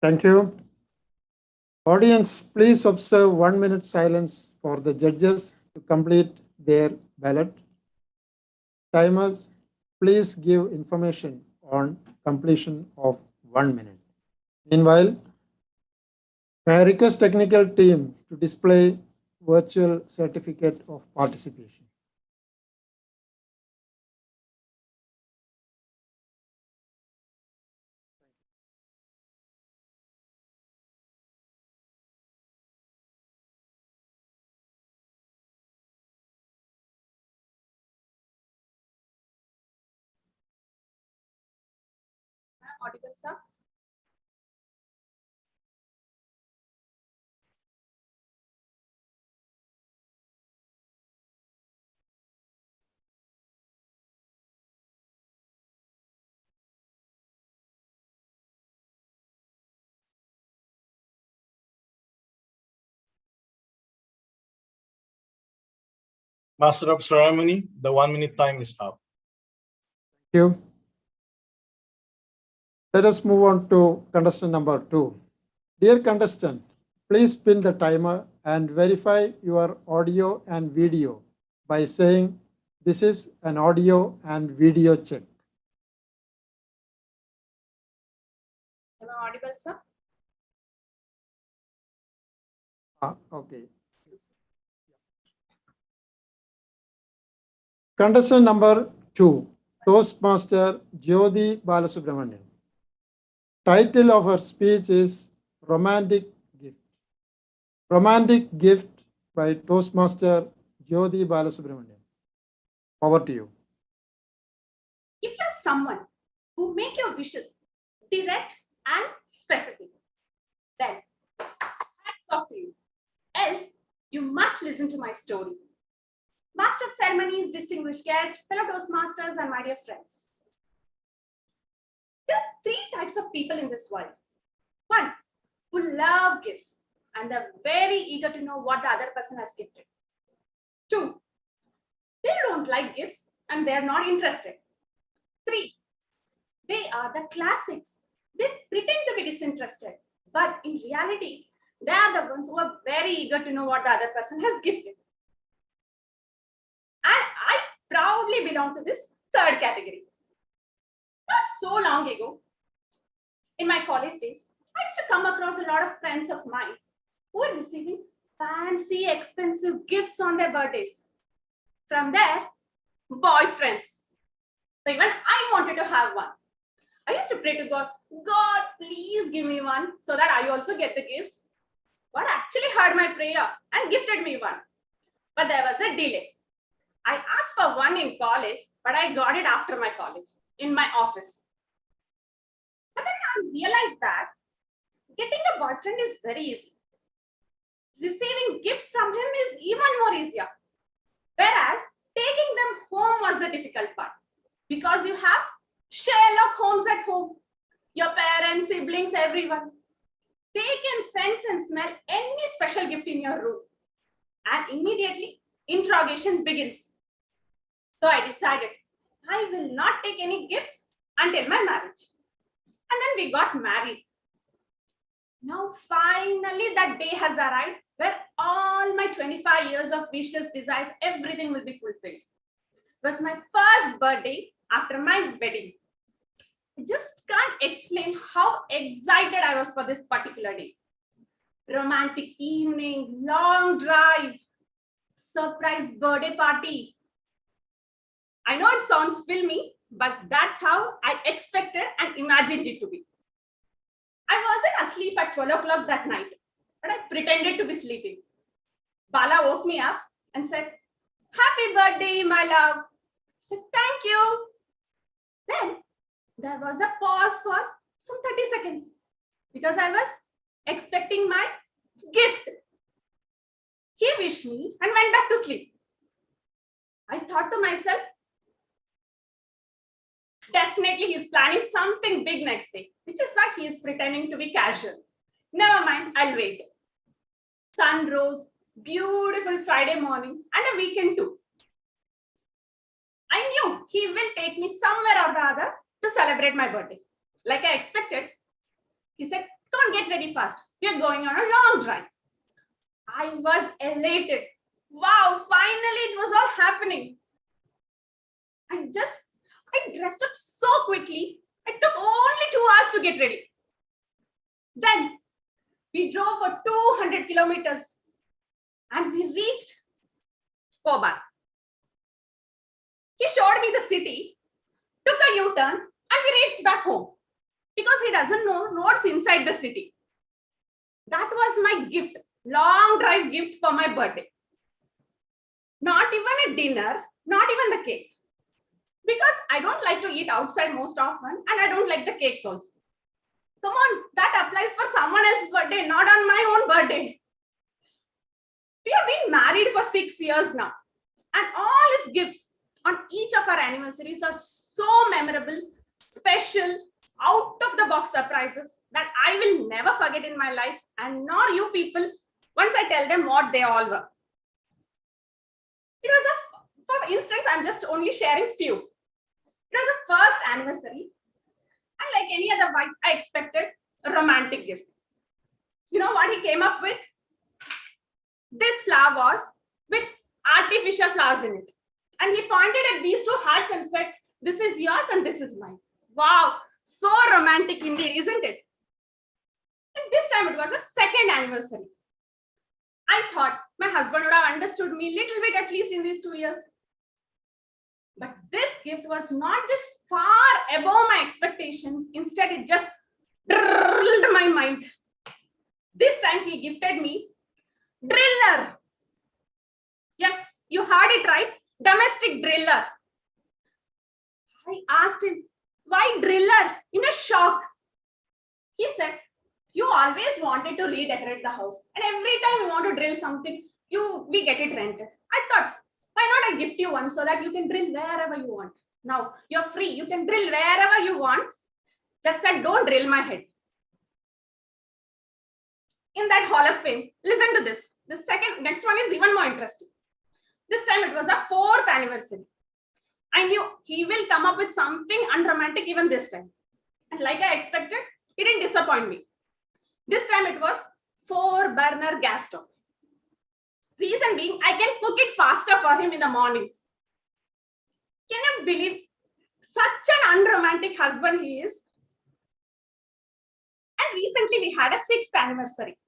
Speaker 4: Thank you. Audience, please observe 1 minute silence for the judges to complete their ballot. Timers, please give information on completion of 1 minute. Meanwhile, may I request technical team to display virtual certificate of participation.
Speaker 18: Audible, sir?
Speaker 8: Master of Ceremony, the 1 minute time is up.
Speaker 4: Thank you. Let us move on to contestant number 2. Dear contestant, please pin the timer and verify your audio and video by saying this is an audio and video check.
Speaker 18: Am I audible, sir?
Speaker 4: Okay. Contestant number 2, Toastmaster Jyoti Balasubramanian. Title of her speech is Romantic Gift. Romantic Gift by Toastmaster Jyoti Balasubramanian. Over to you.
Speaker 18: If you're someone who make your wishes direct and specific, then hats off to you. Else, you must listen to my story. Master of Ceremonies, distinguished guests, fellow Toastmasters, and my dear friends. There are 3 types of people in this world. 1, who love gifts and they're very eager to know what the other person has gifted. 2, they don't like gifts and they're not interested. 3, they are the classics. They pretend to be disinterested, but in reality, they are the ones who are very eager to know what the other person has gifted. And I proudly belong to this 3rd category. Not so long ago, in my college days, I used to come across a lot of friends of mine who were receiving fancy, expensive gifts on their birthdays from their boyfriends. So even I wanted to have one. I used to pray to God, God, please give me one so that I also get the gifts. God actually heard my prayer and gifted me one. But there was a delay. I asked for one in college, but I got it after my college, in my office. And then I realized that Getting a boyfriend is very easy. Receiving gifts from him is even more easier. Whereas taking them home was the difficult part. Because you have Sherlock Holmes at home. Your parents, siblings, everyone. They can sense and smell any special gift in your room. And immediately, interrogation begins. So I decided I will not take any gifts until my marriage. And then we got married. Now finally that day has arrived where all my 25 years of wishes, desires, everything will be fulfilled. It was my first birthday after my wedding. I just can't explain how excited I was for this particular day. Romantic evening, long drive, surprise birthday party. I know it sounds filmy, but that's how I expected and imagined it to be. I wasn't asleep at 12 o'clock that night, but I pretended to be sleeping. Bala woke me up and said, "Happy birthday, my love." I said, "Thank you." Then there was a pause for some 30 seconds because I was expecting my gift. He wished me and went back to sleep. I thought to myself, definitely he's planning something big next day, which is why he is pretending to be casual. Never mind, I'll wait. Sun rose, beautiful Friday morning, and a weekend too. I knew he will take me somewhere or the other to celebrate my birthday. Like I expected, he said, "Come on, get ready fast. We are going on a long drive." I was elated. Wow, finally it was all happening. I dressed up so quickly. It took only 2 hours to get ready. Then we drove for 200 kilometers and we reached Koban. He showed me the city, took a U-turn, and we reached back home because he doesn't know roads inside the city. That was my gift, long drive gift for my birthday. Not even a dinner, not even the cake. Because I don't like to eat outside most often and I don't like the cakes also. Come on, that applies for someone else's birthday, not on my own birthday. We have been married for 6 years now. And all his gifts on each of our anniversaries are so memorable, special, out of the box surprises that I will never forget in my life, and nor you people once I tell them what they all were. It was for instance, I'm just only sharing few. It was a first anniversary, and like any other wife, I expected a romantic gift. You know what he came up with? This flower vase with artificial flowers in it. And he pointed at these two hearts and said, "This is yours and this is mine." Wow, so romantic indeed, isn't it? And this time it was a second anniversary. I thought my husband would have understood me a little bit at least in these 2 years. But this gift was not just far above my expectations. Instead, it just drilled my mind. This time he gifted me driller. Yes, you heard it right. Domestic driller. I asked him, "Why driller?" in a shock. He said, "You always wanted to redecorate the house. And every time you want to drill something, we get it rented." I thought, why not I gift you one so that you can drill wherever you want. Now you're free. You can drill wherever you want. Just that don't drill my head. In that Hall of Fame, listen to this. The next one is even more interesting. This time it was a 4th anniversary. I knew he will come up with something unromantic even this time. And like I expected, he didn't disappoint me. This time it was 4-burner gas stove. Reason being, I can cook it faster for him in the mornings. Can you believe such an unromantic husband he is? And recently we had a 6th anniversary.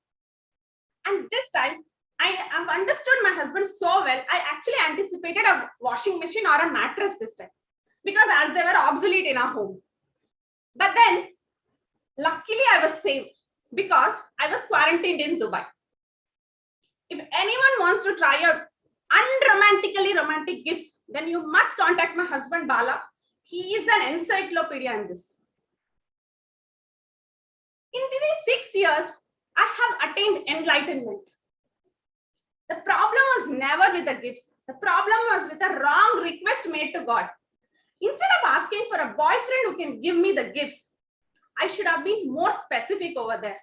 Speaker 18: And this time, I have understood my husband so well, I actually anticipated a washing machine or a mattress this time. Because as they were obsolete in our home. But then, luckily I was saved because I was quarantined in Dubai. If anyone wants to try out unromantically romantic gifts, then you must contact my husband Bala. He is an encyclopedia in this. In these 6 years, I have attained enlightenment. The problem was never with the gifts. The problem was with a wrong request made to God. Instead of asking for a boyfriend who can give me the gifts, I should have been more specific over there.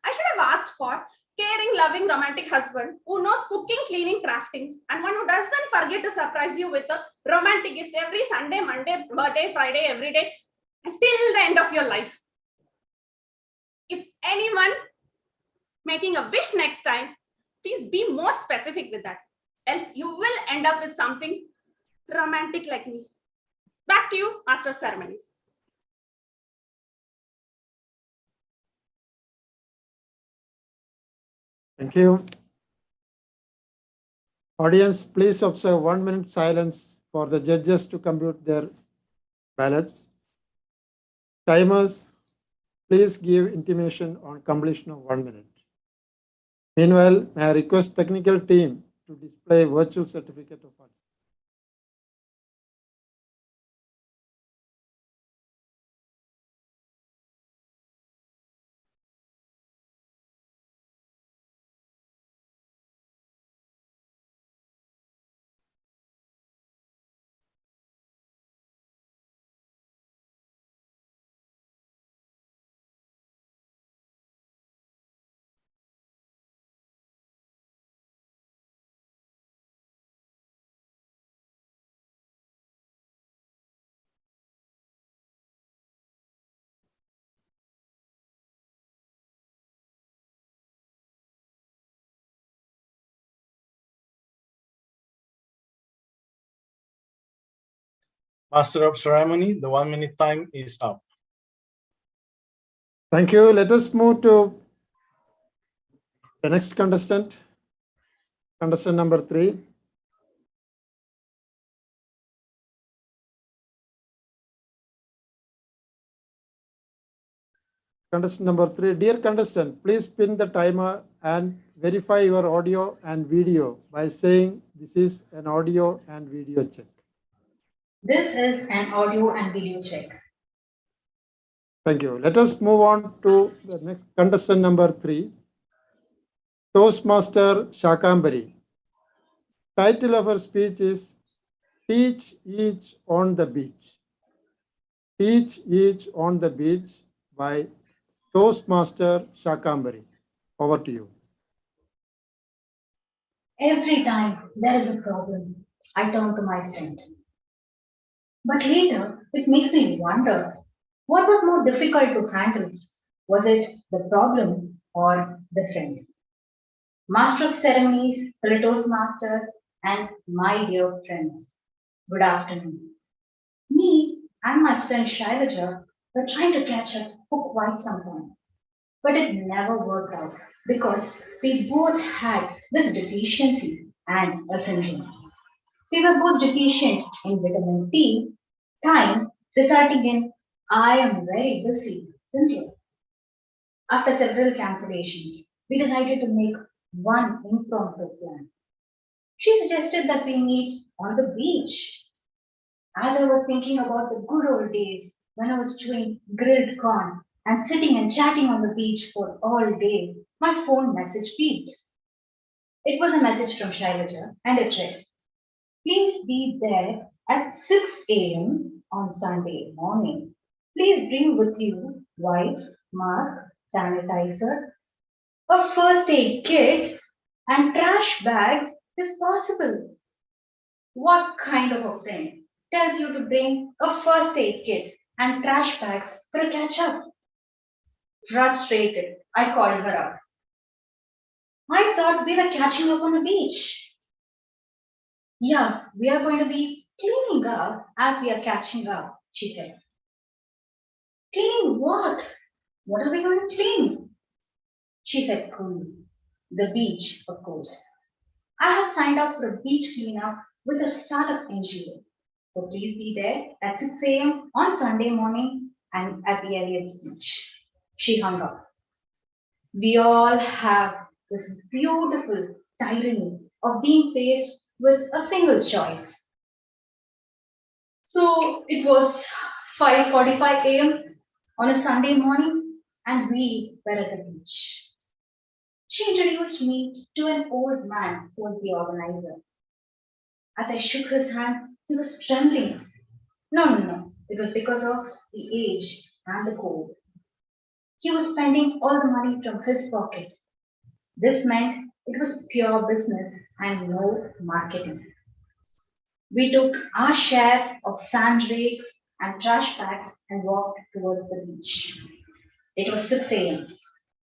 Speaker 18: I should have asked for caring, loving, romantic husband who knows cooking, cleaning, crafting, and one who doesn't forget to surprise you with the romantic gifts every Sunday, Monday, birthday, Friday, every day, until the end of your life. If anyone making a wish next time, please be more specific with that. Else you will end up with something romantic like me. Back to you, Master of Ceremonies.
Speaker 4: Thank you. Audience, please observe 1 minute silence for the judges to compute their ballots. Timers, please give intimation on completion of 1 minute. Meanwhile, may I request technical team to display virtual certificate of participation.
Speaker 8: Master of Ceremony, the 1 minute time is up.
Speaker 4: Thank you. Let us move to the next contestant. Contestant number 3. Contestant number 3. Dear contestant, please pin the timer and verify your audio and video by saying this is an audio and video check.
Speaker 12: This is an audio and video check.
Speaker 4: Thank you. Let us move on to the next contestant number 3. Toastmaster Shakambari. Title of her speech is Teach Each on the Beach. Teach Each on the Beach by Toastmaster Shakambari. Over to you.
Speaker 12: Every time there is a problem, I turn to my friend. But later, it makes me wonder, what was more difficult to handle? Was it the problem or the friend? Master of Ceremonies, Toastmaster, and my dear friends, good afternoon. Me and my friend Shailaja were trying to catch up for quite some time. But it never worked out because we both had this deficiency and a syndrome. We were both deficient in vitamin D, time, resulting in I am very busy syndrome. After several cancellations, we decided to make one impromptu plan. She suggested that we meet on the beach. As I was thinking about the good old days when I was doing grilled corn and sitting and chatting on the beach for all day, my phone message beeped. It was a message from Shailaja and it read, please be there at 6 a.m. on Sunday morning. Please bring with you wipes, mask, sanitizer, a first aid kit, and trash bags if possible. What kind of a friend tells you to bring a first aid kit and trash bags for a catch up? Frustrated, I called her up. I thought we were catching up on the beach. Yeah, we are going to be cleaning up as we are catching up, she said. Cleaning what? What are we going to clean? She said coolly. The beach, of course. I have signed up for a beach cleanup with a startup NGO. So please be there at 6 a.m. on Sunday morning and at the Elliott's Beach. She hung up. We all have this beautiful tyranny of being faced with a single choice. So it was 5:45 a.m. on a Sunday morning. and we were at the beach. She introduced me to an old man who was the organizer. As I shook his hand, he was trembling. No. It was because of the age and the cold. He was spending all the money from his pocket. This meant it was pure business and no marketing. We took our share of sand rakes and trash bags and walked towards the beach. It was 6 a.m.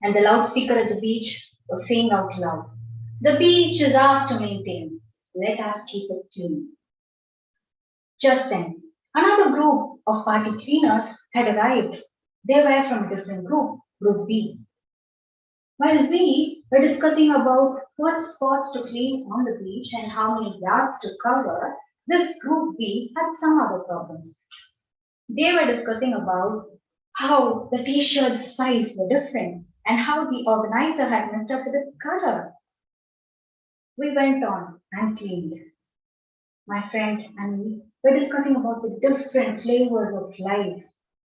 Speaker 12: and the loudspeaker at the beach was saying out loud, "The beach is ours to maintain. Let us keep it clean." Just then, another group of party cleaners had arrived. They were from a different group, Group B. While we were discussing about what spots to clean on the beach and how many yards to cover, this Group B had some other problems. They were discussing about how the t-shirt size were different and how the organizer had messed up with its color. We went on and cleaned. My friend and me were discussing about the different flavors of life.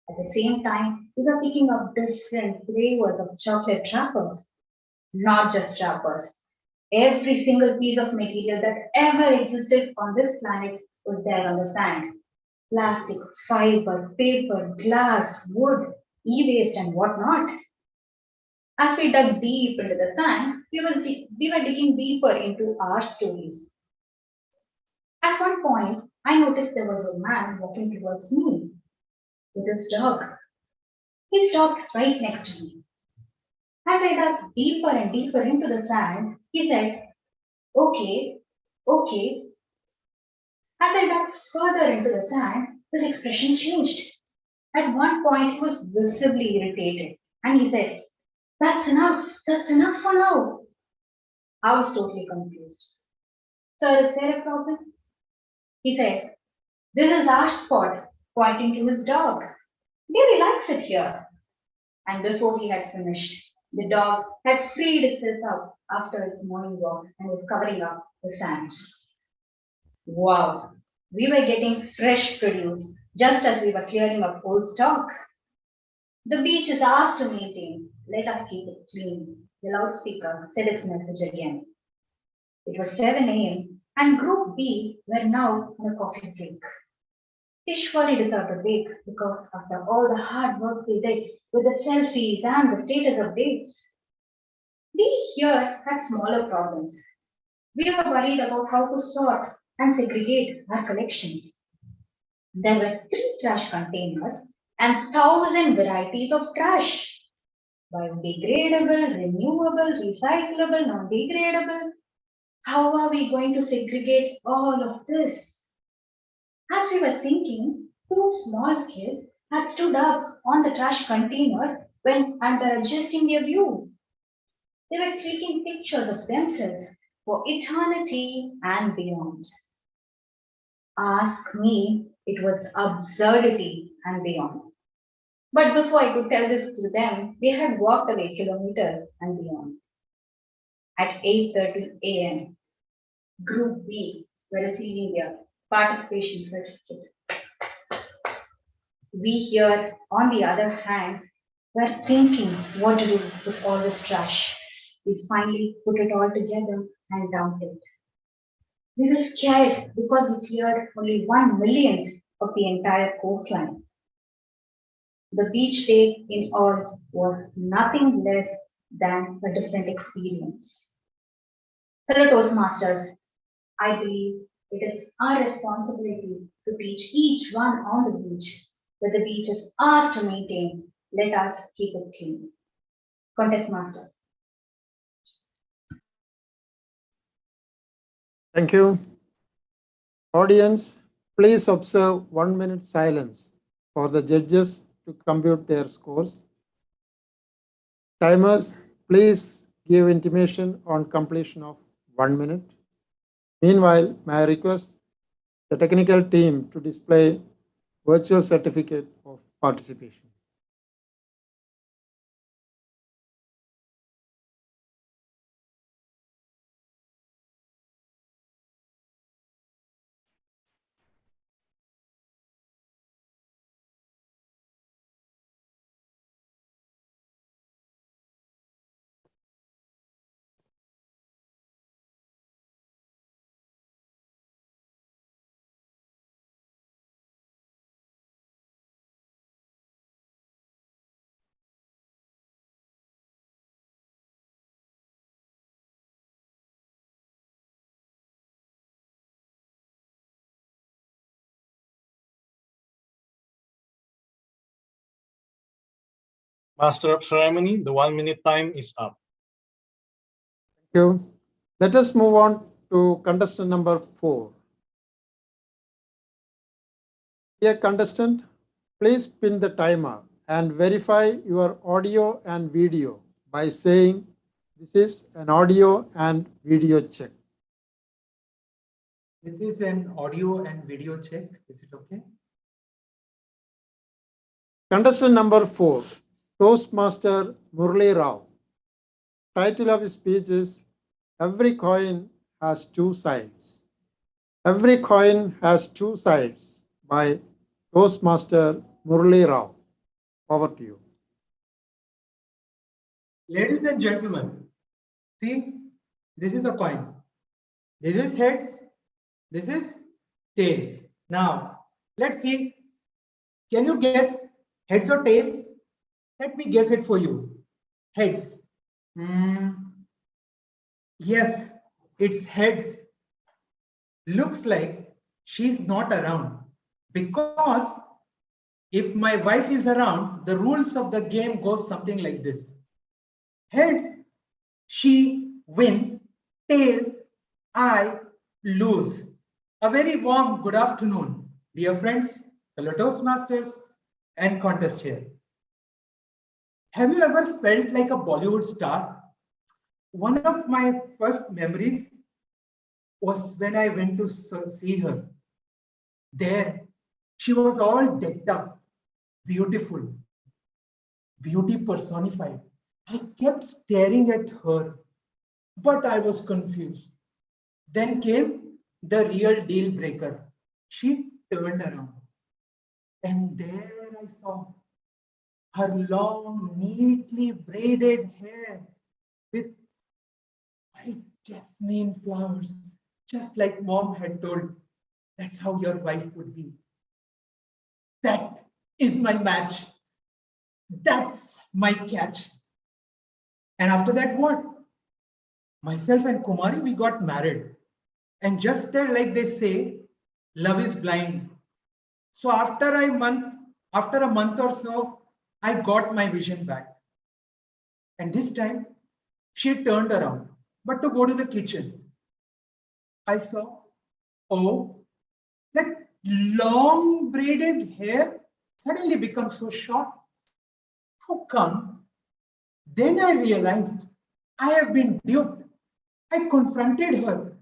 Speaker 12: At the same time, we were picking up different flavors of chocolate wrappers. Not just wrappers. Every single piece of material that ever existed on this planet was there on the sand. Plastic, fiber, paper, glass, wood, e-waste and whatnot. As we dug deep into the sand, we were digging deeper into our stories. At one point, I noticed there was a man walking towards me with his dog. He stopped right next to me. As I dug deeper and deeper into the sand, he said, "Okay, okay." As I dug further into the sand, his expression changed. At one point, he was visibly irritated and he said, that's enough for now." I was totally confused. "Sir, is there a problem?" He said, "This is our spot," pointing to his dog. "Davy likes it here." And before he had finished, the dog had freed itself up after its morning walk and was covering up the sand. Wow, we were getting fresh produce just as we were clearing up old stock. "The beach is ours to maintain. Let us keep it clean." The loudspeaker said its message again. It was 7 a.m. and Group B were now on a coffee break. They surely deserved a break because after all the hard work they did with the selfies and the status updates. We here had smaller problems. We were worried about how to sort and segregate our collections. There were 3 trash containers and 1,000 varieties of trash. Biodegradable, renewable, recyclable, non-degradable. How are we going to segregate all of this? As we were thinking, 2 small kids had stood up on the trash containers and were adjusting their view. They were clicking pictures of themselves for eternity and beyond. Ask me, it was absurdity and beyond. But before I could tell this to them, they had walked away kilometers and beyond. At 8:30 a.m., Group B were receiving their participation certificate. We here, on the other hand, were thinking what to do with all this trash. We finally put it all together and dumped it. We were scared because we cleared only 1/1,000,000th of the entire coastline. The beach day in all was nothing less than a different experience. Fellow Toastmasters, I believe it is our responsibility to teach each one on the beach that the beach is ours to maintain. Let us keep it clean. Contest Master.
Speaker 4: Thank you. Audience, please observe 1 minute silence for the judges to compute their scores. Timers, please give intimation on completion of 1 minute. Meanwhile, may I request the technical team to display virtual certificate of participation.
Speaker 8: Master of Ceremony, the 1 minute time is up.
Speaker 4: Thank you. Let us move on to contestant number 4. Dear contestant, please pin the timer and verify your audio and video by saying this is an audio and video check.
Speaker 13: This is an audio and video check. Is it okay?
Speaker 4: Contestant number 4, Toastmaster Murli Rao. Title of his speech is Every Coin Has Two Sides. Every Coin Has Two Sides by Toastmaster Murli Rao. Over to you.
Speaker 13: Ladies and gentlemen, see, this is a coin. This is heads. This is tails. Now, let's see. Can you guess heads or tails? Let me guess it for you. Heads. Yes, it's heads. Looks like she's not around, because if my wife is around, the rules of the game goes something like this. Heads, she wins. Tails, I lose. A very warm good afternoon, dear friends, fellow Toastmasters, and contest chair. Have you ever felt like a Bollywood star? One of my first memories was when I went to see her. There, she was all decked up, beautiful, beauty personified. I kept staring at her, but I was confused. Then came the real deal breaker. She turned around, and there I saw her long, neatly braided hair with white jasmine flowers, just like mom had told. That's how your wife would be. That is my match. That's my catch. And after that, what? Myself and Kumari, we got married. And just like they say, love is blind. So after a month or so, I got my vision back. And this time, she turned around, but to go to the kitchen. I saw, oh, that long braided hair suddenly becomes so short. How come? Then I realized I have been duped. I confronted her.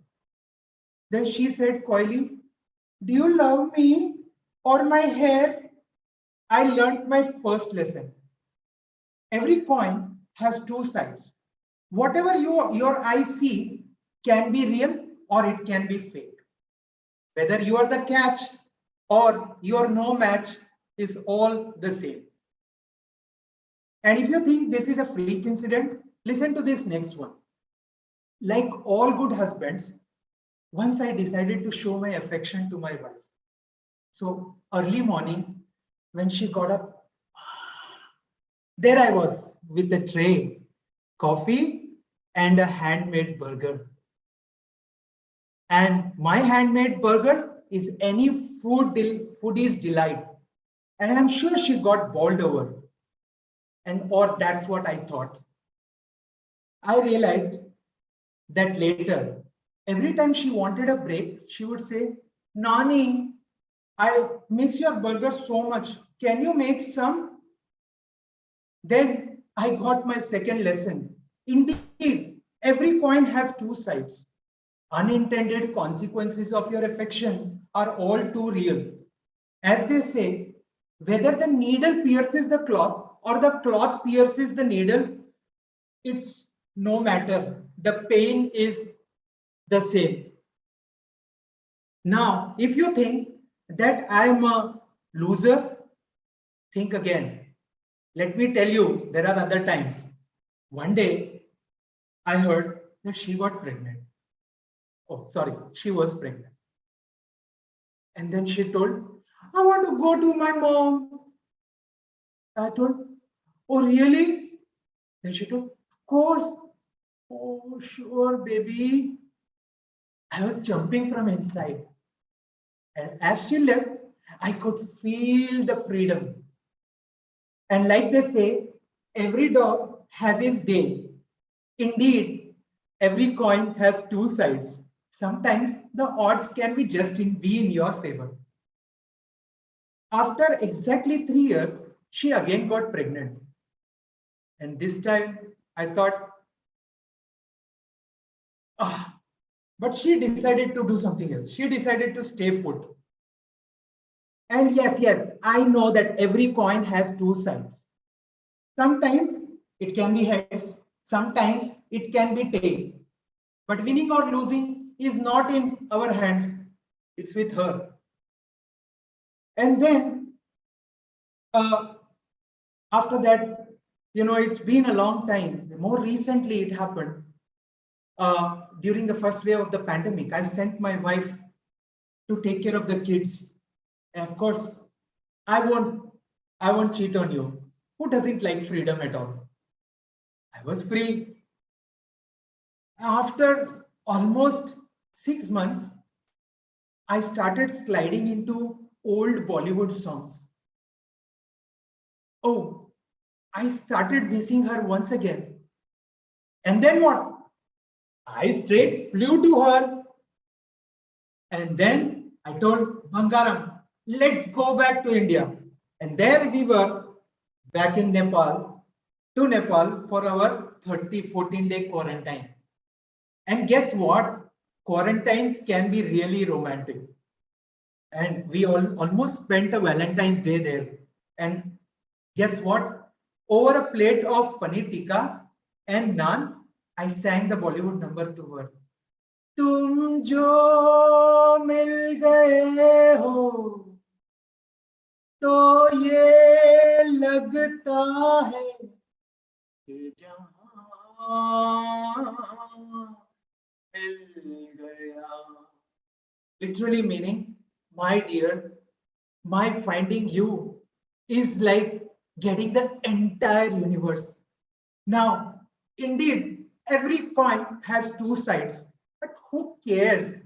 Speaker 13: Then she said coyly, do you love me or my hair? I learned my first lesson. Every coin has two sides. Whatever your eyes see can be real or it can be fake. Whether you are the catch or you are no match is all the same. And if you think this is a freak incident, listen to this next one. Like all good husbands, once I decided to show my affection to my wife. So early morning, when she got up, there I was with a tray, coffee, and a handmade burger. And my handmade burger is any foodie's delight. And I'm sure she got bowled over. Or that's what I thought. I realized that later, every time she wanted a break, she would say, Nani, I miss your burger so much. Can you make some? Then I got my second lesson. Indeed, every coin has two sides. Unintended consequences of your affection are all too real. As they say, whether the needle pierces the cloth or the cloth pierces the needle, it's no matter. The pain is the same. Now, if you think that I'm a loser, think again. Let me tell you, there are other times. One day, I heard that she got pregnant. Oh, sorry, she was pregnant. And then she told, I want to go to my mom. I told, oh, really? Then she told, of course. Oh, sure, baby. I was jumping from inside. And as she left, I could feel the freedom. And like they say, every dog has his day. Indeed, every coin has two sides. Sometimes the odds can be be in your favor. After exactly 3 years, she again got pregnant. And this time I thought, but she decided to do something else. She decided to stay put. And yes, I know that every coin has two sides. Sometimes it can be heads, sometimes it can be tail. But winning or losing is not in our hands, it's with her. And then after that, it's been a long time. More recently, it happened during the first wave of the pandemic. I sent my wife to take care of the kids. And of course, I won't cheat on you. Who doesn't like freedom at all? I was free. After almost 6 months, I started sliding into old Bollywood songs. Oh, I started missing her once again. And then what? I straight flew to her. And then I told Bangaram, let's go back to India. And there we were back in Nepal, to Nepal for our 14-day quarantine. And guess what? Quarantines can be really romantic. And we almost spent a Valentine's Day there. And guess what? Over a plate of paneer tikka and naan, I sang the Bollywood number to her. तुम जो मिल गए हो तो ये लगता है कि जहां मिल गया. Literally meaning, my dear, my finding you is like getting the entire universe. Now, indeed, every coin has two sides, but who cares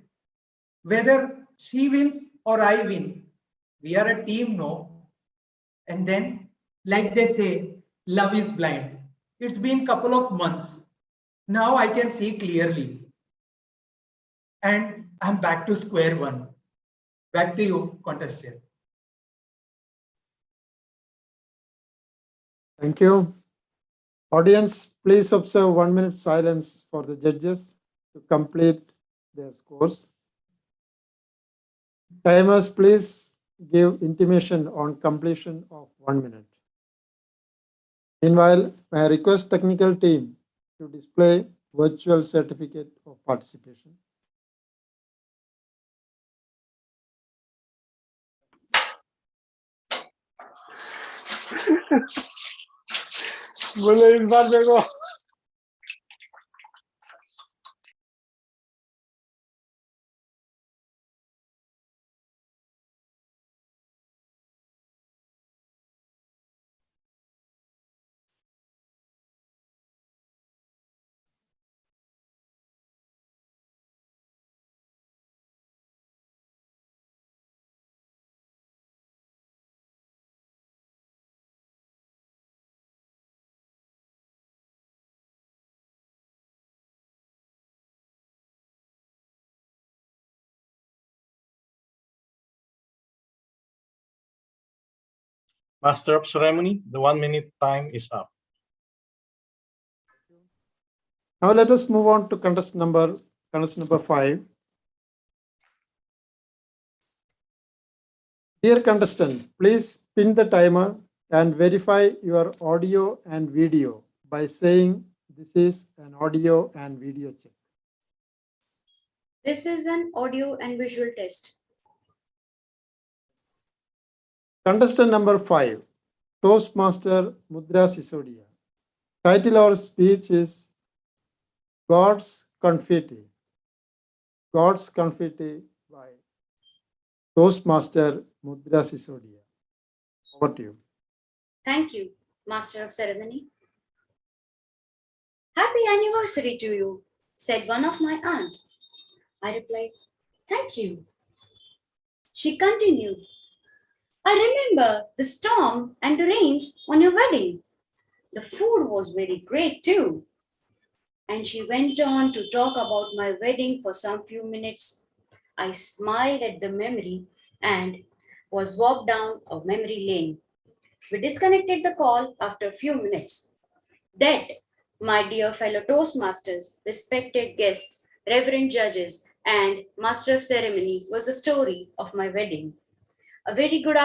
Speaker 13: whether she wins or I win? We are a team, no? And then, like they say, love is blind. It's been a couple of months. Now I can see clearly. And I'm back to square one. Back to you, contestant.
Speaker 4: Thank you. Audience, please observe 1 minute silence for the judges to complete their scores. Timers, please give intimation on completion of 1 minute. Meanwhile, may I request technical team to display virtual certificate of participation.
Speaker 19: बोले इस बार देखो
Speaker 8: Master of Ceremony, the 1 minute time is up.
Speaker 4: Now let us move on to contestant number 5. Dear contestant, please pin the timer and verify your audio and video by saying this is an audio and video check.
Speaker 1: This is an audio and visual test.
Speaker 4: Contestant number 5, Toastmaster Mudra Sisodia. Title of our speech is God's Confetti. God's Confetti by Toastmaster Mudra Sisodia. Over to you.
Speaker 1: Thank you, Master of Ceremony. Happy anniversary to you, said one of my aunt. I replied, thank you. She continued, I remember the storm and the rains on your wedding. The food was very great too. And she went on to talk about my wedding for some few minutes. I smiled at the memory and was walked down a memory lane. We disconnected the call after a few minutes. That, my dear fellow Toastmasters, respected guests, reverend judges, and master of ceremony, was the story of my wedding. A very good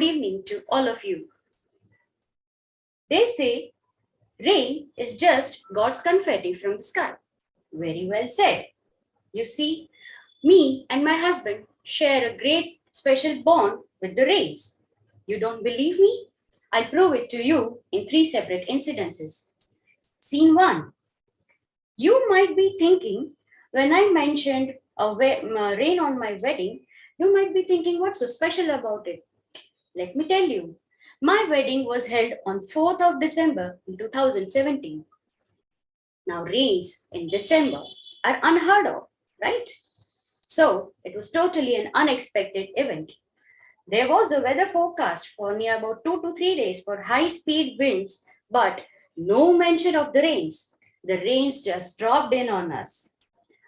Speaker 1: evening to all of you. They say rain is just God's confetti from the sky. Very well said. You see, me and my husband share a great special bond with the rains. You don't believe me? I'll prove it to you in 3 separate incidences. Scene 1. You might be thinking, when I mentioned rain on my wedding, you might be thinking, what's so special about it? Let me tell you. My wedding was held on 4th of December in 2017. Now, rains in December are unheard of, right? So, it was totally an unexpected event. There was a weather forecast for near about 2 to 3 days for high-speed winds, but no mention of the rains. The rains just dropped in on us.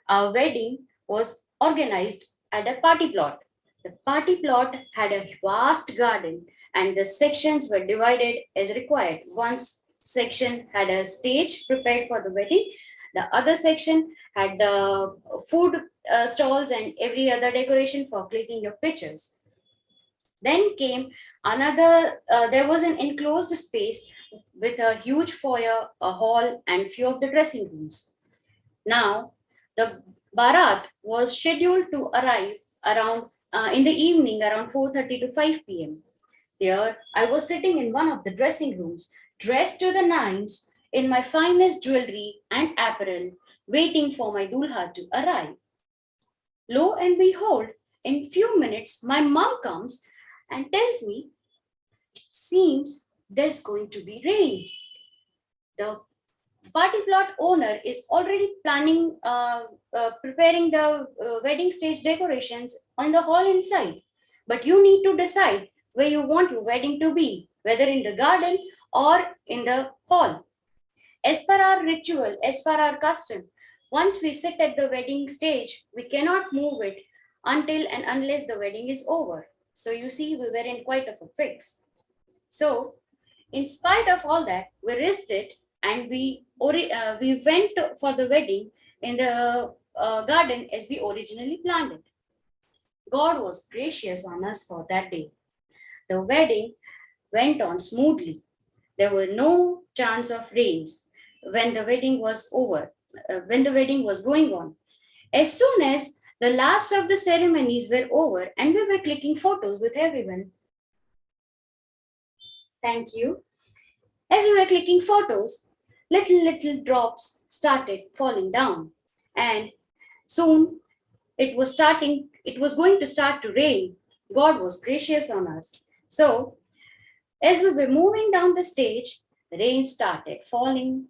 Speaker 1: Our wedding was organized at a party plot. The party plot had a vast garden and the sections were divided as required. One section had a stage prepared for the wedding. The other section had the food stalls and every other decoration for clicking your pictures. Then came another, there was an enclosed space with a huge foyer, a hall, and few of the dressing rooms. Now, the Bharat was scheduled to arrive around in the evening around 4:30 to 5 p.m. Here, I was sitting in one of the dressing rooms, dressed to the nines in my finest jewelry and apparel, waiting for my dulha to arrive. Lo and behold, in few minutes, my mom comes and tells me, seems there's going to be rain. The party plot owner is already planning, preparing the wedding stage decorations on the hall inside. But you need to decide where you want your wedding to be, whether in the garden or in the hall. As per our ritual, as per our custom, once we sit at the wedding stage, we cannot move it until and unless the wedding is over. So you see, we were in quite of a fix. So in spite of all that, we risked it and we went for the wedding in the garden as we originally planned it. God was gracious on us for that day. The wedding went on smoothly. There were no chance of rains when the wedding was over, when the wedding was going on. As soon as the last of the ceremonies were over and we were clicking photos with everyone. Thank you. As we were clicking photos, little drops started falling down, and soon it was going to start to rain. God was gracious on us. So as we were moving down the stage, the rain started falling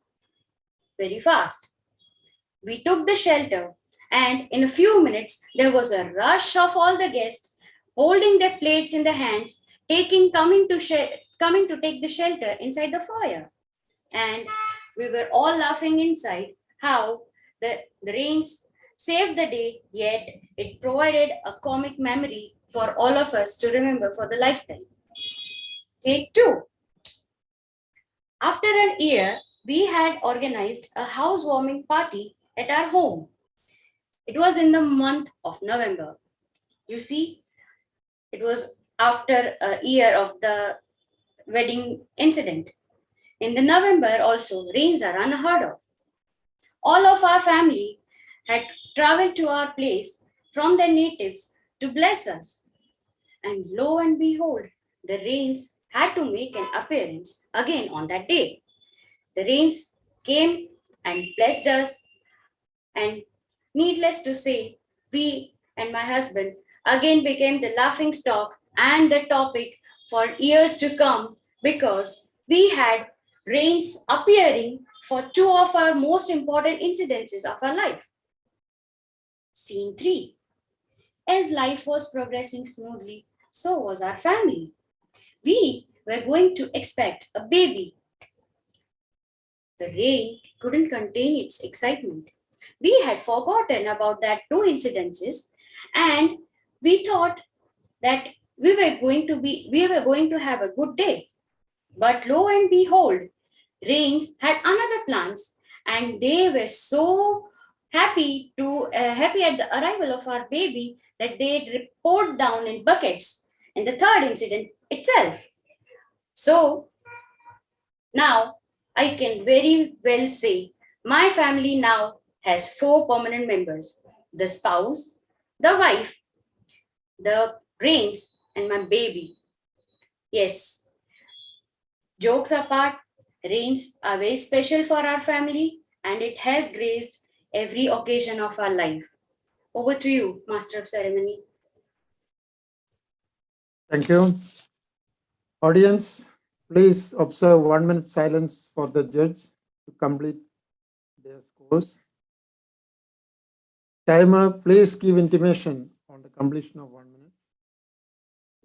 Speaker 1: very fast. We took the shelter, and in a few minutes there was a rush of all the guests holding their plates in their hands, coming to take the shelter inside the foyer. And we were all laughing inside how the rains saved the day, yet it provided a comic memory for all of us to remember for the lifetime. Take 2. After an year, we had organized a housewarming party at our home. It was in the month of November. You see, it was after a year of the wedding incident. In the November also, rains are unheard of. All of our family had traveled to our place from their natives to bless us. And lo and behold, the rains had to make an appearance again on that day. The rains came and blessed us, and needless to say, we and my husband again became the laughing stock and the topic for years to come because we had rains appearing for 2 of our most important incidences of our life. Scene 3. As life was progressing smoothly, so was our family. We were going to expect a baby. The rain couldn't contain its excitement. We had forgotten about that two incidences, and we thought that we were going to have a good day. But lo and behold, Rains had another plans, and they were so happy at the arrival of our baby that they poured down in buckets in the third incident itself. So now I can very well say my family now has 4 permanent members: the spouse, the wife, the brains, and my baby. Yes, jokes apart, rains are very special for our family and it has graced every occasion of our life. Over to you, Master of Ceremony.
Speaker 4: Thank you. Audience, please observe 1 minute silence for the judge to complete their scores. Timer, please give intimation on the completion of 1 minute.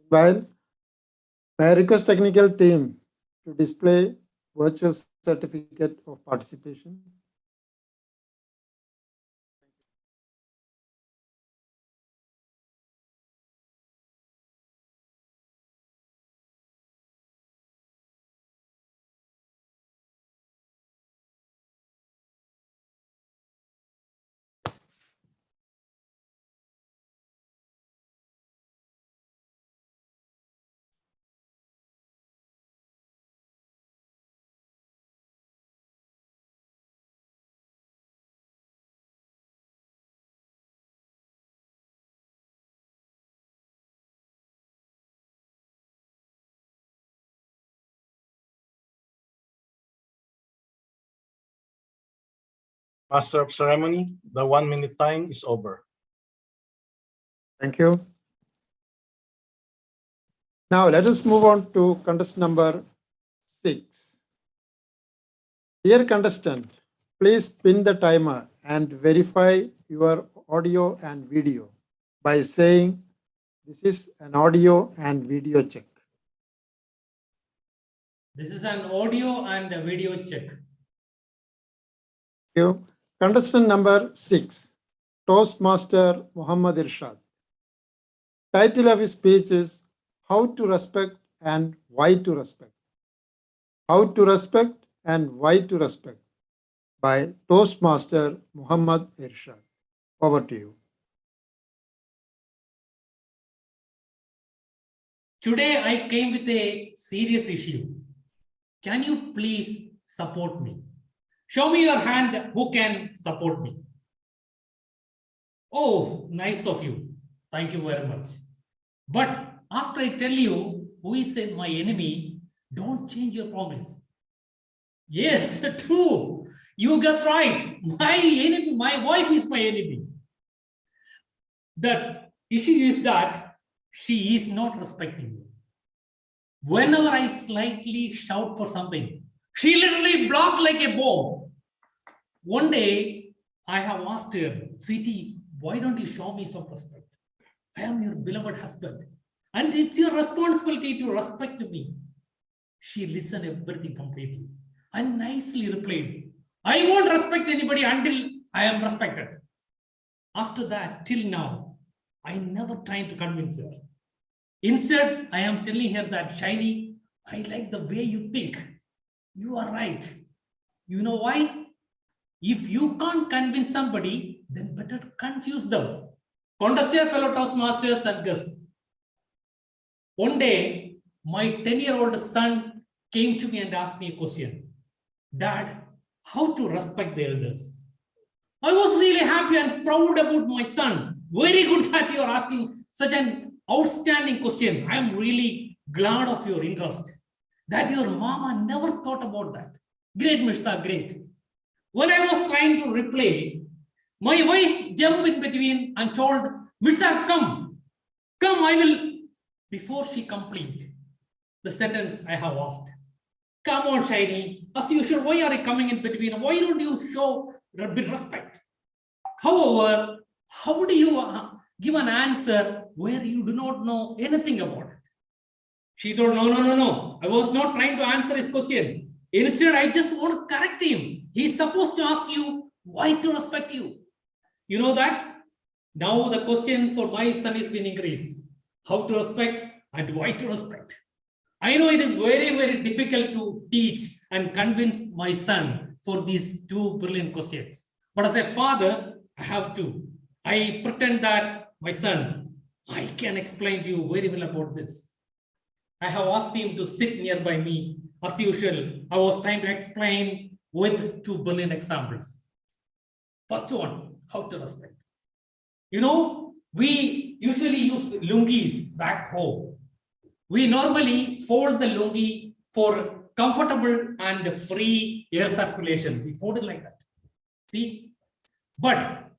Speaker 4: While may I request technical team to display virtual certificate of participation.
Speaker 8: Master of Ceremony, the 1 minute time is over.
Speaker 4: Thank you. Now let us move on to contestant number 6. Dear contestant, please pin the timer and verify your audio and video by saying this is an audio and video check.
Speaker 10: This is an audio and a video check.
Speaker 4: Thank you. Contestant number 6, Toastmaster Muhammad Irshad. Title of his speech is How to Respect and Why to Respect. How to Respect and Why to Respect by Toastmaster Muhammad Irshad. Over to you.
Speaker 10: Today I came with a serious issue. Can you please support me? Show me your hand who can support me. Oh, nice of you. Thank you very much. But after I tell you who is my enemy, don't change your promise. Yes, true. You guessed right. My enemy, my wife is my enemy. The issue is that she is not respecting me. Whenever I slightly shout for something, she literally blasts like a bomb. One day, I have asked her, sweetie, why don't you show me some respect? I am your beloved husband, and it's your responsibility to respect me. She listened everything completely and nicely replied, I won't respect anybody until I am respected. After that, till now, I never tried to convince her. Instead, I am telling her that, Shiny, I like the way you think. You are right. You know why? If you can't convince somebody, then better confuse them. Contestant, fellow Toastmasters and guests. One day, my 10-year-old son came to me and asked me a question. Dad, how to respect the elders? I was really happy and proud about my son. Very good that you are asking such an outstanding question. I am really glad of your interest. That your mama never thought about that. Great, Mr. Great. When I was trying to reply, my wife jumped in between and told, Mr. Come, I will. Before she completed the sentence I have asked, come on, Shiny, as usual, why are you coming in between? Why don't you show respect? However, how do you give an answer where you do not know anything about it? She told, no. I was not trying to answer his question. Instead, I just want to correct him. He's supposed to ask you why to respect you. You know that? Now the question for my son is being increased. How to respect and why to respect. I know it is very, very difficult to teach and convince my son for these two brilliant questions. But as a father, I have to. I pretend that my son, I can explain to you very well about this. I have asked him to sit nearby me. As usual, I was trying to explain with two brilliant examples. First one, how to respect. You know, we usually use lungis back home. We normally fold the lungi for comfortable and free air circulation. We fold it like that. See? But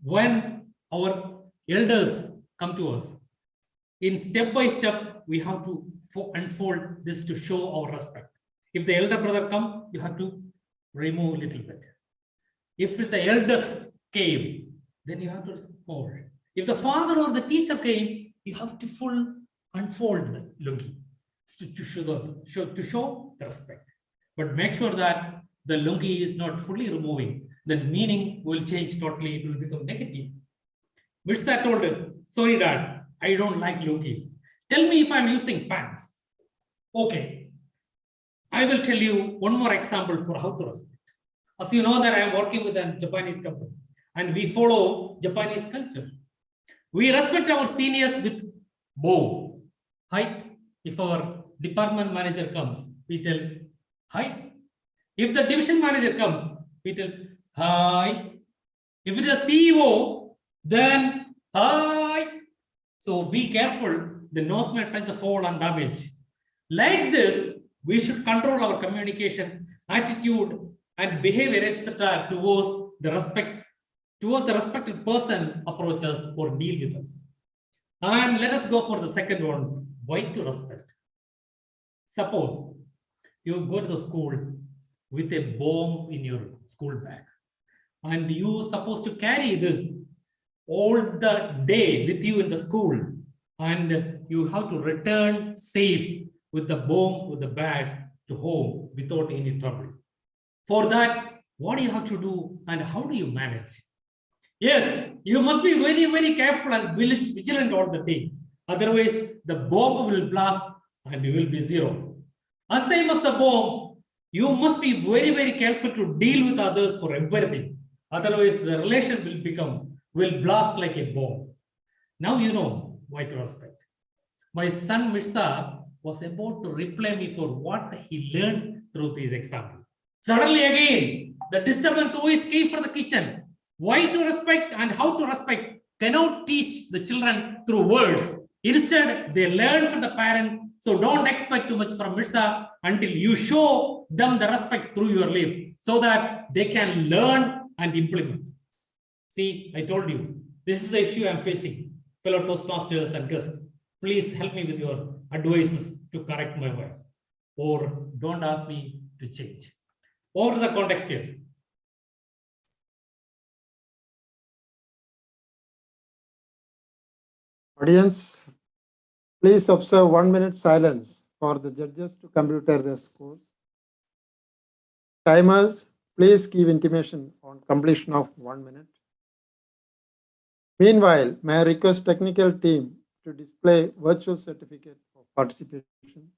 Speaker 10: when our elders come to us, in step by step, we have to unfold this to show our respect. If the elder brother comes, you have to remove a little bit. If the eldest came, then you have to fold. If the father or the teacher came, you have to unfold the lungi to show the respect. But make sure that the lungi is not fully removing. The meaning will change totally. It will become negative. Mirza told him, sorry, Dad, I don't like lungis. Tell me if I'm using pants. Okay. I will tell you one more example for how to respect. As you know that I am working with a Japanese company and we follow Japanese culture. We respect our seniors with bow. Hi. If our department manager comes, we tell hi. If the division manager comes, we tell hi. If it is a CEO, then hi. So be careful. The nose may touch the fold and damage. Like this, we should control our communication, attitude, and behavior, etc. towards the respected person approaches or deal with us. And let us go for the second one. Why to respect? Suppose you go to the school with a bomb in your school bag, and you are supposed to carry this all the day with you in the school, and you have to return safe with the bomb, with the bag to home without any trouble. For that, what do you have to do and how do you manage? Yes, you must be very, very careful and vigilant all the day. Otherwise, the bomb will blast and you will be zero. As same as the bomb, you must be very, very careful to deal with others for everything. Otherwise, the relation will blast like a bomb. Now you know why to respect. My son Mirza was about to reply me for what he learned through this example. Suddenly again, the disturbance always came from the kitchen. Why to respect and how to respect cannot teach the children through words. Instead, they learn from the parents. So don't expect too much from Mirza until you show them the respect through your life so that they can learn and implement. See, I told you, this is the issue I'm facing. Fellow Toastmasters and guests, please help me with your advices to correct my wife, or don't ask me to change. Over to the context here.
Speaker 4: Audience, please observe 1 minute silence for the judges to computer their scores. Timers, please give intimation on completion of 1 minute. Meanwhile, may I request technical team to display virtual certificate of participation.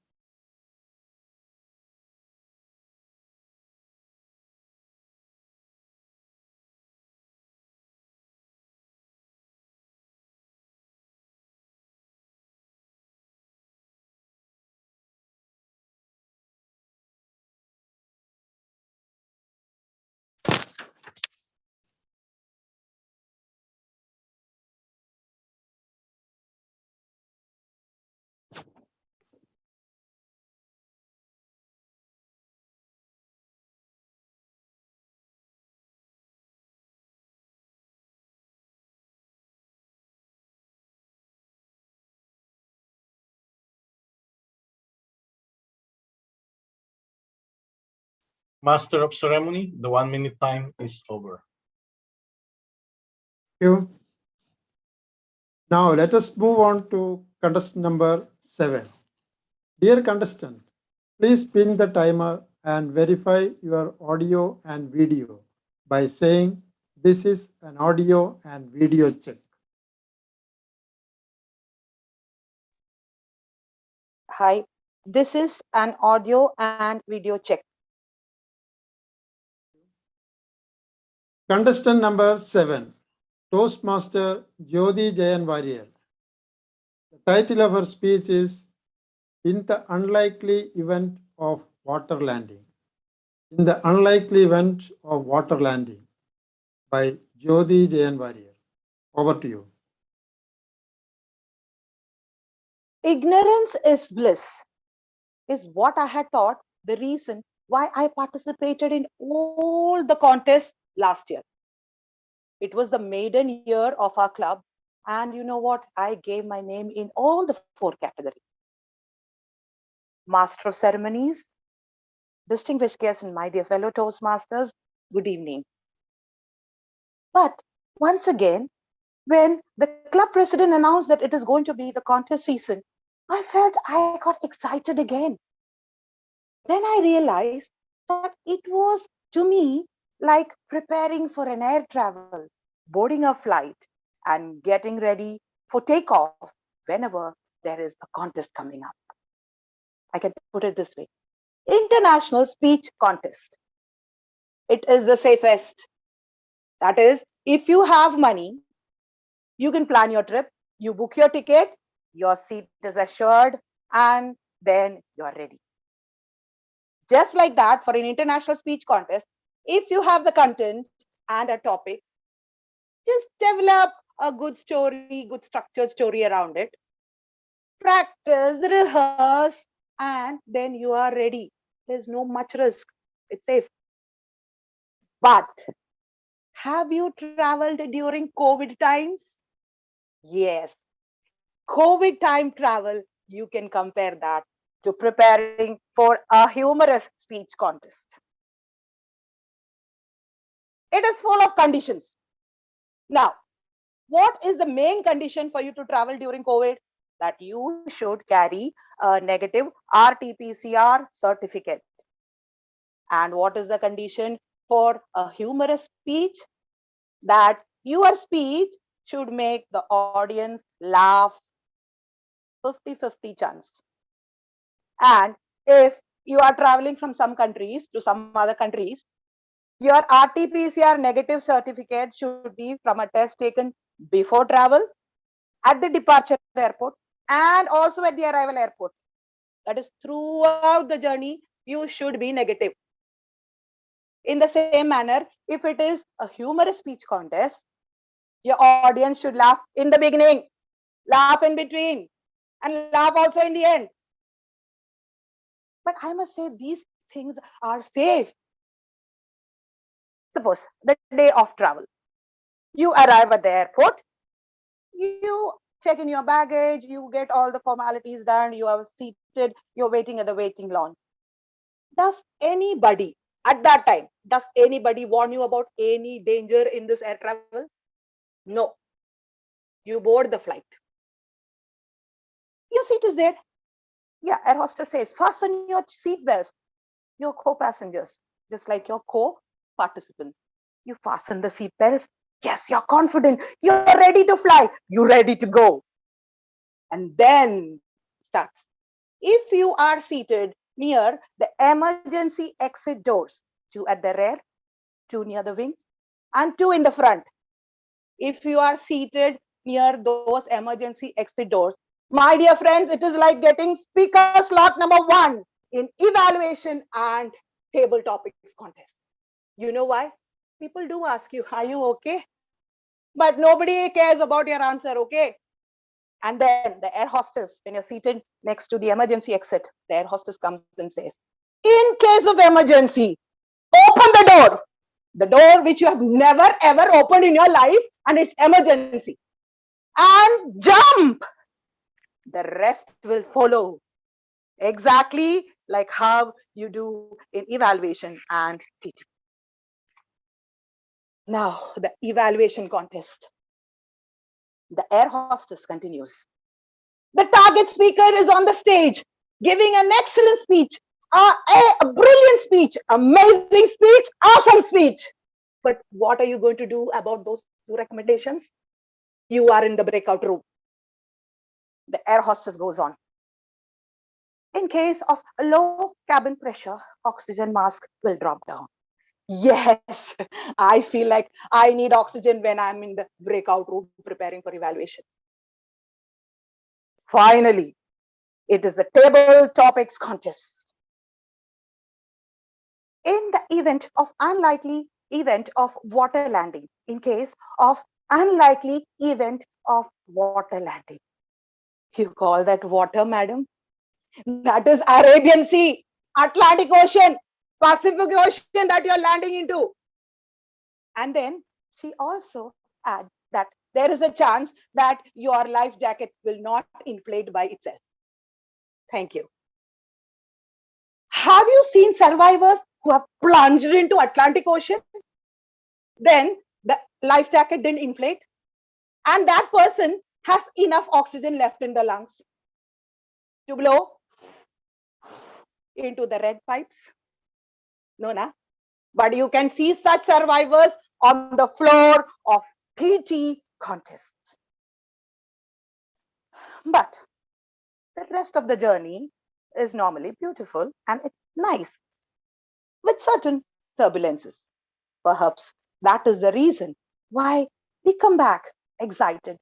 Speaker 8: Master of Ceremony, the 1 minute time is over.
Speaker 4: Thank you. Now let us move on to contestant number 7. Dear contestant, please pin the timer and verify your audio and video by saying, "This is an audio and video check."
Speaker 11: Hi, this is an audio and video check.
Speaker 4: Contestant number 7, Toastmaster Jyoti Jayan Warrier. The title of her speech is "In the Unlikely Event of Water Landing." In the Unlikely Event of Water Landing by Jyoti Jayan Warrier. Over to you.
Speaker 11: Ignorance is bliss is what I had thought the reason why I participated in all the contests last year. It was the maiden year of our club, and you know what? I gave my name in all the 4 categories. Master of Ceremonies, distinguished guests, and my dear fellow Toastmasters, good evening. But once again, when the club president announced that it is going to be the contest season, I felt I got excited again. Then I realized that it was to me like preparing for an air travel, boarding a flight, and getting ready for takeoff whenever there is a contest coming up. I can put it this way: International Speech Contest. It is the safest. That is, if you have money, you can plan your trip, you book your ticket, your seat is assured, and then you're ready. Just like that, for an international speech contest, if you have the content and a topic, just develop a good story, good structured story around it. Practice, rehearse, and then you are ready. There's no much risk. It's safe. But have you traveled during COVID times? Yes. COVID time travel, you can compare that to preparing for a humorous speech contest. It is full of conditions. Now, what is the main condition for you to travel during COVID? That you should carry a negative RT-PCR certificate. And what is the condition for a humorous speech? That your speech should make the audience laugh 50-50 chance. And if you are traveling from some countries to some other countries, your RT-PCR negative certificate should be from a test taken before travel, at the departure airport, and also at the arrival airport. That is, throughout the journey, you should be negative. In the same manner, if it is a humorous speech contest, your audience should laugh in the beginning, laugh in between, and laugh also in the end. But I must say, these things are safe. Suppose the day of travel, you arrive at the airport, you check in your baggage, you get all the formalities done, you are seated, you're waiting at the waiting lounge. Does anybody at that time, does anybody warn you about any danger in this air travel? No. You board the flight. Your seat is there. Yeah, air hostess says, fasten your seat belts. Your co-passengers, just like your co-participants. You fasten the seat belts. Yes, you're confident. You're ready to fly. You're ready to go. And then starts. If you are seated near the emergency exit doors, 2 at the rear, 2 near the wings, and 2 in the front. If you are seated near those emergency exit doors, my dear friends, it is like getting speaker slot number 1 in evaluation and table topics contest. You know why? People do ask you, are you okay? But nobody cares about your answer, okay? And then the air hostess, when you're seated next to the emergency exit, the air hostess comes and says, in case of emergency, open the door which you have never ever opened in your life, and it's emergency, and jump. The rest will follow. Exactly like how you do in evaluation and TT. Now, the evaluation contest. The air hostess continues. The target speaker is on the stage, giving an excellent speech A brilliant speech, amazing speech, awesome speech. But what are you going to do about those two recommendations? You are in the breakout room. The air hostess goes on. In case of a low cabin pressure, oxygen mask will drop down. Yes, I feel like I need oxygen when I'm in the breakout room preparing for evaluation. Finally, it is the table topics contest. In the unlikely event of water landing, in case of unlikely event of water landing. You call that water, madam? That is Arabian Sea, Atlantic Ocean, Pacific Ocean that you're landing into. And then she also adds that there is a chance that your life jacket will not inflate by itself. Thank you. Have you seen survivors who have plunged into Atlantic Ocean? Then the life jacket didn't inflate, and that person has enough oxygen left in the lungs to blow into the red pipes. No, na? But you can see such survivors on the floor of TT contests. But the rest of the journey is normally beautiful and it's nice with certain turbulences. Perhaps that is the reason why we come back excited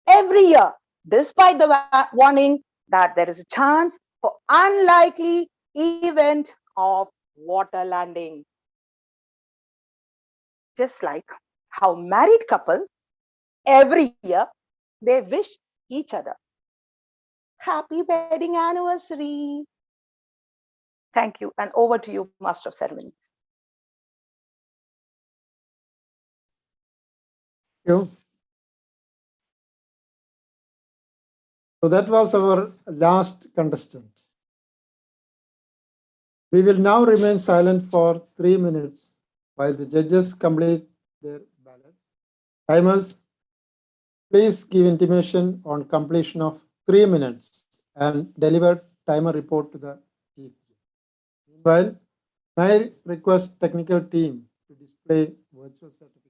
Speaker 11: every year, despite the warning that there is a chance for unlikely event of water landing. Just like how married couple every year they wish each other happy wedding anniversary. Thank you, and over to you, Master of Ceremonies.
Speaker 4: Thank you. So that was our last contestant. We will now remain silent for 3 minutes while the judges complete their ballots. Timers, please give intimation on completion of 3 minutes and deliver timer report to the chief. Meanwhile, may I request technical team to display virtual certificate.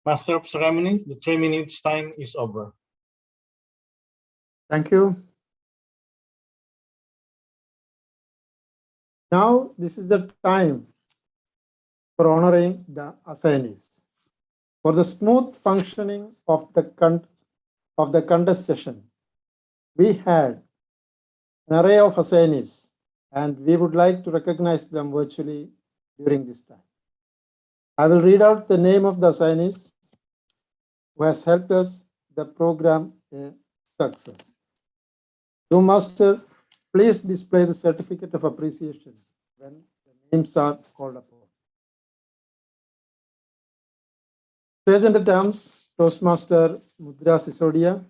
Speaker 8: Master of Ceremony, the 3 minutes time is over.
Speaker 4: Thank you. Now, this is the time for honoring the assignees. For the smooth functioning of the contest session, we had an array of assignees, and we would like to recognize them virtually during this time. I will read out the name of the assignees who has helped us the program a success. Zoom Master, please display the certificate of appreciation when the names are called upon. Stage and terms, Toastmaster Mudra Sisodia.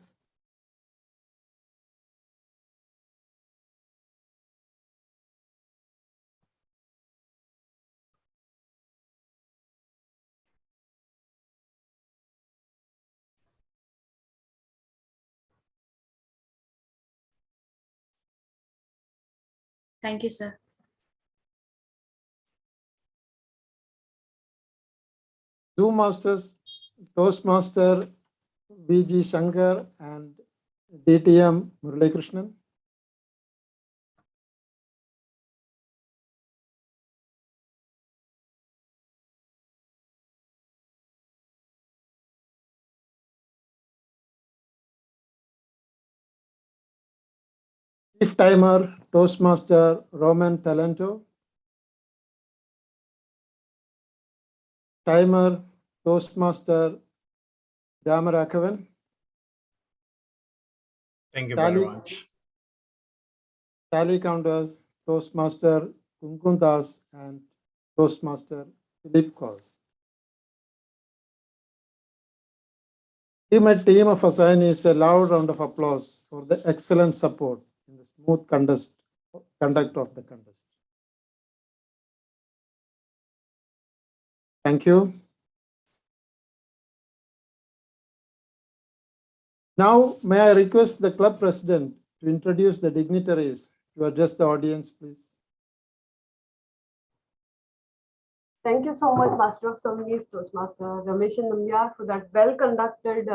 Speaker 1: Thank you, sir.
Speaker 4: Zoom Masters, Toastmaster V.G. Shankar and DTM Murali Krishnan. Chief Timer, Toastmaster Roman Talento. Timer, Toastmaster Ramarakavan.
Speaker 8: Thank you very much.
Speaker 4: Tally counters, Toastmaster Kumkundas and Toastmaster Philip Kos. Give my team of assignees a loud round of applause for the excellent support in the smooth conduct of the contest. Thank you. Now, may I request the club president to introduce the dignitaries to address the audience, please.
Speaker 2: Thank you so much, Master of Ceremonies, Toastmaster Ramesh Nambiar, for that well-conducted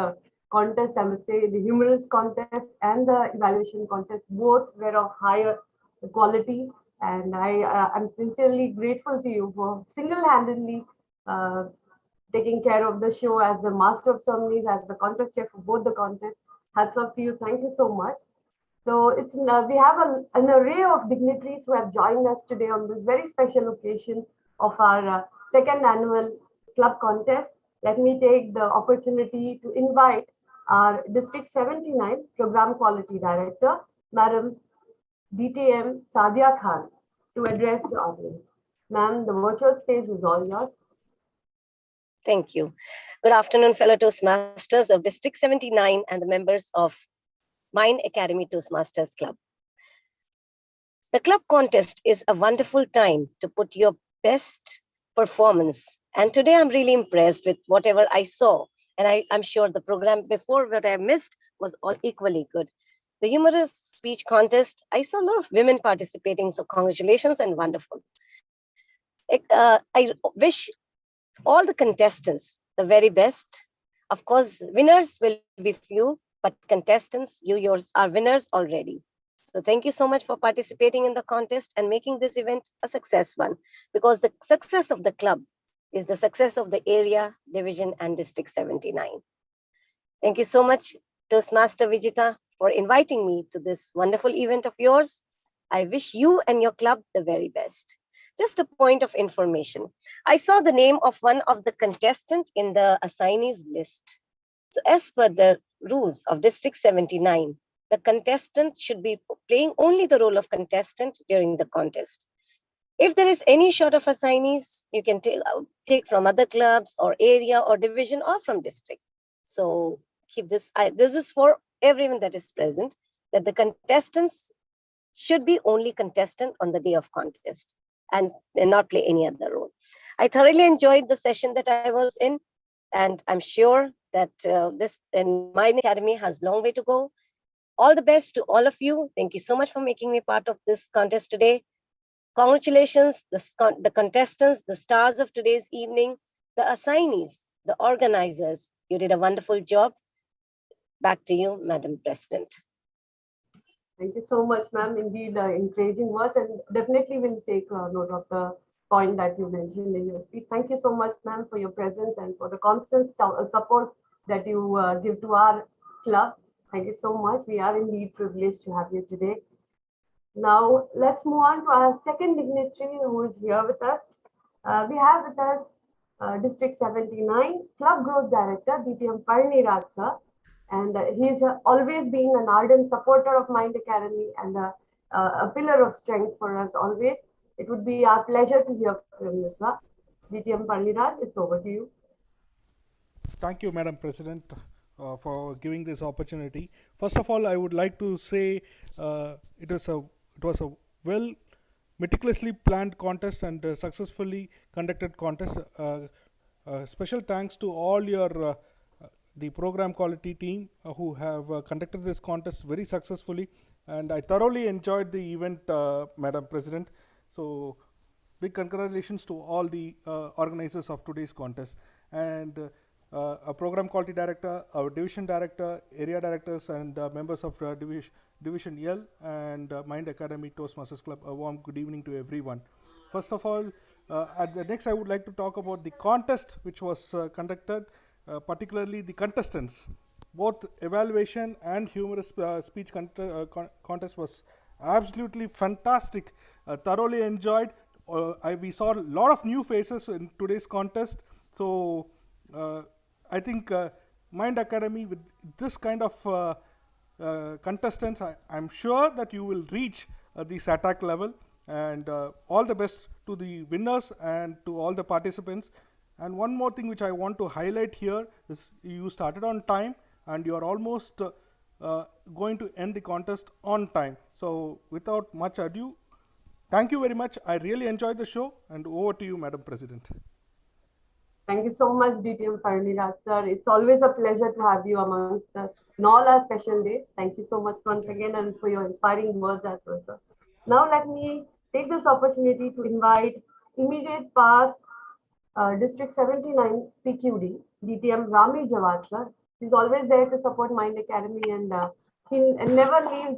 Speaker 2: contest. I must say the humorous contest and the evaluation contest both were of higher quality, and I am sincerely grateful to you for single-handedly taking care of the show as the Master of Ceremonies, as the contest chair for both the contests. Hats off to you. Thank you so much. So it's we have an array of dignitaries who have joined us today on this very special occasion of our second annual club contest. Let me take the opportunity to invite our District 79 Program Quality Director, Madam DTM Sadia Khan, to address the audience. Ma'am, the virtual stage is all yours.
Speaker 19: Thank you. Good afternoon, fellow Toastmasters of District 79 and the members of Mind Academy Toastmasters Club. The club contest is a wonderful time to put your best performance. And today I'm really impressed with whatever I saw. And I'm sure the program before what I missed was all equally good. The humorous speech contest, I saw a lot of women participating, so congratulations and wonderful. I wish all the contestants the very best. Of course, winners will be few, but contestants, yours are winners already. So thank you so much for participating in the contest and making this event a success one, because the success of the club is the success of the area, division, and District 79. Thank you so much, Toastmaster Vijita, for inviting me to this wonderful event of yours. I wish you and your club the very best. Just a point of information. I saw the name of one of the contestants in the assignees list. So as per the rules of District 79, the contestant should be playing only the role of contestant during the contest. If there is any short of assignees, you can take from other clubs or area or division or from district. So keep this, this is for everyone that is present, that the contestants should be only contestant on the day of contest and not play any other role. I thoroughly enjoyed the session that I was in, and I'm sure that this in my academy has a long way to go. All the best to all of you. Thank you so much for making me part of this contest today. Congratulations, the contestants, the stars of today's evening, the assignees, the organizers. You did a wonderful job. Back to you, Madam President.
Speaker 2: Thank you so much, ma'am. Indeed, encouraging words, and definitely will take note of the point that you mentioned in your speech. Thank you so much, ma'am, for your presence and for the constant support that you give to our club. Thank you so much. We are indeed privileged to have you today. Now, let's move on to our second dignitary who is here with us. We have with us District 79 Club Growth Director, DTM Parniraj sir. And he's always been an ardent supporter of Mind Academy and a pillar of strength for us always. It would be our pleasure to hear from you, sir. DTM Parniraj, it's over to you.
Speaker 20: Thank you, Madam President, for giving this opportunity. First of all, I would like to say it was a well meticulously planned contest and successfully conducted contest. Special thanks to all your the program quality team who have conducted this contest very successfully, and I thoroughly enjoyed the event, Madam President. So big congratulations to all the organizers of today's contest, and a program quality director, our division director, area directors, and members of division L and Mind Academy Toastmasters Club. A warm good evening to everyone. First of all, next I would like to talk about the contest which was conducted. Particularly the contestants. Both evaluation and humorous speech contest was absolutely fantastic. Thoroughly enjoyed. We saw a lot of new faces in today's contest. So I think Mind Academy with this kind of contestants, I'm sure that you will reach this attack level. And all the best to the winners and to all the participants. And one more thing which I want to highlight here is you started on time and you are almost going to end the contest on time. So without much ado, thank you very much. I really enjoyed the show, and over to you, Madam President.
Speaker 2: Thank you so much, DTM Parniraj sir. It's always a pleasure to have you amongst us in all our special days. Thank you so much once again and for your inspiring words as well, sir. Now let me take this opportunity to invite immediate past District 79 PQD, DTM Rami Jawad sir. He's always there to support Mind Academy, and he never leaves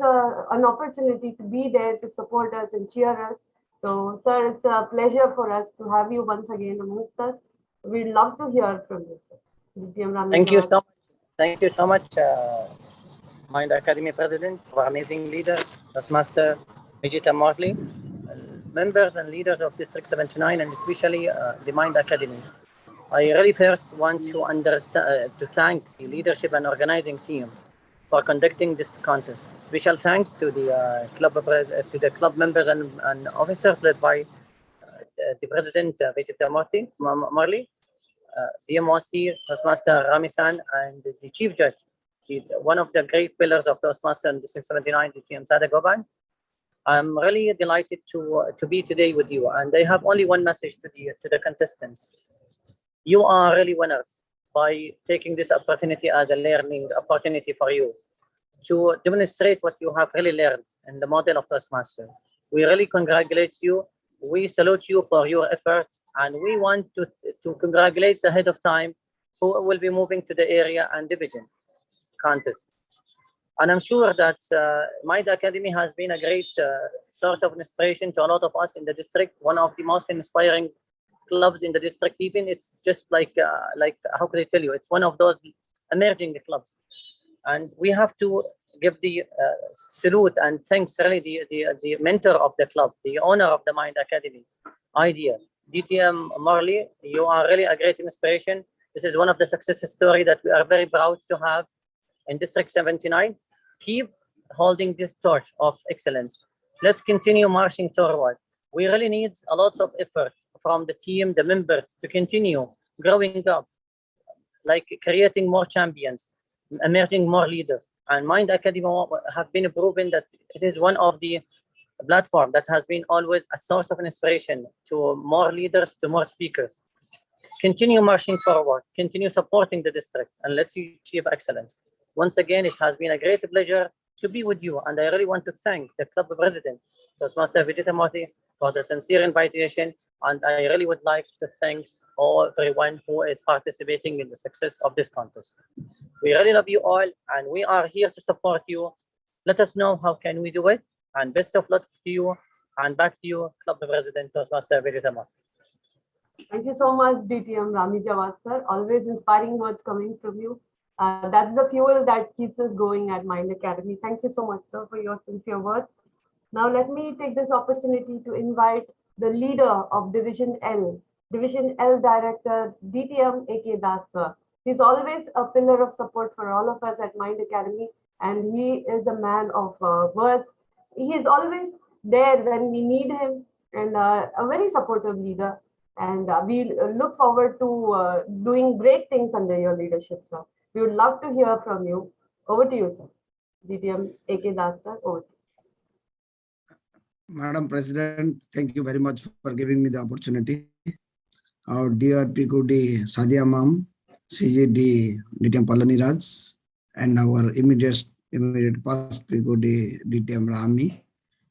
Speaker 2: an opportunity to be there to support us and cheer us. So, sir, it's a pleasure for us to have you once again amongst us. We'd love to hear from you, sir. DTM Rami
Speaker 21: Thank you
Speaker 2: Jawad.
Speaker 21: so much. Thank you so much, Mind Academy President, our amazing leader, Toastmaster Vijita Morley, members and leaders of District 79, and especially the Mind Academy. I really first want to thank the leadership and organizing team for conducting this contest. Special thanks to the club members and officers led by the President Vijita Morley, DMOC, Toastmaster Rami-san, and the Chief Judge, one of the great pillars of Toastmaster in District 79, DTM Sada Goban. I'm really delighted to be today with you, and I have only one message to the contestants. You are really winners by taking this opportunity as a learning opportunity for you to demonstrate what you have really learned in the model of Toastmaster. We really congratulate you. We salute you for your effort, and we want to congratulate ahead of time who will be moving to the area and division contest. And I'm sure that Mind Academy has been a great source of inspiration to a lot of us in the district. One of the most inspiring clubs in the district. Even it's just like how could I tell you? It's one of those emerging clubs, and we have to give the salute and thanks really the mentor of the club, the owner of the Mind Academy idea, DTM Morley. You are really a great inspiration. This is one of the success stories that we are very proud to have in District 79. Keep holding this torch of excellence. Let's continue marching forward. We really need a lot of effort from the team, the members, to continue growing up, like creating more champions, emerging more leaders. And Mind Academy have been proven that it is one of the platforms that has been always a source of inspiration to more leaders, to more speakers. Continue marching forward, continue supporting the district, and let's achieve excellence. Once again, it has been a great pleasure to be with you, and I really want to thank the club president, Toastmaster Vijita Morley, for the sincere invitation And I really would like to thank everyone who is participating in the success of this contest. We really love you all, and we are here to support you. Let us know how can we do it, and best of luck to you. And back to you, Club President Toastmaster Vijay.
Speaker 2: Thank you so much, DTM Rami Jawad sir. Always inspiring words coming from you. That's the fuel that keeps us going at Mind Academy. Thank you so much, sir, for your sincere words. Now, let me take this opportunity to invite the leader of Division L Director, DTM A.K. Das sir. He's always a pillar of support for all of us at Mind Academy, and he is a man of words. He is always there when we need him, and a very supportive leader. And we look forward to doing great things under your leadership, sir. We would love to hear from you. Over to you, sir. DTM A.K. Das sir, over to you.
Speaker 3: Madam President, thank you very much for giving me the opportunity. Our dear PQD Sadia Ma'am, CGD DTM Palani Raj, and our immediate past PQD DTM Rami,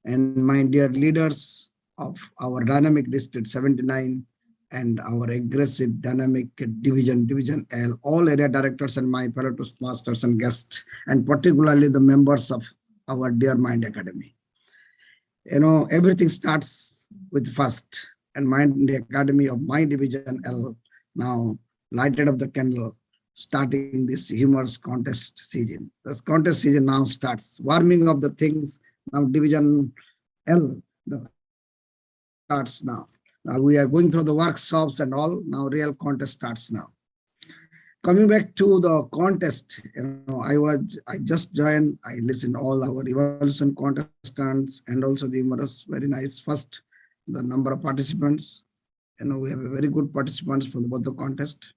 Speaker 3: and my dear leaders of our dynamic district 79 and our aggressive dynamic division L, all area directors and my fellow Toastmasters and guests, and particularly the members of our dear Mind Academy. You know, everything starts with first, and Mind Academy of my division L now lighted up the candle, starting this humorous contest season. This contest season now starts. Warming of the things, now division L starts now. Now we are going through the workshops and all. Now real contest starts now. Coming back to the contest, you know, I just joined. I listened all our evaluation contestants and also the humorous, very nice. First, the number of participants. You know, we have a very good participants for both the contest.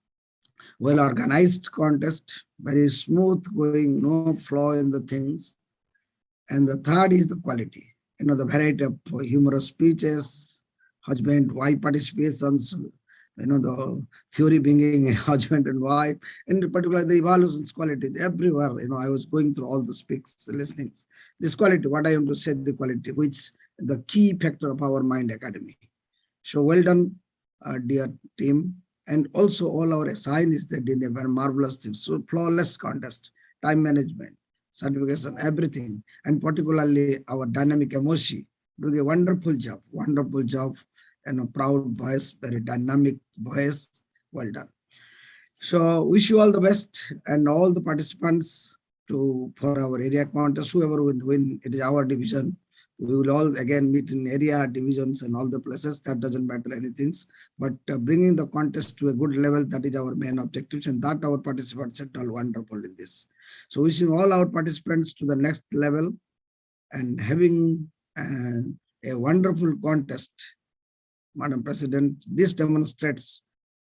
Speaker 3: Well organized contest, very smooth going, no flaw in the things. And the third is the quality. You know, the variety of humorous speeches, husband-wife participations, you know, the theory being husband and wife, and in particular the evaluations quality everywhere. You know, I was going through all the speaks, listenings. This quality, what I want to say, the quality, which the key factor of our Mind Academy. So well done, dear team, and also all our assignees that did a very marvelous thing. So flawless contest, time management, certification, everything, and particularly our dynamic emoji doing a wonderful job. And a proud voice, very dynamic voice. Well done. So wish you all the best and all the participants for our area contest. Whoever will win, it is our division. We will all again meet in area divisions and all the places. That doesn't matter anything. But bringing the contest to a good level, that is our main objective, and that our participants are all wonderful in this. So wishing all our participants to the next level and having a wonderful contest. Madam President, this demonstrates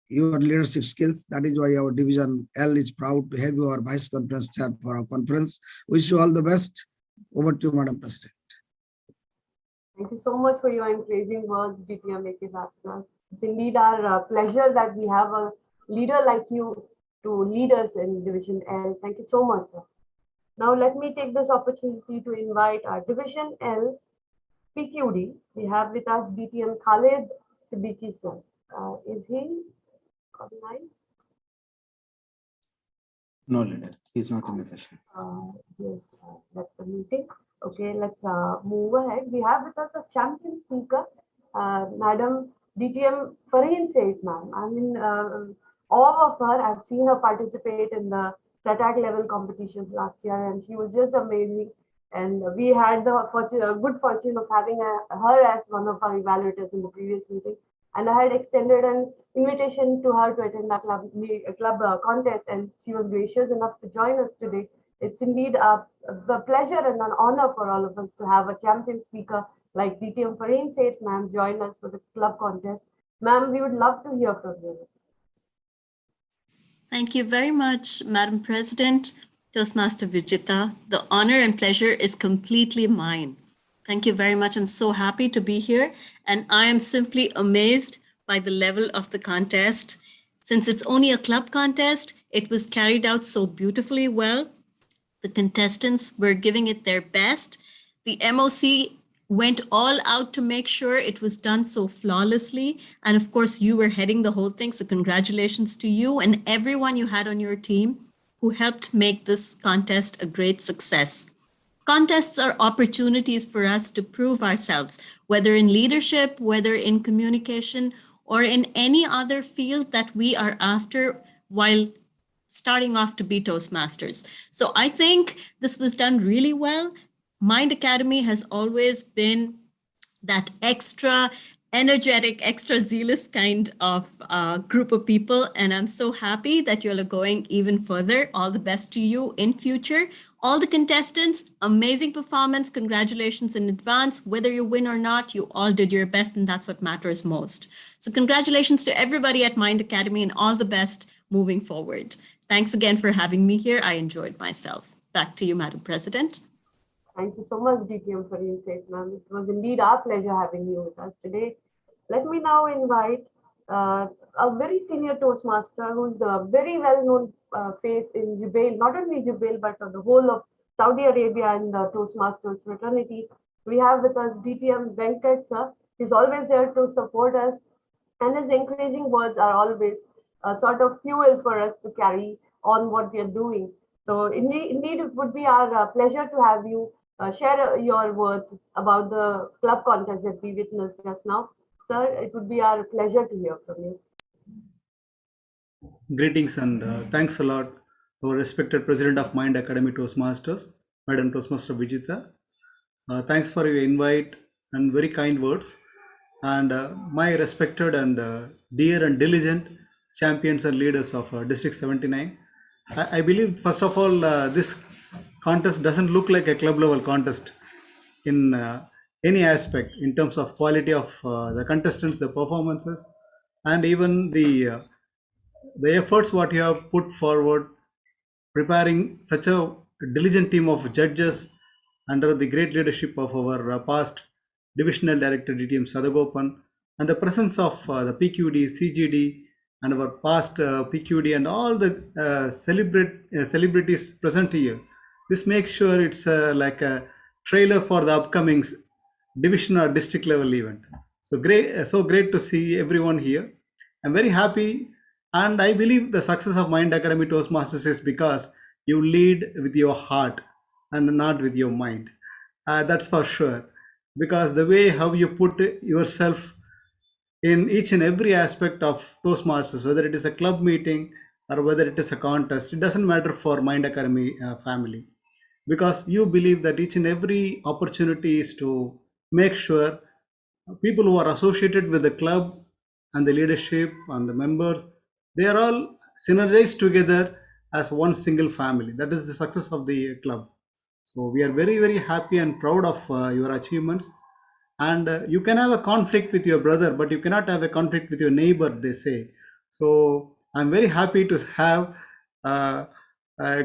Speaker 3: your leadership skills. That is why our division L is proud to have you our vice conference chair for our conference. Wish you all the best. Over to you, Madam President.
Speaker 2: Thank you so much for your encouraging words, DTM A.K. Das sir. It's indeed our pleasure that we have a leader like you to lead us in Division L. Thank you so much, sir. Now let me take this opportunity to invite our Division L PQD. We have with us DTM Khalid Siddiqui sir. Is he online?
Speaker 7: No, leader. He's not in the session.
Speaker 2: Yes, that's the meeting. Okay, let's move ahead. We have with us a champion speaker, Madam DTM Fareen Saif, ma'am. I mean, all of her, I've seen her participate in the SATAC level competitions last year, and she was just amazing. And we had the good fortune of having her as one of our evaluators in the previous meeting. And I had extended an invitation to her to attend the club contest, and she was gracious enough to join us today. It's indeed a pleasure and an honor for all of us to have a champion speaker like DTM Fareen Saif, ma'am, join us for the club contest. Ma'am, we would love to hear from you.
Speaker 22: Thank you very much, Madam President. Toastmaster Vijita, the honor and pleasure is completely mine. Thank you very much. I'm so happy to be here, and I am simply amazed by the level of the contest. Since it's only a club contest, it was carried out so beautifully well. The contestants were giving it their best. The MOC went all out to make sure it was done so flawlessly. And of course, you were heading the whole thing. So congratulations to you and everyone you had on your team who helped make this contest a great success. Contests are opportunities for us to prove ourselves, whether in leadership, whether in communication, or in any other field that we are after while starting off to be Toastmasters. So I think this was done really well. Mind Academy has always been that extra energetic, extra zealous kind of group of people. And I'm so happy that you're going even further. All the best to you in future. All the contestants, amazing performance. Congratulations in advance. Whether you win or not, you all did your best, and that's what matters most. So congratulations to everybody at Mind Academy and all the best moving forward. Thanks again for having me here. I enjoyed myself. Back to you, Madam President.
Speaker 2: Thank you so much, DTM, for your insight, ma'am. It was indeed our pleasure having you with us today. Let me now invite a very senior Toastmaster who's the very well-known face in Jubail, not only Jubail, but on the whole of Saudi Arabia and the Toastmasters fraternity. We have with us DTM Venkat, sir. He's always there to support us, and his encouraging words are always a sort of fuel for us to carry on what we are doing. So indeed it would be our pleasure to have you share your words about the club contest that we witnessed just now. Sir, it would be our pleasure to hear from you.
Speaker 6: Greetings and thanks a lot, our respected President of Mind Academy Toastmasters, Madam Toastmaster Vijita. Thanks for your invite and very kind words. And my respected and dear and diligent champions and leaders of District 79. I believe, first of all, this contest doesn't look like a club level contest in any aspect in terms of quality of the contestants, the performances, and even the efforts what you have put forward, preparing such a diligent team of judges under the great leadership of our past Divisional Director DTM Sadagopan, and the presence of the PQD, CGD, and our past PQD and all the celebrities present here. This makes sure it's like a trailer for the upcoming division or district level event. So great to see everyone here. I'm very happy, and I believe the success of Mind Academy Toastmasters is because you lead with your heart and not with your mind. That's for sure, because the way how you put yourself in each and every aspect of Toastmasters, whether it is a club meeting or whether it is a contest, it doesn't matter for Mind Academy family, because you believe that each and every opportunity is to make sure people who are associated with the club and the leadership and the members, they are all synergized together as one single family. That is the success of the club. So we are very, very happy and proud of your achievements. And you can have a conflict with your brother, but you cannot have a conflict with your neighbor, they say. So I'm very happy to have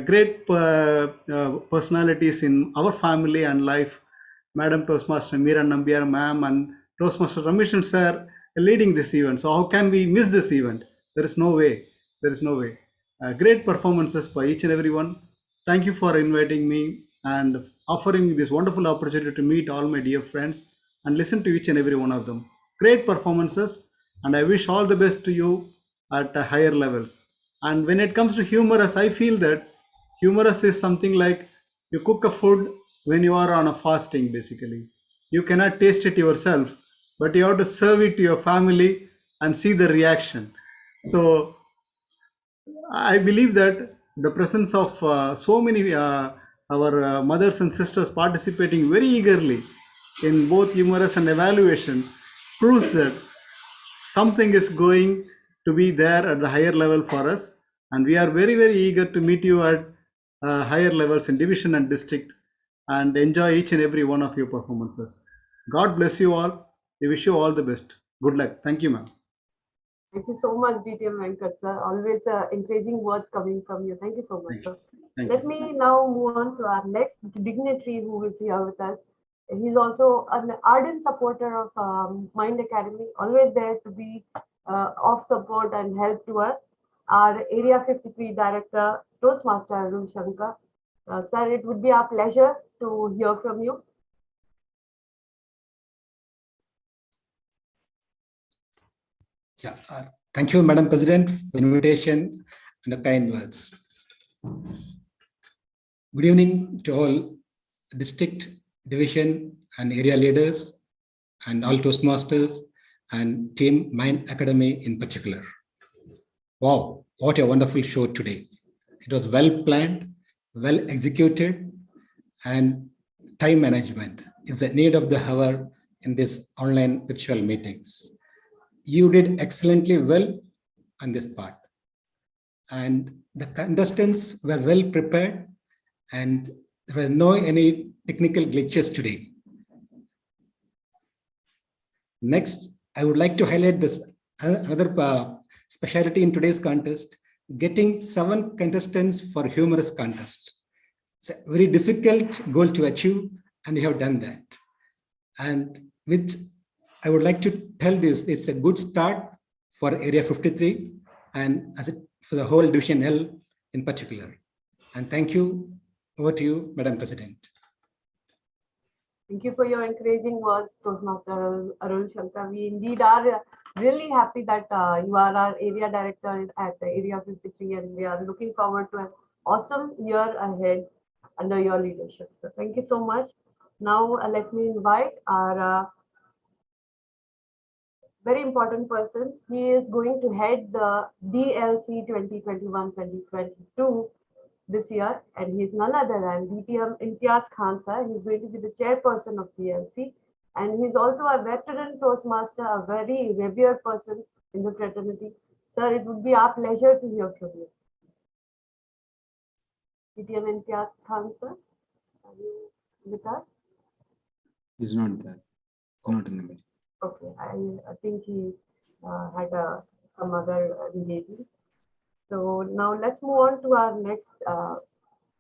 Speaker 6: great personalities in our family and life. Madam Toastmaster Meera Nambiar ma'am and Toastmaster Ramesh sir leading this event. So how can we miss this event? There is no way. There is no way. Great performances by each and every one. Thank you for inviting me and offering me this wonderful opportunity to meet all my dear friends and listen to each and every one of them. Great performances, and I wish all the best to you at higher levels. And when it comes to humorous, I feel that humorous is something like you cook a food when you are on a fasting, basically. You cannot taste it yourself, but you have to serve it to your family and see the reaction. So I believe that the presence of so many our mothers and sisters participating very eagerly in both humorous and evaluation proves that something is going to be there at the higher level for us, and we are very, very eager to meet you at higher levels in division and district and enjoy each and every one of your performances. God bless you all. We wish you all the best. Good luck. Thank you, ma'am.
Speaker 2: Thank you so much, DTM Venkat, sir. Always encouraging words coming from you. Thank you so much, sir. Let me now move on to our next dignitary who is here with us. He's also an ardent supporter of Mind Academy, always there to be of support and help to us. Our Area 53 Director, Toastmaster Arun Shankar. Sir, it would be our pleasure to hear from you.
Speaker 9: Yeah, thank you, Madam President, for the invitation and the kind words. Good evening to all district, division, and area leaders, and all Toastmasters and Team Mind Academy in particular. Wow, what a wonderful show today. It was well planned, well executed, and time management is the need of the hour in these online virtual meetings. You did excellently well on this part. And the contestants were well prepared and there were no any technical glitches today. Next, I would like to highlight this another specialty in today's contest, getting 7 contestants for humorous contest. It's a very difficult goal to achieve, and you have done that. And which I would like to tell this, it's a good start for Area 53 and for the whole Division L in particular. And thank you. Over to you, Madam President.
Speaker 2: Thank you for your encouraging words, Toastmaster Arul Shankar. We indeed are really happy that you are our area director at the Area 53, and we are looking forward to an awesome year ahead under your leadership. So thank you so much. Now let me invite our very important person. He is going to head the DLC 2021-2022 this year, and he is none other than DTM Imtiaz Khan sir. He is going to be the chairperson of DLC, and he is also a veteran Toastmaster, a very revered person in the fraternity. Sir, it would be our pleasure to hear from you. DTM Imtiaz Khan sir, are you with us?
Speaker 7: He's not there. He's not in the meeting.
Speaker 2: Okay, I think he had some other engagement. So now let's move on to our next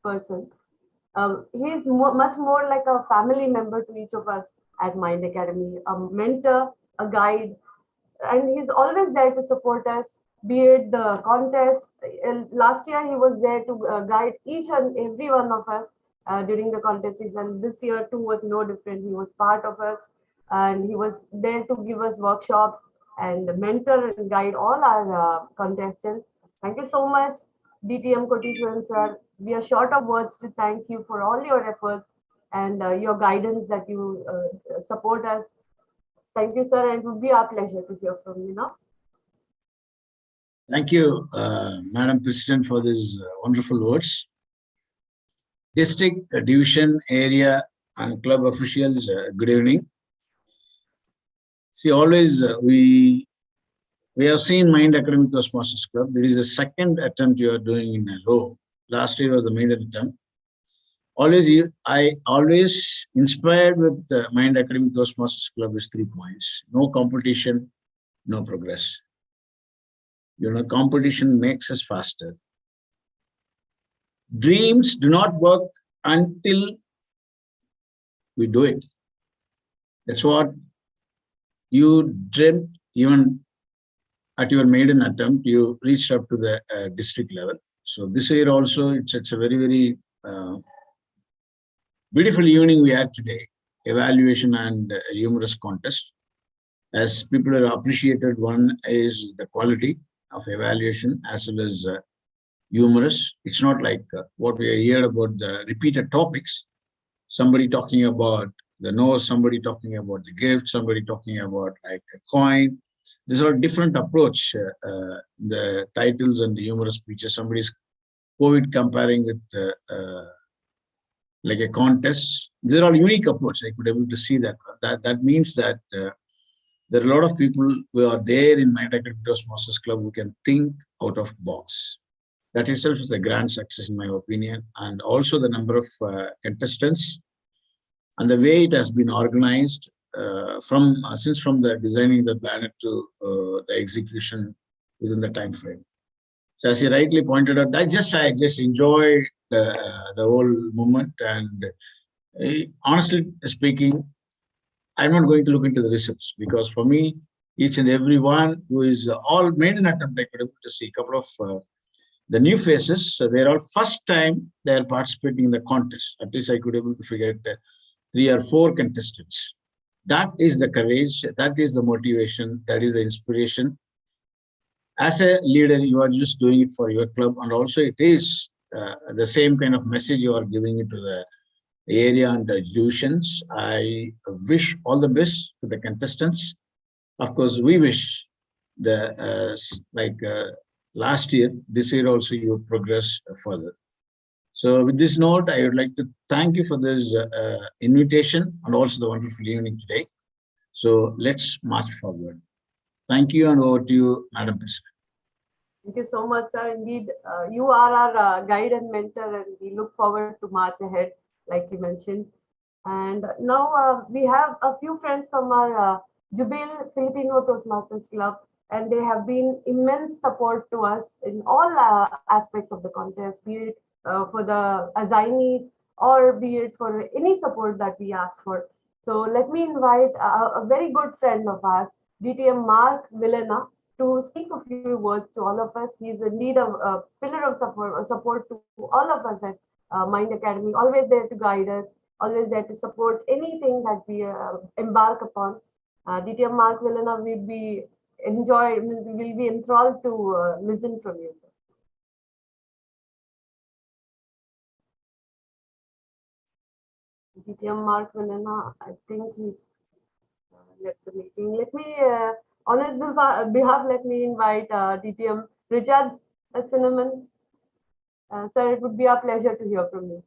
Speaker 2: person. He is much more like a family member to each of us at Mind Academy, a mentor, a guide, and he's always there to support us, be it the contest. Last year, he was there to guide each and every one of us during the contest season. This year, too, was no different. He was part of us, and he was there to give us workshops and mentor and guide all our contestants. Thank you so much, DTM Kotishwaran sir. We are short of words to thank you for all your efforts and your guidance that you support us. Thank you, sir. It would be our pleasure to hear from you now.
Speaker 14: Thank you, Madam President, for these wonderful words. District, division, area, and club officials, good evening. See, always we have seen Mind Academy Toastmasters Club. There is a second attempt you are doing in a row. Last year was the maiden attempt. I always inspired with the Mind Academy Toastmasters Club is 3 points. No competition, no progress. Competition makes us faster. Dreams do not work until we do it. That's what you dreamt. Even at your maiden attempt, you reached up to the district level. So this year also, it's a very, very beautiful evening we had today. Evaluation and humorous contest. As people have appreciated, one is the quality of evaluation as well as humorous. It's not like what we heard about the repeated topics. Somebody talking about the nose, somebody talking about the gift, somebody talking about like a coin. These are different approach, the titles and the humorous speeches. Somebody's COVID comparing with like a contest. These are all unique approach. I could able to see that. That means that there are a lot of people who are there in Mind Academy Toastmasters Club who can think out of box. That itself is a grand success in my opinion. And also the number of contestants and the way it has been organized from the designing the banner to the execution within the time frame. So as you rightly pointed out, I just enjoy the whole movement. And honestly speaking, I'm not going to look into the results because for me, each and every one who is all made an attempt, I could able to see a couple of the new faces. So they're all first time they are participating in the contest. At least I could able to figure out 3 or 4 contestants. That is the courage, that is the motivation, that is the inspiration as a leader, you are just doing it for your club, and also it is the same kind of message you are giving it to the area and the divisions. I wish all the best to the contestants. Of course, we wish the last year, this year also you progress further. So with this note, I would like to thank you for this invitation and also the wonderful evening today. So let's march forward. Thank you, and over to you, Madam President.
Speaker 2: Thank you so much, sir. Indeed, you are our guide and mentor, and we look forward to march ahead, like you mentioned. And now we have a few friends from our Jubil Filipino Toastmasters Club, and they have been immense support to us in all aspects of the contest, be it for the assignees or be it for any support that we ask for. So let me invite a very good friend of ours, DTM Mark Villena, to speak a few words to all of us. He's indeed a pillar of support to all of us at Mind Academy, always there to guide us, always there to support anything that we embark upon. DTM Mark Villena will be enthralled to listen from you, sir. DTM Mark Villena, I think he's left the meeting. Let me, on his behalf, let me invite DTM Richard Cinnamon. Sir, it would be a pleasure to hear from you.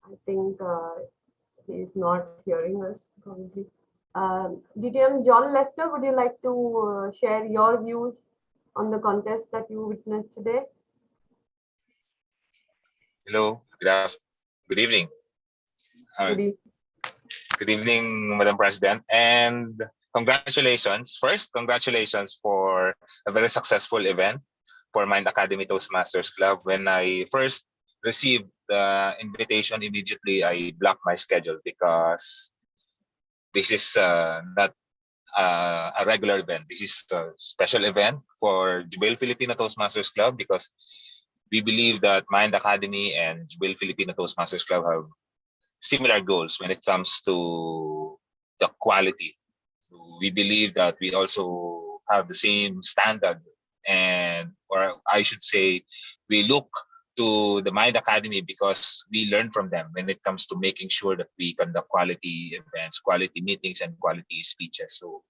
Speaker 2: I think he is not hearing us probably. DTM John Lester, would you like to share your views on the contest that you witnessed today?
Speaker 16: Hello, good evening. Good evening, Madam President, and congratulations. First, congratulations for a very successful event for Mind Academy Toastmasters Club. When I first received the invitation, immediately I blocked my schedule because this is not a regular event. This is a special event for Jubil Filipino Toastmasters Club because we believe that Mind Academy and Jubil Filipino Toastmasters Club have similar goals when it comes to the quality. We believe that we also have the same standard, and or I should say, we look to the Mind Academy because we learn from them when it comes to making sure that we conduct quality events, quality meetings, and quality speeches. So,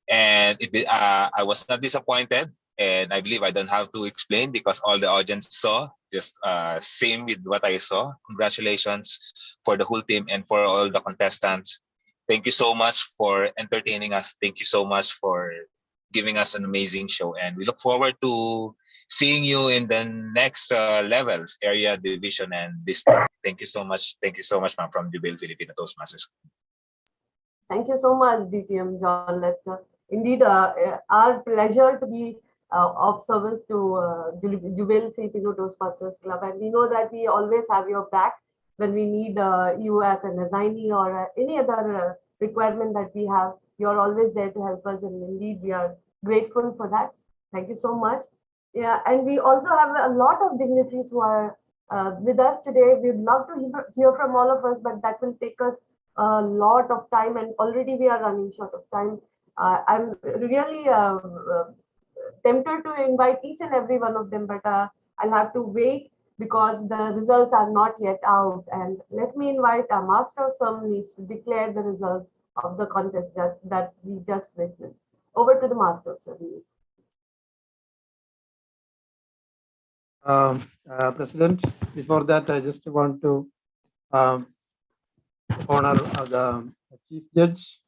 Speaker 16: and I was not disappointed, and I believe I don't have to explain because all the audience saw just same with what I saw. Congratulations for the whole team and for all the contestants. Thank you so much for entertaining us. Thank you so much for giving us an amazing show, and we look forward to seeing you in the next levels, area, division, and district. Thank you so much. Thank you so much, ma'am, from Jubil Filipino Toastmasters.
Speaker 2: Thank you so much, DTM John Lester. Indeed, our pleasure to be of service to Jubil Filipino Toastmasters Club, and we know that we always have your back when we need you as an assignee or any other requirement that we have. You're always there to help us, and indeed we are grateful for that. Thank you so much. Yeah, and we also have a lot of dignitaries who are with us today. We'd love to hear from all of us, but that will take us a lot of time, and already we are running short of time. I'm really tempted to invite each and every one of them, but I'll have to wait because the results are not yet out. And let me invite our Master of Ceremonies to declare the results of the contest that we just witnessed. Over to the Master of Ceremonies.
Speaker 4: President, before that, I just want to honor the Chief Judge.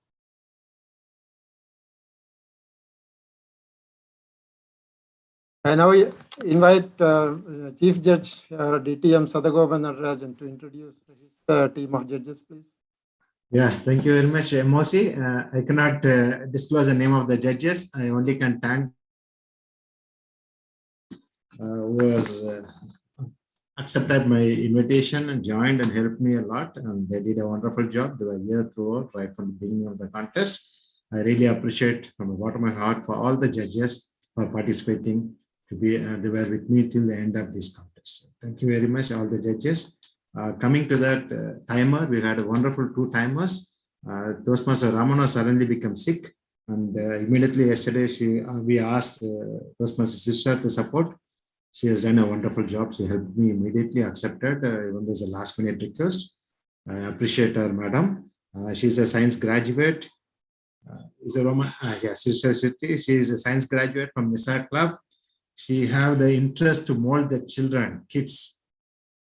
Speaker 4: I now invite Chief Judge DTM Sadagoban Rajan to introduce his team of judges, please.
Speaker 5: Yeah, thank you very much, Mosi. I cannot disclose the name of the judges. I only can thank who has accepted my invitation and joined and helped me a lot. And they did a wonderful job. They were here throughout, right from the beginning of the contest. I really appreciate from the bottom of my heart for all the judges for participating. They were with me till the end of this contest. judges. Thank you very much, all the judges. Coming to that timer, we had a wonderful 2 timers. Toastmaster Ramana suddenly became sick, and immediately yesterday we asked Toastmaster Sisha to support. She has done a wonderful job. She helped me immediately, accepted, even there's a last minute request. I appreciate her, madam. She's a science graduate. Is a Roman, yes, Sister City. She is a science graduate from Nisa Club. She have the interest to mold the children, kids,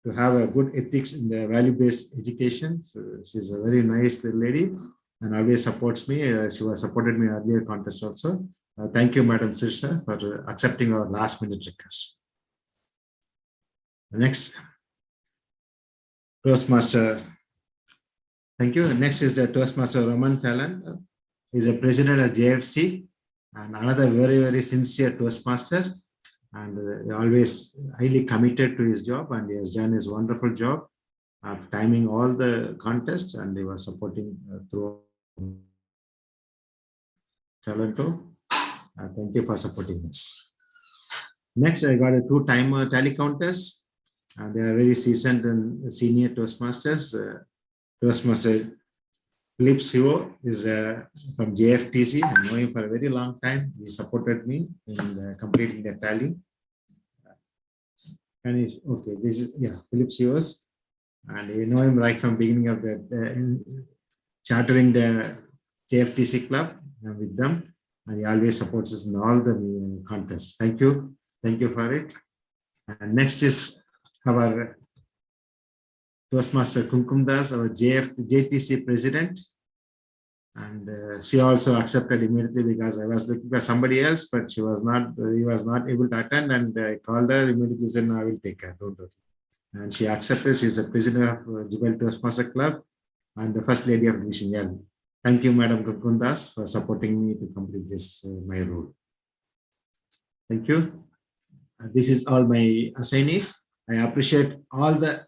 Speaker 5: to have a good ethics in the value-based education. So she's a very nice lady and always supports me. She was supported me earlier contest also. Thank you, Madam Sirsha, for accepting our last minute request. Next, Toastmaster. Thank you. Next is the Toastmaster Roman Talent. He's a president of JFC and another very, very sincere Toastmaster, and always highly committed to his job, and he has done his wonderful job of timing all the contests, and he was supporting through Talento. Thank you for supporting us. Next, I got a 2-timer tally counters. And they are very seasoned and senior Toastmasters. Toastmaster Philips Hero is from JFTC. I know him for a very long time. He supported me in completing the tally. And okay, this is Philips Heroes, and you know him right from beginning of the chartering the JFTC club with them, and he always supports us in all the contests. Thank you for it. And next is our Toastmaster Kumkum Das, our JTC president, and she also accepted immediately because I was looking for somebody else, but he was not able to attend, and I called her immediately, said, no, I will take her, don't worry. And she accepted. She's a president of Jubel Toastmaster Club and the first lady of Division L. Thank you, Madam Kumkum Das, for supporting me to complete this my role. Thank you. This is all my assignees. I appreciate all the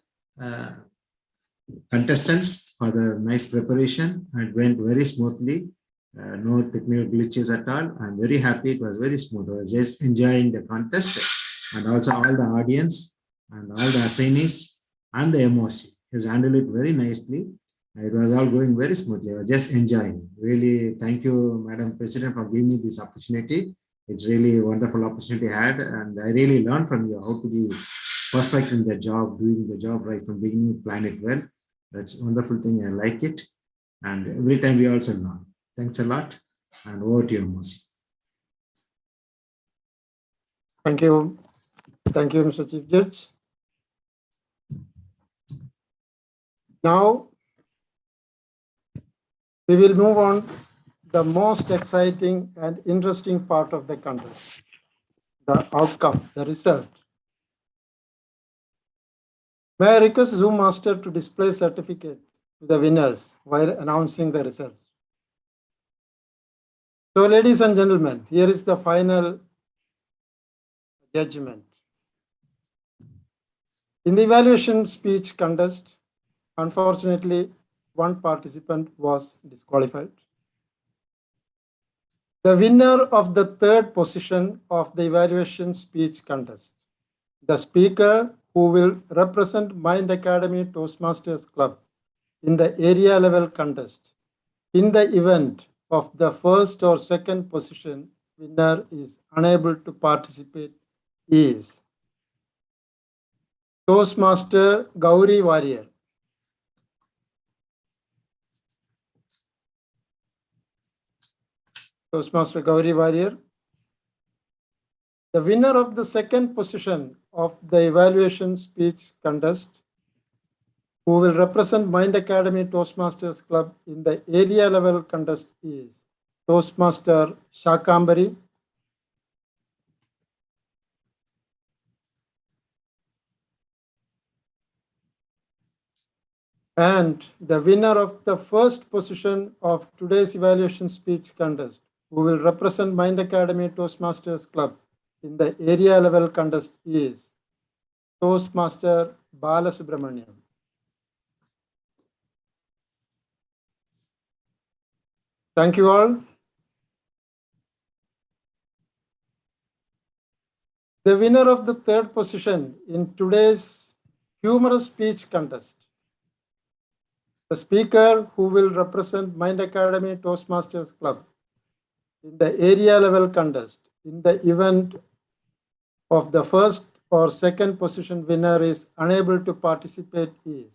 Speaker 5: contestants for the nice preparation. It went very smoothly. No technical glitches at all. I'm very happy. It was very smooth. I was just enjoying the contest, and also all the audience and all the assignees and the MOC has handled it very nicely. It was all going very smoothly. I was just enjoying. Really, thank you, Madam President, for giving me this opportunity. It's really a wonderful opportunity I had, and I really learned from you how to be perfect in the job, doing the job right from beginning, plan it well. That's a wonderful thing. I like it. And every time we also learn. Thanks a lot. And over to you, Mosi.
Speaker 4: Thank you. Thank you, Mr. Chief Judge. Now, we will move on the most exciting and interesting part of the contest, the outcome, the result. May I request Zoom Master to display certificate to the winners while announcing the results. So, ladies and gentlemen, here is the final judgment. In the evaluation speech contest, unfortunately, one participant was disqualified. The winner of the third position of the evaluation speech contest, the speaker who will represent Mind Academy Toastmasters Club in the area level contest, in the event of the first or second position winner is unable to participate, is Toastmaster Gauri Warrior. Toastmaster Gauri Warrior. The winner of the second position of the evaluation speech contest, who will represent Mind Academy Toastmasters Club in the area level contest, is Toastmaster Shakambari. And the winner of the first position of today's evaluation speech contest, who will represent Mind Academy Toastmasters Club in the area level contest, is Toastmaster Balasubramaniam. Thank you all. The winner of the third position in today's humorous speech contest, the speaker who will represent Mind Academy Toastmasters Club in the area level contest in the event of the first or second position winner is unable to participate is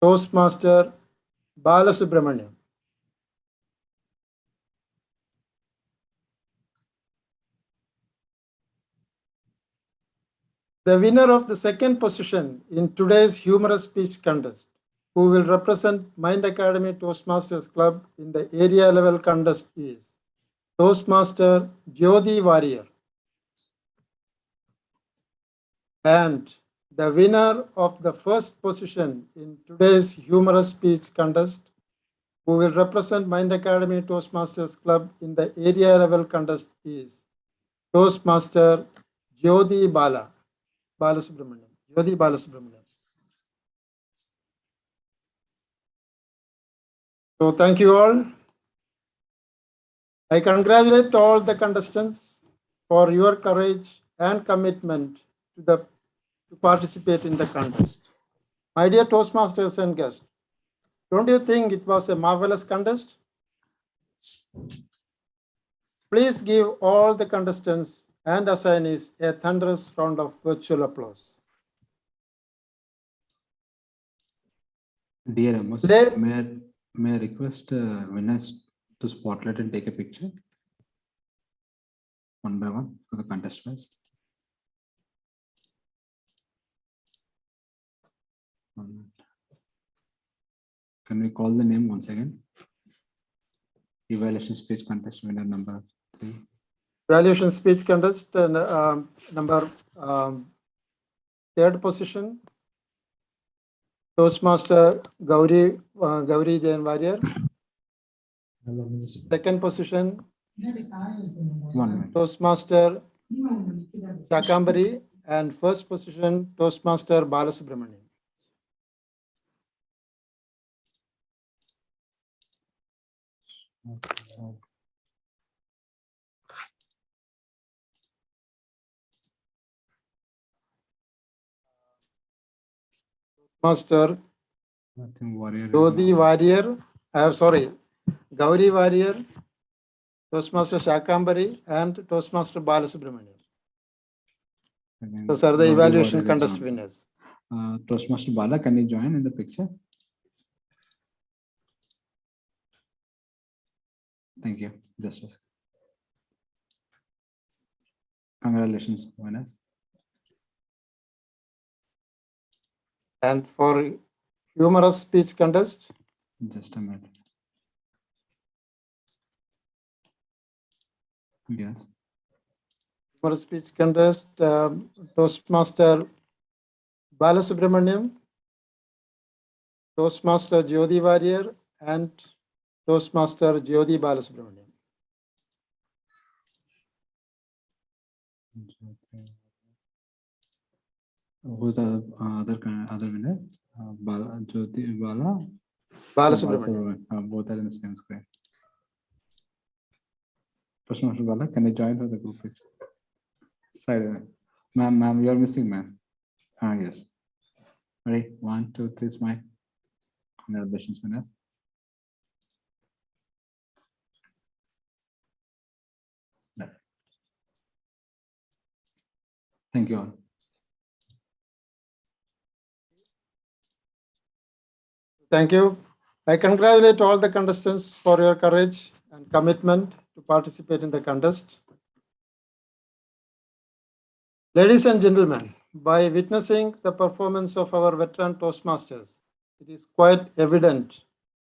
Speaker 4: Toastmaster Balasubramaniam. The winner of the second position in today's humorous speech contest, who will represent Mind Academy Toastmasters Club in the area level contest is Toastmaster Jyoti Warrior. And the winner of the first position in today's humorous speech contest, who will represent Mind Academy Toastmasters Club in the area level contest is Toastmaster Jyoti Balasubramaniam. Jyoti Balasubramaniam. So thank you all. I congratulate all the contestants for your courage and commitment to participate in the contest. My dear Toastmasters and guests, don't you think it was a marvelous contest? Please give all the contestants and assignees a thunderous round of virtual applause.
Speaker 7: Dear Amos, may I request winners to spotlight and take a picture one by one for the contest prize? Can we call the name once again? Evaluation speech contest winner number 3.
Speaker 4: Evaluation speech contest number third position, Toastmaster Gauri Jain Warrior. Second position, Toastmaster Shakambari, and first position, Toastmaster Balasubramaniam. Master Jyoti Warrior, Gauri Warrior, Toastmaster Shakambari, and Toastmaster Balasubramaniam. Those are the evaluation contest winners.
Speaker 7: Toastmaster Bala, can you join in the picture? Thank you. Just a second. Congratulations, winners.
Speaker 4: And for humorous speech contest,
Speaker 7: just a minute. Yes.
Speaker 4: Humorous speech contest, Toastmaster Balasubramaniam, Toastmaster Jyoti Warrior, and Toastmaster Jyoti Balasubramaniam.
Speaker 7: Who's the other winner? Jyoti
Speaker 4: Balasubramaniam.
Speaker 7: Both are in the same screen. Toastmaster Bala, can you join for the group picture? Sorry, ma'am, you are missing, ma'am. Yes. Ready? 1, 2, 3, smile. Congratulations, winners. Thank you all.
Speaker 4: Thank you. I congratulate all the contestants for your courage and commitment to participate in the contest. Ladies and gentlemen, by witnessing the performance of our veteran Toastmasters, it is quite evident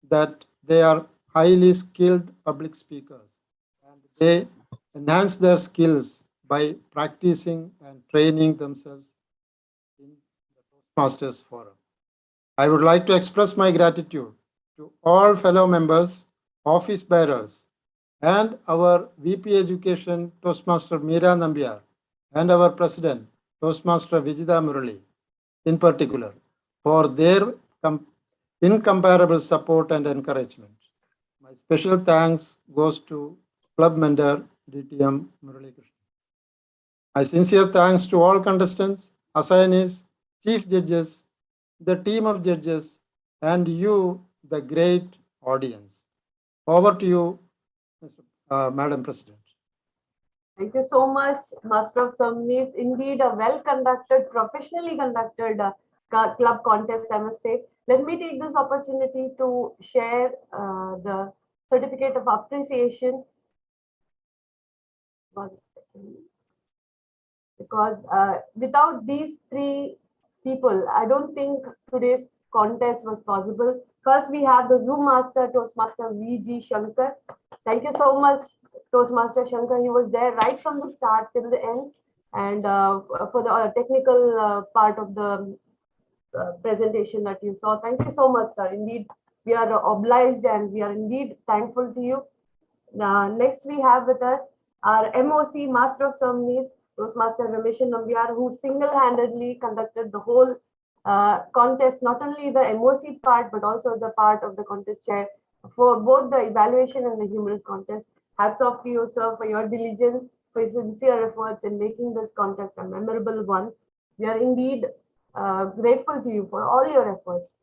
Speaker 4: that they are highly skilled public speakers and they enhance their skills by practicing and training themselves in the Toastmasters Forum. I would like to express my gratitude to all fellow members, office bearers, and our VP Education Toastmaster Meera Nambiar, and our President Toastmaster Vijita Murali in particular for their incomparable support and encouragement. My special thanks goes to Club Mentor DTM Murali Krishna. My sincere thanks to all contestants, assignees, chief judges, the team of judges, and you, the great audience. Over to you, Madam President.
Speaker 2: Thank you so much, Master of Ceremonies. Indeed, a well-conducted, professionally conducted club contest, I must say. Let me take this opportunity to share the certificate of appreciation. Because without these three people, I don't think today's contest was possible. First, we have the Zoom Master, Toastmaster V.G. Shankar. Thank you so much, Toastmaster Shankar. He was there right from the start till the end. And for the technical part of the presentation that you saw. Thank you so much, sir. Indeed, we are obliged and we are indeed thankful to you. Next, we have with us our MOC, Master of Ceremonies, Toastmaster Ramesh Nambiar, who single-handedly conducted the whole contest, not only the MOC part, but also the part of the contest chair for both the evaluation and the humorous contest. Hats off to you, sir, for your diligence, for your sincere efforts in making this contest a memorable one. We are indeed grateful to you for all your efforts.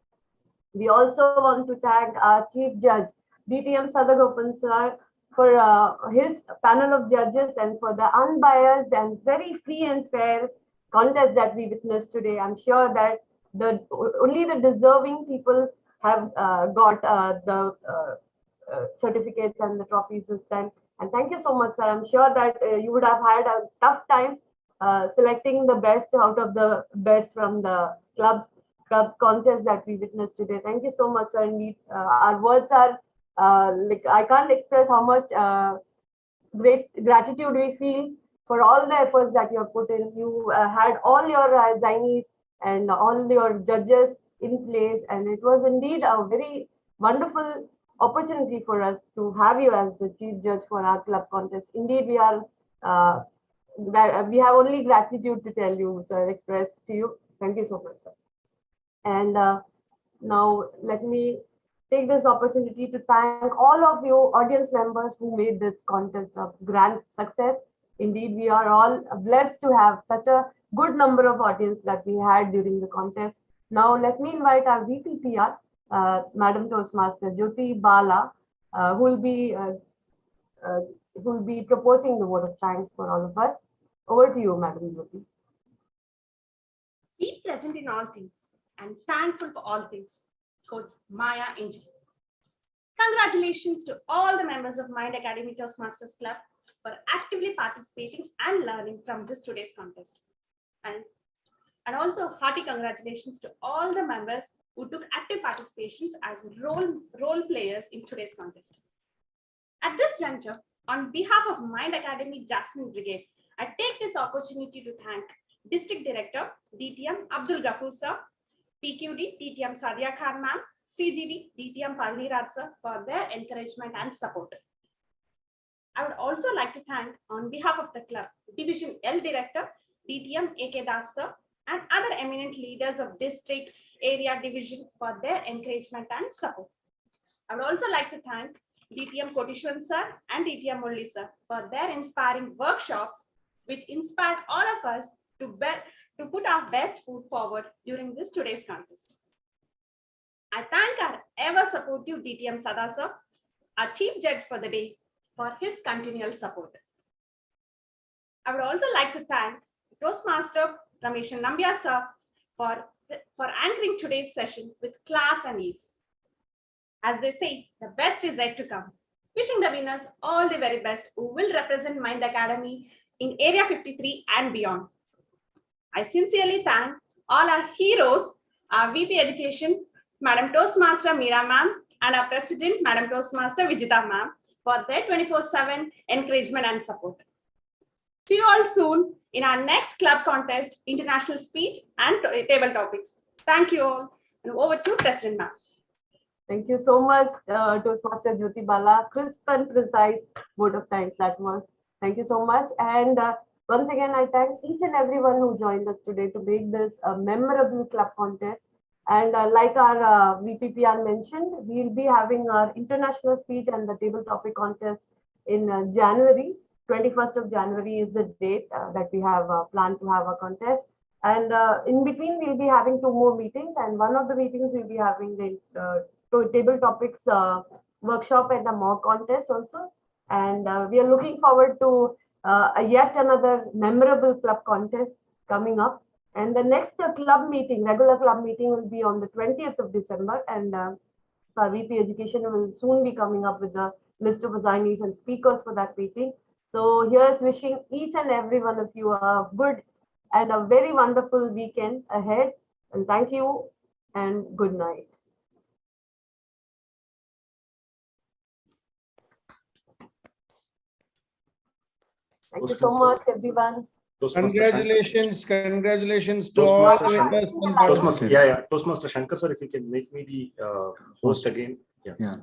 Speaker 2: We also want to thank our Chief Judge, DTM Sadagopan sir, for his panel of judges and for the unbiased and very free and fair contest that we witnessed today. I'm sure that only the deserving people have got the certificates and the trophies this time. And thank you so much, sir. I'm sure that you would have had a tough time selecting the best out of the best from the club contest that we witnessed today. Thank you so much, sir. Indeed, our words are like I can't express how much great gratitude we feel for all the efforts that you have put in. You had all your zainis and all your judges in place, and it was indeed a very wonderful opportunity for us to have you as the chief judge for our club contest. Indeed, we are we have only gratitude to tell you, sir, express to you. Thank you so much, sir. And now let me take this opportunity to thank all of you audience members who made this contest a grand success. Indeed, we are all blessed to have such a good number of audience that we had during the contest. Now let me invite our VPPR, Madam Toastmaster Jyoti Bala, who will be proposing the word of thanks for all of us. Over to you, Madam Jyoti.
Speaker 18: Be present in all things and thankful for all things. Quotes Maya Angelou. Congratulations to all the members of Mind Academy Toastmasters Club for actively participating and learning from this today's contest. And also hearty congratulations to all the members who took active participations as role players in today's contest. At this juncture, on behalf of Mind Academy Jasmine Brigade, I take this opportunity to thank District Director DTM Abdul Ghafoor sir, PQD DTM Sadia Khan ma'am, CGD DTM Palni Raj sir for their encouragement and support. I would also like to thank, on behalf of the club, Division L Director DTM AK Das sir and other eminent leaders of District Area Division for their encouragement and support. I would also like to thank DTM Kotishwan sir and DTM Mulli sir for their inspiring workshops, which inspired all of us to put our best foot forward during this today's contest. I thank our ever supportive DTM Sada sir, our chief judge for the day, for his continual support. I would also like to thank Toastmaster Ramesh Nambiar sir for anchoring today's session with class and ease. As they say, the best is yet to come. Wishing the winners all the very best who will represent Mind Academy in Area 53 and beyond. I sincerely thank all our heroes, our VP Education, Madam Toastmaster Meera ma'am, and our President, Madam Toastmaster Vijita ma'am, for their 24/7 encouragement and support. See you all soon in our next club contest, international speech and table topics. Thank you all. And over to President ma'am.
Speaker 2: Thank you so much, Toastmaster Jyoti Bala. Crisp and precise vote of thanks that was. Thank you so much. And once again, I thank each and everyone who joined us today to make this a memorable club contest. And like our VPPR mentioned, we'll be having our international speech and the table topic contest in January. 21st of January is the date that we have planned to have a contest. And in between, we'll be having 2 more meetings. And one of the meetings we'll be having the table topics workshop and a mock contest also. And we are looking forward to yet another memorable club contest coming up. And the next club meeting, regular club meeting, will be on the 20th of December. And our VP Education will soon be coming up with the list of assignees and speakers for that meeting. So here's wishing each and every one of you a good and a very wonderful weekend ahead. And thank you and good night. Thank you so much, everyone.
Speaker 15: Congratulations to all members.
Speaker 17: Toastmaster, yeah. Toastmaster Shankar sir, if you can make me the host again. Yeah.